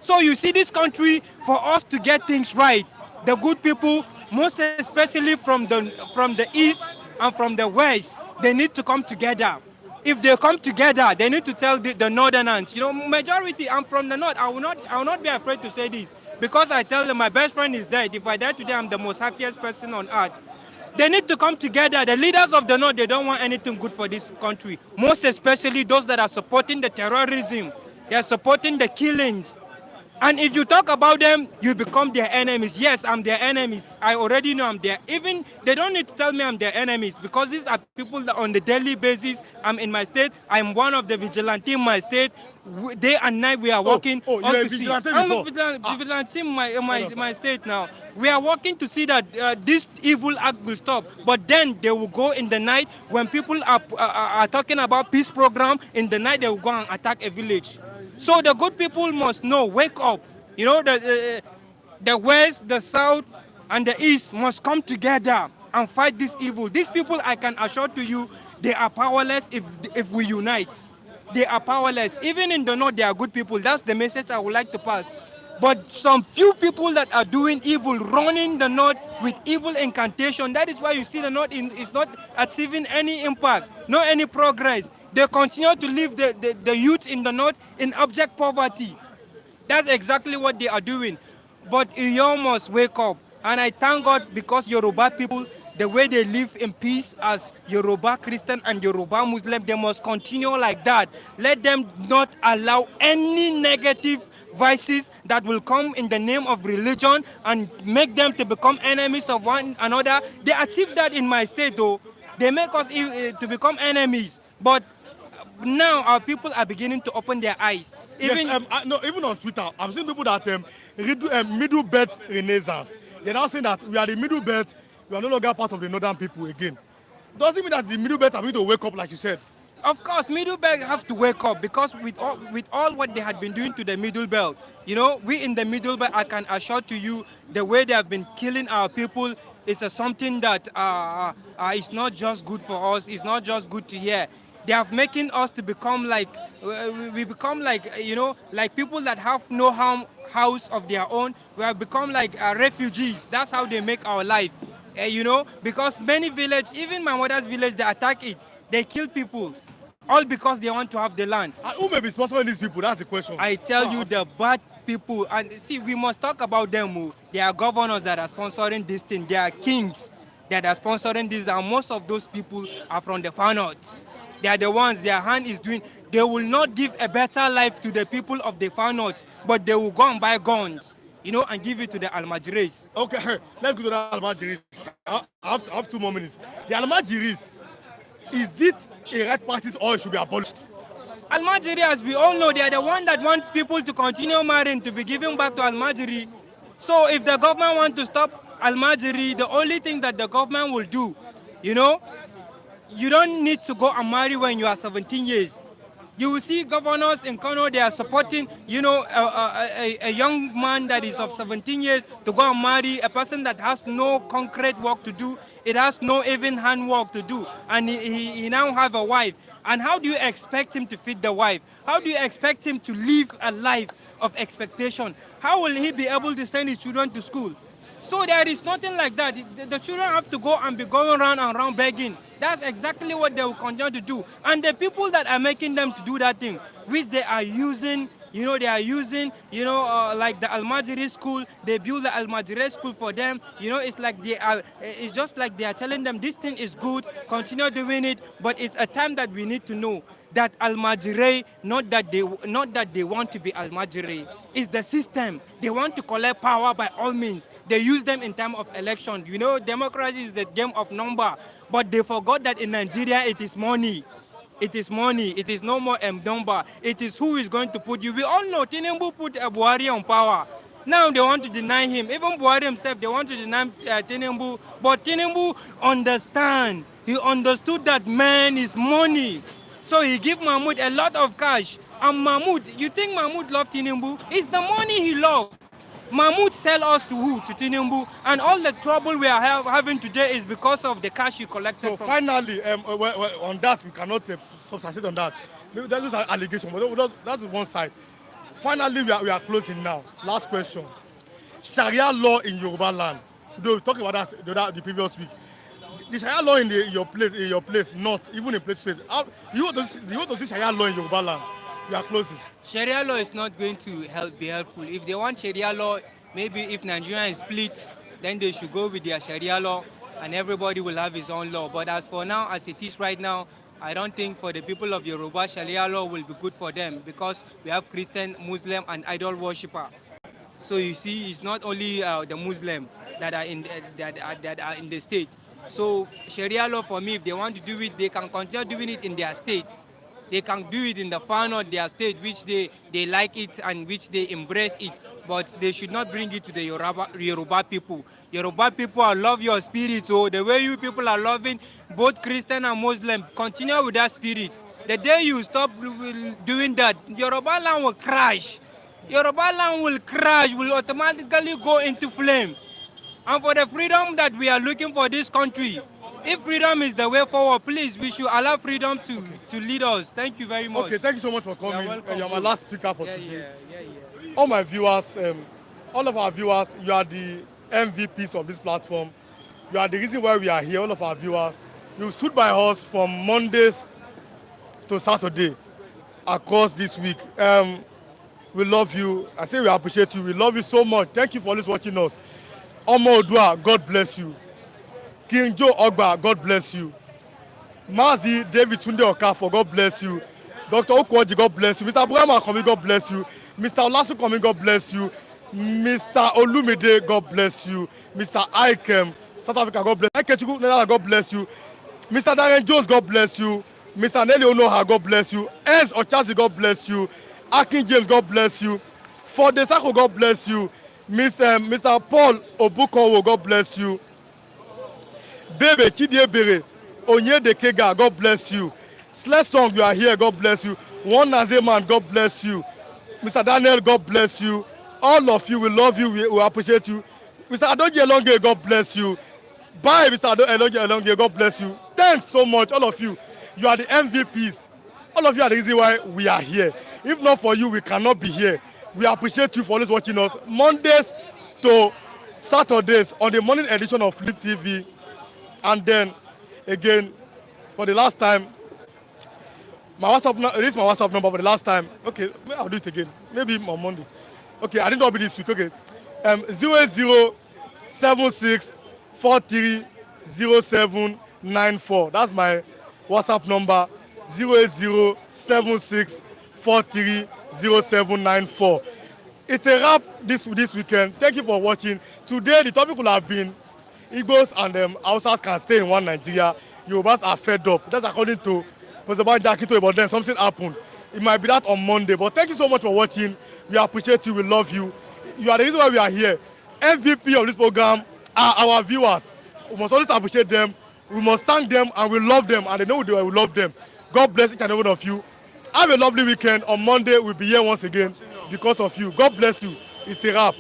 So you see this country, for us to get things right, the good people, most especially from the east and from the west, they need to come together. If they come together, they need to tell the northerners, majority, I'm from the north, I will not be afraid to say this, because I tell them my best friend is dead. If I die today, I'm the most happiest person on earth. They need to come together. The leaders of the north, they don't want anything good for this country. Most especially those that are supporting the terrorism. They are supporting the killings. And if you talk about them, you become their enemies. Yes, I'm their enemies. I already know I'm their. Even they don't need to tell me I'm their enemies, because these are people that on the daily basis. I'm in my state. I'm one of the vigilantes in my state. Day and night we are working on to see. I'm a vigilante in my state now. We are working to see that this evil act will stop. But then they will go in the night when people are talking about peace program. In the night they will go and attack a village. So the good people must know, wake up. The west, the south, and the east must come together and fight this evil. These people, I can assure to you, they are powerless if we unite. They are powerless. Even in the north, they are good people. That's the message I would like to pass. But some few people that are doing evil, running the north with evil incantation, that is why you see the north is not achieving any impact, no any progress. They continue to leave the youth in the north in abject poverty. That's exactly what they are doing. But you must wake up. And I thank God, because Yoruba people, the way they live in peace as Yoruba Christian and Yoruba Muslim, they must continue like that. Let them not allow any negative vices that will come in the name of religion and make them to become enemies of one another. They achieve that in my state, though. They make us to become enemies. But now our people are beginning to open their eyes. Even even on Twitter, I'm seeing people that middle belt renaissance. They're now saying that we are the middle belt. We are no longer part of the northern people again. Doesn't mean that the middle belt are going to wake up, like you said. Of course, middle belt have to wake up, because with all what they had been doing to the middle belt, we in the middle belt, I can assure to you, the way they have been killing our people is something that is not just good for us. It's not just good to hear. They are making us to become like we become like like people that have no house of their own. We have become like refugees. That's how they make our life. Because many villages, even my mother's village, they attack it. They kill people, all because they want to have the land. And who may be sponsoring these people? That's the question. I tell you, the bad people. And see, we must talk about them. They are governors that are sponsoring this thing. They are kings. that are sponsoring this, and most of those people are from the far north. They are the ones their hand is doing. They will not give a better life to the people of the far north, but they will go and buy guns, and give it to the Almajiris. Okay, let's go to the Almajiris. I have 2 more minutes. The Almajiris, is it a right practice or it should be abolished? Almajiri, as we all know, they are the one that wants people to continue marrying, to be giving back to Almajiri. So if the government wants to stop Almajiri, the only thing that the government will do, you don't need to go and marry when you are 17 years. You will see governors in Kano, they are supporting, a young man that is of 17 years to go and marry a person that has no concrete work to do. It has no even handwork to do. And he now have a wife. And how do you expect him to feed the wife? How do you expect him to live a life of expectation? How will he be able to send his children to school? So there is nothing like that. The children have to go and be going around and around begging. That's exactly what they will continue to do. And the people that are making them to do that thing, which they are using, like the Almajiri school, they build the Almajiri school for them. It's just like they are telling them this thing is good, continue doing it, but it's a time that we need to know that Almajiri, not that they want to be Almajiri, it's the system. They want to collect power by all means. They use them in time of election. Democracy is the game of number, but they forgot that in Nigeria it is money. It is money. It is no more number. It is who is going to put you. We all know Tinubu put Buhari on power. Now they want to deny him. Even Buhari himself, they want to deny Tinubu. But Tinubu understand. He understood that man is money. So he give Mahmoud a lot of cash. And Mahmoud, you think Mahmoud loved Tinubu? It's the money he loved. Mahmoud sell us to who? To Tinubu. And all the trouble we are having today is because of the cash he collected. So finally, on that, we cannot substantiate on that. Maybe that is an allegation, but that's one side. Finally, we are closing now. Last question. Sharia law in Yoruba land. We talked about that the previous week. The Sharia law in your place, not even in places. You want to see Sharia law in Yoruba land? We are closing. Sharia law is not going to be helpful. If they want Sharia law, maybe if Nigeria is split, then they should go with their Sharia law and everybody will have his own law. But as for now, as it is right now, I don't think for the people of Yoruba, Sharia law will be good for them because we have Christian, Muslim, and idol worshipper. So you see, it's not only the Muslim that are in the state. So Sharia law for me, if they want to do it, they can continue doing it in their states. They can do it in the far north, their state, which they like it and which they embrace it. But they should not bring it to the Yoruba people. Yoruba people, I love your spirit. So the way you people are loving both Christian and Muslim, continue with that spirit. The day you stop doing that, Yoruba land will crash. Yoruba land will crash, will automatically go into flame. And for the freedom that we are looking for this country, if freedom is the way forward, please, we should allow freedom to lead us. Thank you very much. Okay, thank you so much for coming. You're my last speaker for today. Yeah. All my viewers, all of our viewers, you are the MVPs of this platform. You are the reason why we are here, all of our viewers. You stood by us from Mondays to Saturday across this week. We love you. I say we appreciate you. We love you so much. Thank you for always watching us. Omo Odua, God bless you. King Joe Ogba, God bless you. Mazi David Tunde Okafo, God bless you. Dr. Okwoji, God bless you. Mr. Abraham Akomi, God bless you. Mr. Olasu Komi, God bless you. Mr. Olumide, God bless you. Mr. Ikem, South Africa, God bless you. Ikechuku, Netherlands, God bless you. Mr. Darren Jones, God bless you. Mr. Nelly Onoha, God bless you. Enz Ochazi, God bless you. Akin James, God bless you. For the Sako, God bless you. Mr. Paul Obukowo, God bless you. Bebe Chidiebere, Onye de Kega, God bless you. Sled Song, you are here, God bless you. One Nazeman, God bless you. Mr. Daniel, God bless you. All of you, we love you, we appreciate you. Mr. Adoji Elonge, God bless you. Bye, Mr. Adoji Elonge, God bless you. Thanks so much, all of you. You are the MVPs. All of you are the reason why we are here. If not for you, we cannot be here. We appreciate you for always watching us. Mondays to Saturdays on the morning edition of Flip TV. And then, again, for the last time, this is my WhatsApp number for the last time. Okay, I'll do it again. Maybe on Monday. Okay, I didn't know it'll be this week. Okay. 007643 0794. That's my WhatsApp number, 08076430794. It's a wrap this weekend. Thank you for watching. Today the topic will have been Igbos and Hausas can stay in one Nigeria. Yorubas are fed up. That's according to President Jakito, but then something happened. It might be that on Monday. But thank you so much for watching. We appreciate you. We love you. You are the reason why we are here. MVP of this program are our viewers. We must always appreciate them. We must thank them and we love them. And they know we love them. God bless each and every one of you. Have a lovely weekend. On Monday, we'll be here once again because of you. God bless you. It's a wrap.